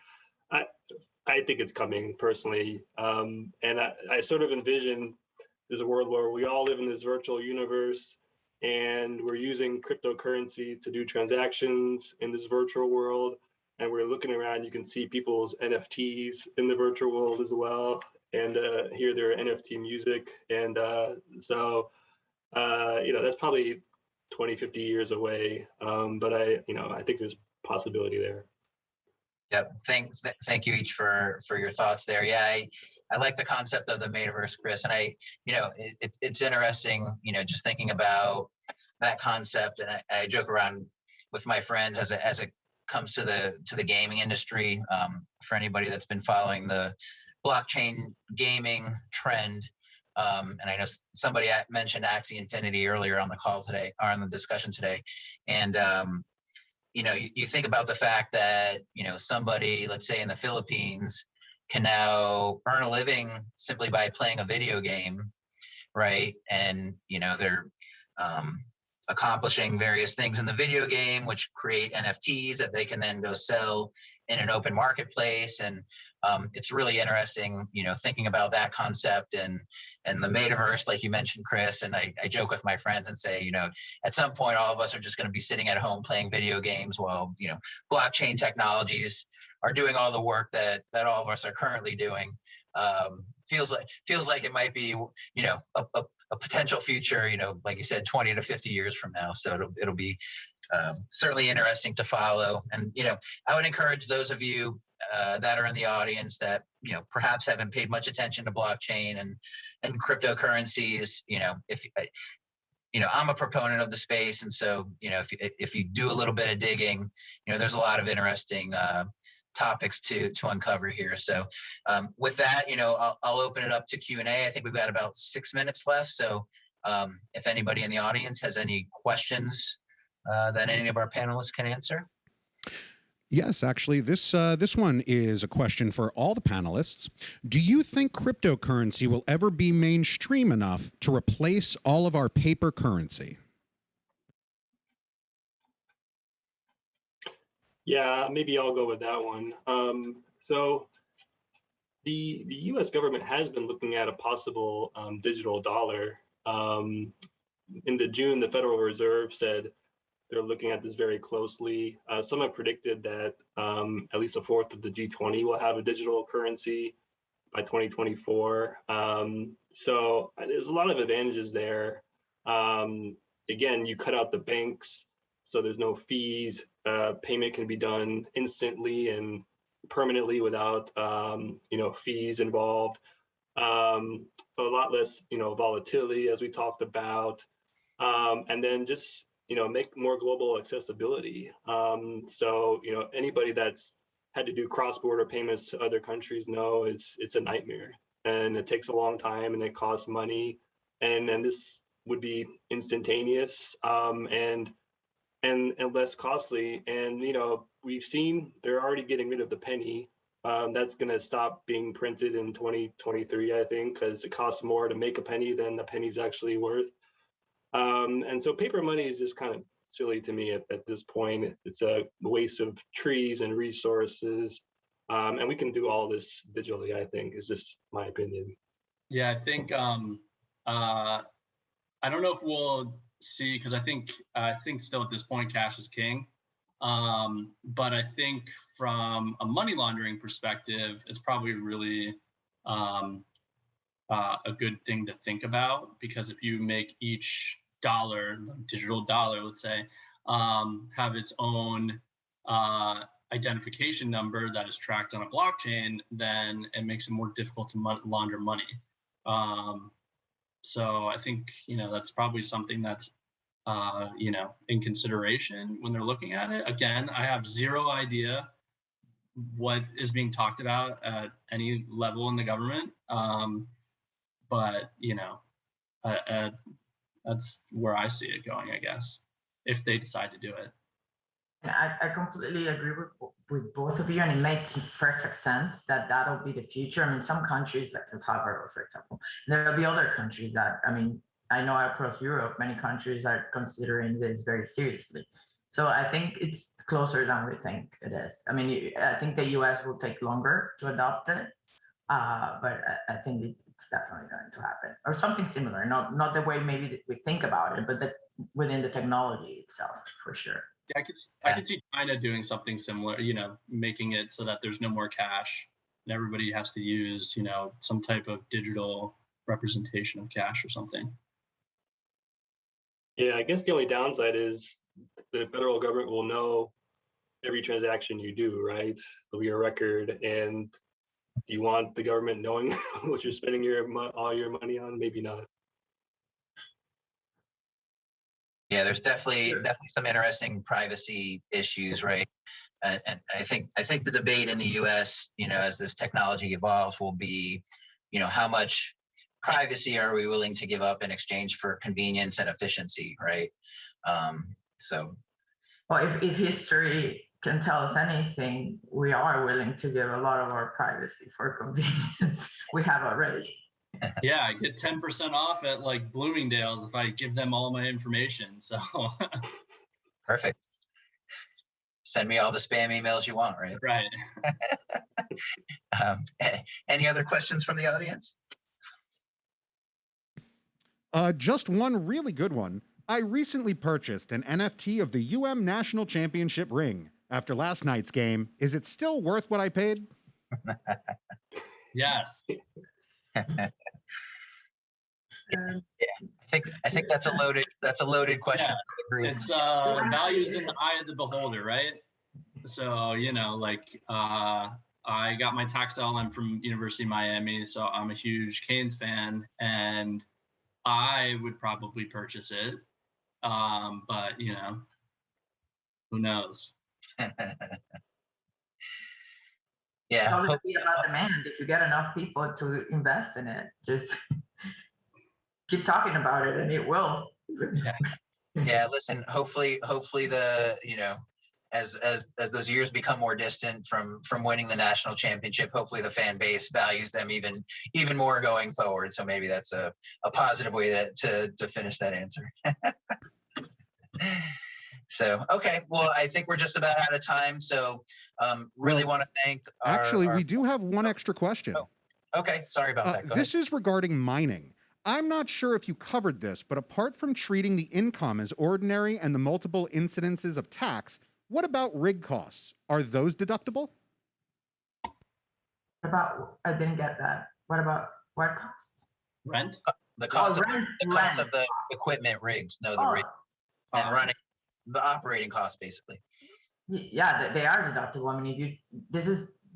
I think it's coming personally. And I sort of envision there's a world where we all live in this virtual universe and we're using cryptocurrencies to do transactions in this virtual world. And we're looking around, you can see people's NFTs in the virtual world as well, and hear their NFT music. And so that's probably 20, 50 years away. But I think there's possibility there. Yep. Thank you each for your thoughts there. Yeah, I like the concept of the metaverse, Chris, and it's interesting, just thinking about that concept. And I joke around with my friends as it comes to the gaming industry. For anybody that's been following the blockchain gaming trend, and I know somebody mentioned Axie Infinity earlier on the call today, or on the discussion today, and you think about the fact that somebody, let's say in the Philippines, can now earn a living simply by playing a video game, right? And, they're accomplishing various things in the video game, which create NFTs that they can then go sell in an open marketplace. And it's really interesting, thinking about that concept and the metaverse, like you mentioned, Chris. And I joke with my friends and say, at some point, all of us are just going to be sitting at home playing video games while, blockchain technologies are doing all the work that all of us are currently doing. Feels like it might be, a potential future, like you said, 20 to 50 years from now. So it'll be certainly interesting to follow. And, I would encourage those of you that are in the audience that, perhaps haven't paid much attention to blockchain and cryptocurrencies, if I'm a proponent of the space. And so, if you do a little bit of digging, there's a lot of interesting topics to uncover here. So with that, I'll open it up to Q&A. I think we've got about 6 minutes left. So if anybody in the audience has any questions that any of our panelists can answer. Yes, actually, this one is a question for all the panelists. Do you think cryptocurrency will ever be mainstream enough to replace all of our paper currency? Yeah, maybe I'll go with that one. So the U.S. government has been looking at a possible digital dollar. In June, the Federal Reserve said they're looking at this very closely. Some have predicted that at least a fourth of the G20 will have a digital currency by 2024. So there's a lot of advantages there. Again, you cut out the banks, so there's no fees. Payment can be done instantly and permanently without fees involved. A lot less volatility, as we talked about, and then just make more global accessibility. So anybody that's had to do cross-border payments to other countries know it's a nightmare, and it takes a long time and it costs money, and this would be instantaneous and less costly. And we've seen they're already getting rid of the penny. That's going to stop being printed in 2023, I think, because it costs more to make a penny than the penny's actually worth. And so paper money is just kind of silly to me at this point. It's a waste of trees and resources. And we can do all this digitally, I think, is just my opinion. Yeah, I think I don't know if we'll see, because I think still at this point cash is king. But I think from a money laundering perspective, it's probably really a good thing to think about, because if you make each dollar, digital dollar, let's say, have its own identification number that is tracked on a blockchain, then it makes it more difficult to launder money. So I think, that's probably something that's, in consideration when they're looking at it. Again, I have zero idea what is being talked about at any level in the government. But, that's where I see it going, I guess, if they decide to do it. I completely agree with both of you, and it makes perfect sense that that'll be the future. I mean, some countries like El Salvador, for example, there'll be other countries that, I know across Europe, many countries are considering this very seriously. So I think it's closer than we think it is. I think the US will take longer to adopt it, but I think it's definitely going to happen, or something similar. Not the way maybe we think about it, but within the technology itself, for sure. Yeah, I could see China doing something similar, making it so that there's no more cash and everybody has to use, some type of digital representation of cash or something. Yeah, I guess the only downside is the federal government will know every transaction you do, right? There'll be a record, and do you want the government knowing what you're spending all your money on? Maybe not. Yeah, there's definitely some interesting privacy issues, right? And I think the debate in the U.S., as this technology evolves, will be, how much privacy are we willing to give up in exchange for convenience and efficiency, right? Well, if history can tell us anything, we are willing to give a lot of our privacy for convenience. We have already. Yeah, I get 10% off at like Bloomingdale's if I give them all my information. So Perfect. Send me all the spam emails you want, right? right. Any other questions from the audience? Just one really good one. I recently purchased an NFT of the National Championship ring. After last night's game, is it still worth what I paid? Yes. I think that's a loaded question. Yeah. It's values in the eye of the beholder, right? So, you know, like I got my tax LLM from University of Miami, so I'm a huge Canes fan, and I would probably purchase it. But you know, who knows? Yeah. It's obviously about demand. If you get enough people to invest in it, just keep talking about it and it will. Yeah, listen, hopefully the, you know, as those years become more distant from winning the national championship, hopefully the fan base values them even more going forward. So maybe that's a positive way to finish that answer. So, okay, well, I think we're just about out of time. So really want to thank Actually, we do have one extra question. Oh, okay, sorry about that. Go this ahead. is regarding mining. I'm not sure if you covered this, but apart from treating the income as ordinary and the multiple incidences of tax, what about rig costs? Are those deductible? I didn't get that. What about what costs? Rent? The cost, rent. of the equipment rigs, no, the rig, and running the operating costs, basically. Yeah, they are deductible. I mean,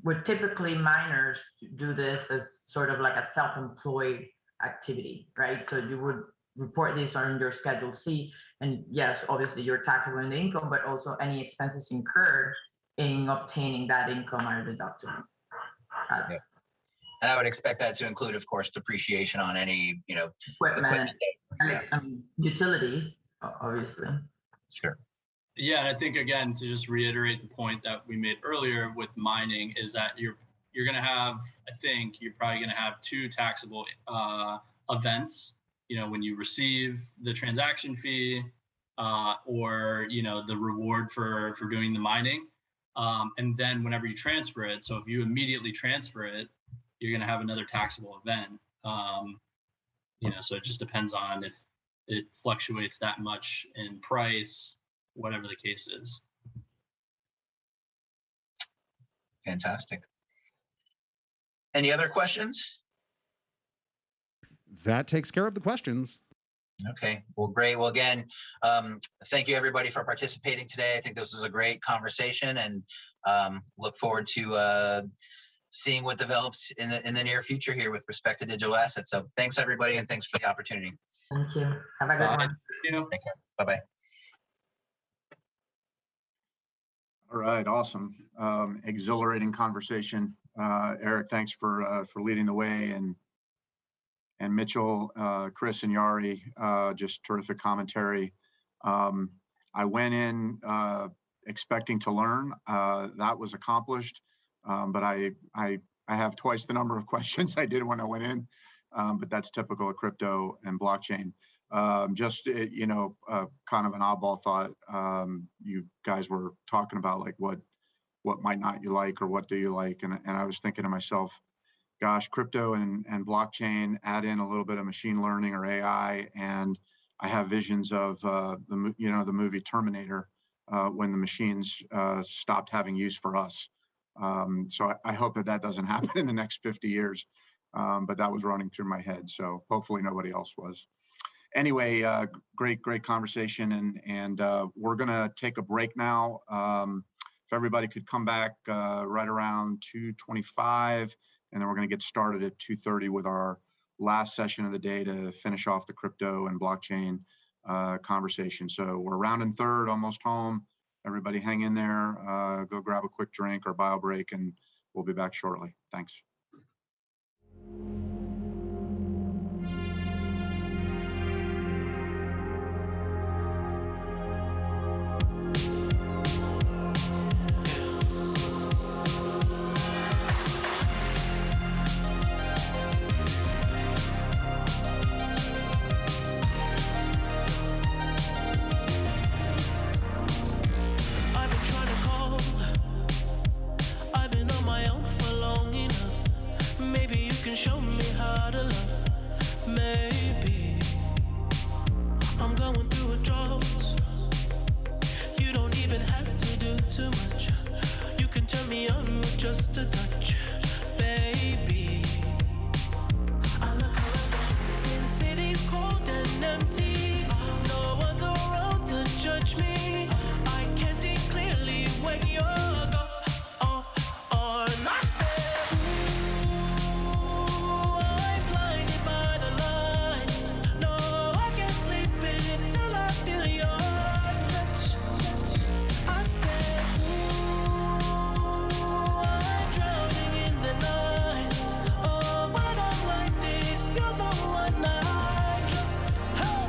would typically miners do this as sort of like a self-employed activity, right? So you would report this on your Schedule C, and yes, obviously your taxable in the income, but also any expenses incurred in obtaining that income are deductible. Yeah. And I would expect that to include, of course, depreciation on any, you know, equipment. Utilities, obviously. Sure. Yeah, and I think again, to just reiterate the point that we made earlier with mining is that you're going to have, I think you're probably going to have two taxable events, you know, when you receive the transaction fee or, you know, the reward for doing the mining. And then whenever you transfer it, so if you immediately transfer it, you're going to have another taxable event. You know, so it just depends on if it fluctuates that much in price, whatever the case is. Fantastic. Any other questions? That takes care of the questions. Okay, well, great. Well, again, thank you everybody for participating today. I think this was a great conversation, and look forward to seeing what develops in the near future here with respect to digital assets. So thanks everybody, and thanks for the opportunity. Thank you. Have a good one. You know. Take care. Bye-bye. All right, awesome. Exhilarating conversation. Eric, thanks for leading the way, and Mitchell, Chris, and Yari, just terrific commentary. I went in expecting to learn. That was accomplished, but I have twice the number of questions I did when I went in, but that's typical of crypto and blockchain. Just, you know, kind of an oddball thought. You guys were talking about like what might not you like, or what do you like, and I was thinking to myself, gosh, crypto and blockchain, add in a little bit of machine learning or AI, and I have visions of the movie Terminator when the machines stopped having use for us. So I hope that doesn't happen in the next 50 years, but that was running through my head. So hopefully nobody else was. Anyway, great conversation, and we're gonna take a break now. If everybody could come back right around 2:25. And then we're going to get started at 2:30 with our last session of the day to finish off the crypto and blockchain conversation. So we're rounding third, almost home. Everybody hang in there, go grab a quick drink or bio break, and we'll be back shortly. Thanks. can show me how to love. Maybe I'm going through a drought. You don't even have to do too much. You can turn me on with just a touch, baby. I look around, see the city's cold and empty. No one's around to judge me. I can see clearly when you're gone. And I said, ooh, I'm blinded by the lights. No, I can't sleep until I feel your touch. I said, ooh, I'm drowning in the night. Oh, when I'm like this, you're the one I just, hey,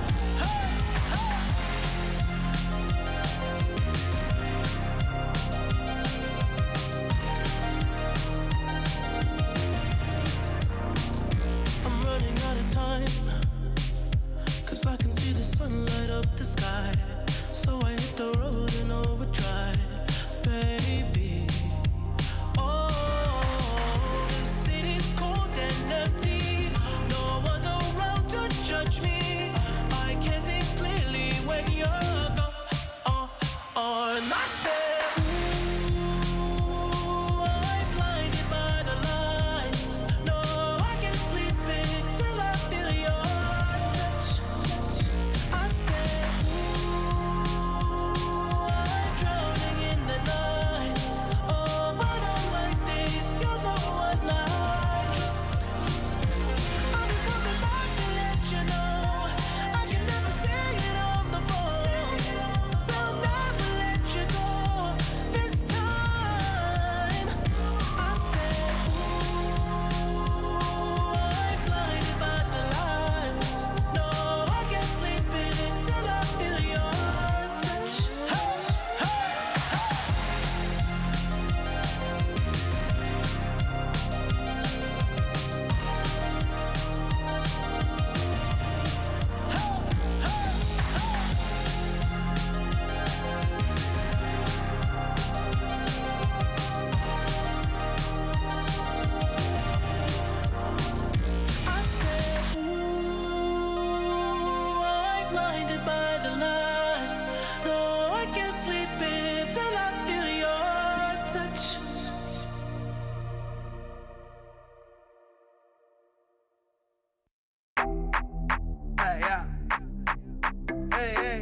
hey, hey. I'm running out of time, 'cause I can see the sun light up the sky. So I hit the road in overdrive, baby. Oh, the city's cold and empty. No one's around to judge me. I can see clearly when you're gone. And I said, ooh, I'm blinded by the lights. No, I can't sleep until I feel your touch. I said, ooh, I'm drowning in the night. Oh, when I'm like this, you're the one I just. I'm just coming back to let you know I can never say it on the phone. They'll never let you go this time. I said, ooh, I'm blinded by the lights. No, I can't sleep until I feel your touch. Hey, hey, I said, ooh, I'm blinded by the lights. No, I can't sleep until I feel your touch. Hey, yeah. Hey, hey.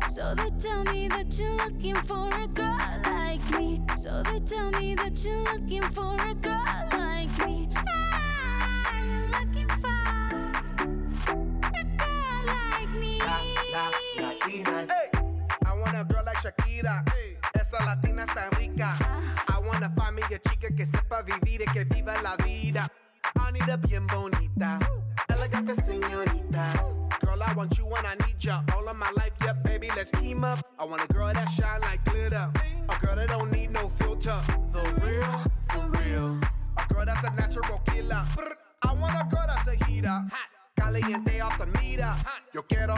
So they tell me that you're looking for a girl like me. So they tell me that you're looking for a girl like me. Ah, you're looking for a girl like me. Latinas. Hey, I want a girl like Shakira. Hey, esa latina está rica. I wanna find me a chica que sepa vivir y que viva la vida. I need a bien bonita, elegante señorita. Girl, I want you and I need ya all of my life. Yeah, baby, let's team up. I want a girl that shine like glitter, a girl that don't need no filter. The real, for real. A girl that's a natural killer. I want a girl that's a heater, caliente off the meter. Yo quiero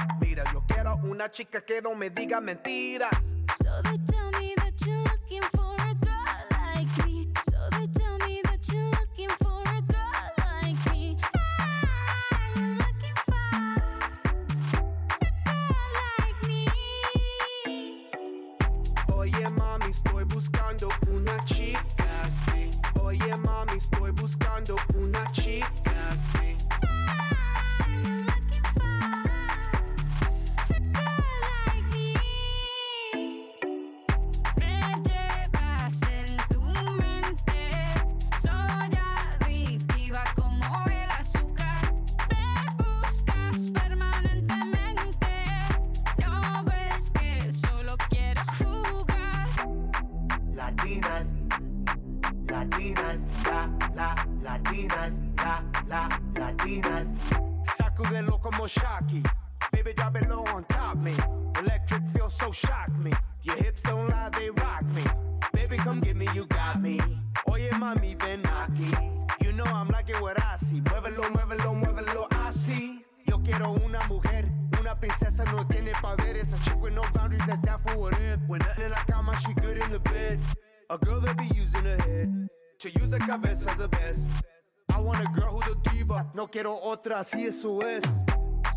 una chica que no me diga mentiras. So they tell me that you're looking for a girl like me. So they tell me that you're looking for a girl like me. Ah, you're looking for a girl like me. Oye mami, estoy buscando una chica, sí. Oye mami, estoy buscando una chica, sí. Latinas. Sacudelo como Shocky. Baby, drop it low on top me. Electric feels so shock me. Your hips don't lie, they rock me. Baby, come get me, you got me. Oye, mami, ven aquí. You know I'm liking what I see. Muévelo, muévelo, muévelo así. Yo quiero una mujer, una princesa, no tiene poderes. A chick with no boundaries, that's down for what if. When nothing in la cama, she good in the bed. A girl that be using her head to use the cabeza the best. I want a girl who's a diva. No quiero otra, así eso es.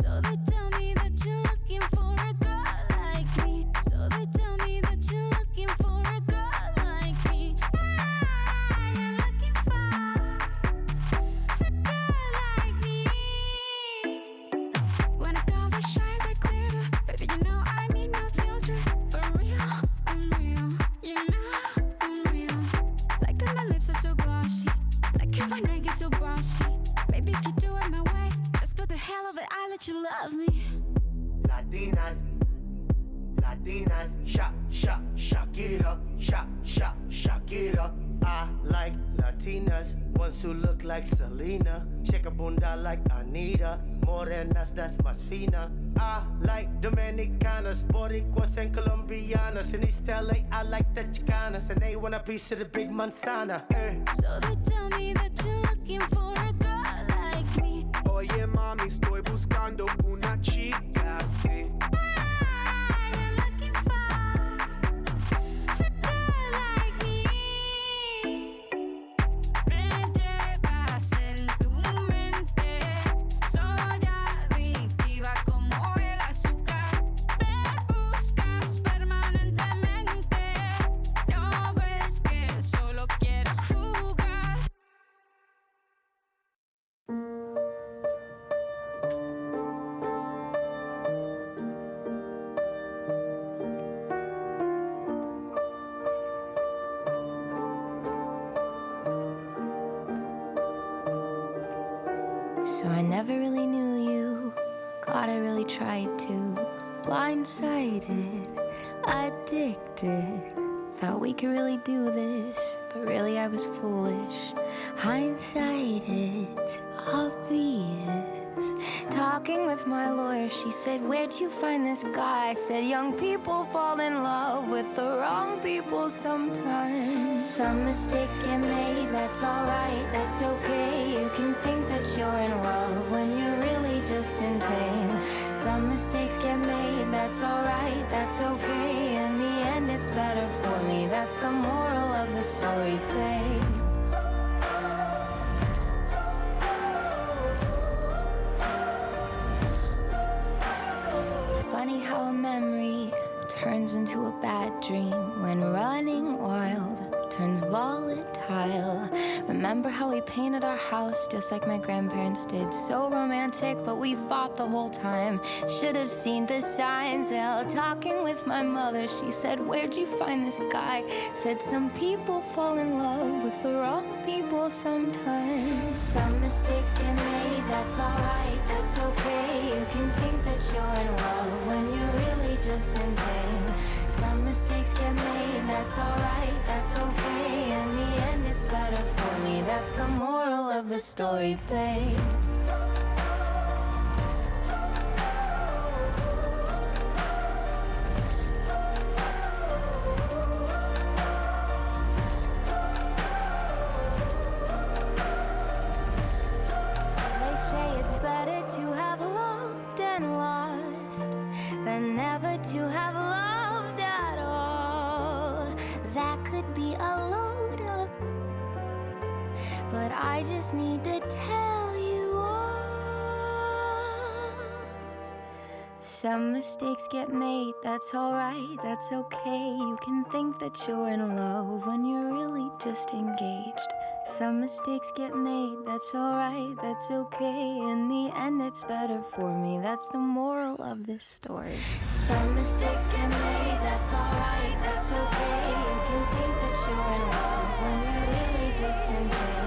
So they tell me that you're looking for a girl like me. So they tell me that you're looking for a girl like me. You're looking for a girl like me. When a girl that shines like glitter, baby, you know I need no filter. For real, I'm real. You know I'm real. Like that my lips are so glossy. Like how my neck gets so bossy. Baby, if you do it my way, just for the hell of it, I let you love me. Latinas, Latinas, shock it up, shock it up. I like Latinas, ones who look like Selena, shake a bunda like Anita, morenas that's más fina. I like Dominicanas, Boricuas and Colombianas. In East LA, I like the Chicanas, and they want a piece of the big manzana. So they tell me that you're looking for a girl like me. Oye mami, estoy buscando una chica así. You're looking for a girl like me. Vente, pasa en tu mente. Soy adictiva como el azúcar. Me buscas permanentemente. No ves que solo quiero jugar. So I never really knew you. God, I really tried to. Blindsided, addicted. Thought we could really do this, but really I was foolish. Hindsight, it's obvious. Talking with my lawyer, she said, where'd you find this guy? I said, young people fall in love with the wrong people sometimes. Some mistakes get made, that's alright, that's okay. You can think that you're in love when you're really just in pain. Some mistakes get made, that's alright, that's okay. In the end, it's better for me. That's the moral of the story, babe. It's funny how a memory turns into a bad dream when running wild turns volatile. Remember how we painted our house just like my grandparents did? So romantic, but we fought the whole time. Should have seen the signs. Well, talking with my mother, she said, where'd you find this guy? Said some people fall in love with the wrong people sometimes. Some mistakes get made, that's alright, that's okay. You can think that you're in love when you're really just in pain. Some mistakes get made, that's alright, that's okay. In the end, it's better for me. That's the moral of the story, babe. They say it's better to have loved and lost than never to have loved at all. That could be a load up, but I just need to tell you all. Some mistakes get made, that's alright, that's okay. You can think that you're in love when you're really just engaged. Some mistakes get made, that's alright, that's okay. In the end, it's better for me. That's the moral of this story. Some mistakes get made, that's alright, that's okay. You can think that you're in love when you're really just in pain.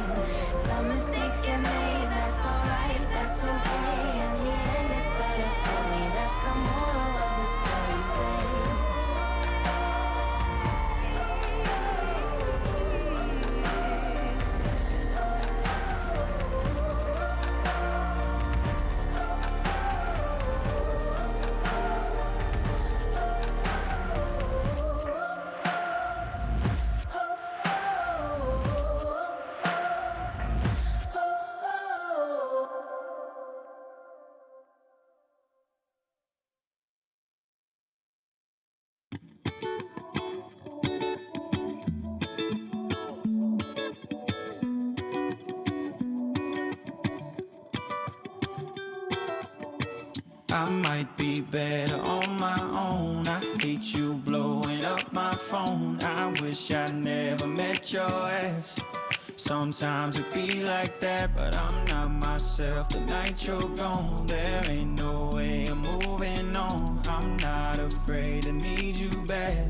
Some mistakes get made, that's alright, that's okay. In the end, it's better for me. That's the moral of the story, babe. I might be better on my own. I hate you blowing up my phone. I wish I never met your ass. Sometimes it be like that, but I'm not myself the night you're gone. There ain't no way I'm moving on. I'm not afraid to need you back.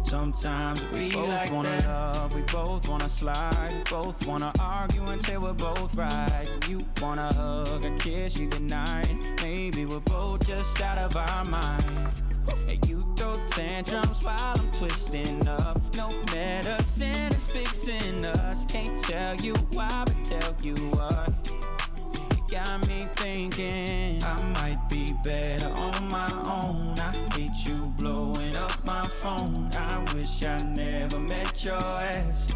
Sometimes we both like wanna that. Love, we both wanna slide, we both wanna argue until we're both right. You wanna hug or kiss you goodnight. Maybe we're both just out of our mind. And you throw tantrums while I'm twisting up. No medicine is fixing us. Can't tell you why, but tell you what. Got me thinking I might be better on my own. I hate you blowing up my phone. I wish I never met your ass.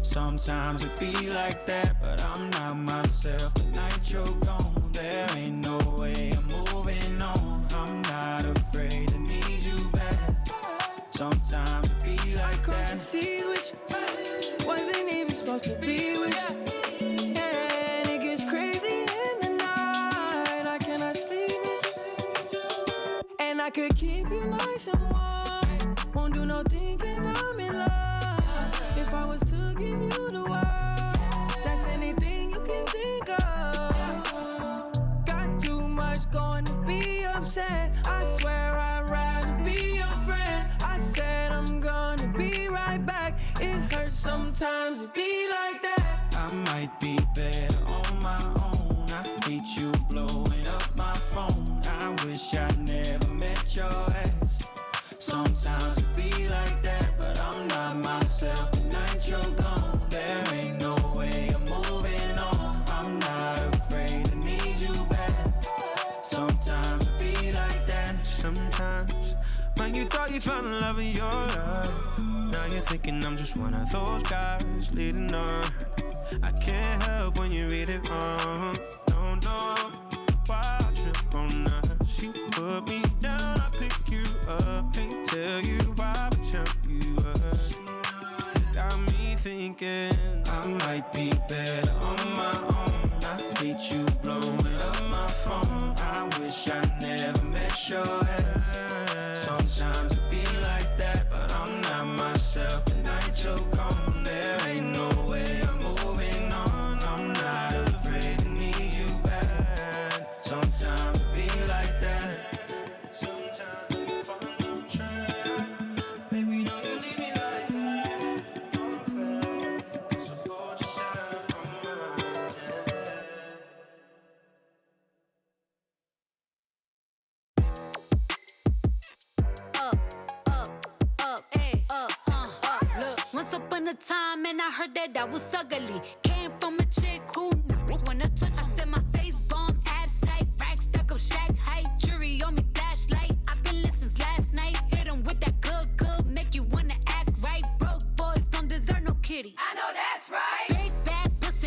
Sometimes it be like that, but I'm not myself the night you're gone. There ain't no way I'm moving on. I'm not afraid to need you back. Sometimes it be like that. I see with you, wasn't even supposed to be with you. And it gets crazy. I could keep you nice and warm. Won't do no thinking I'm in love. If I was to give you the world, that's anything you can think of. Got too much going to be upset. I swear I'd rather be your friend. I said I'm gonna be right back. It hurts sometimes to be like that. I might be better on my own. I hate you blowing up my phone. I wish I never met your ass. Sometimes it be like that, but I'm not myself the night you're gone. There ain't no way I'm moving on. I'm not afraid to need you back. Sometimes it be like that. Sometimes when you thought you found the love of your life, now you're thinking I'm just one of those guys leading on. I can't help when you read it wrong. Don't know why I trip on us. You put me down, I pick you up. Can't tell you why, but tell you what. Got me thinking I might be better on my own. I hate you blowing up my phone. I wish I never met your ass. Sometimes it be like that, but I'm not myself the night you're gone. There ain't no way I'm moving on. I'm not afraid to need you back. Sometimes it be like that. Sometimes we follow track. Baby, don't you leave me like that. Don't cry, 'cause we're both just out of our mind. Look, once upon a time, and I heard that I was ugly. Came from a chick who wanna touch. I said my face bomb, abs tight, racks stuck up, shack height, jury on me, flashlight. I've been listening since last night. Hit 'em with that good, make you wanna act right. Broke boys don't deserve no kitty.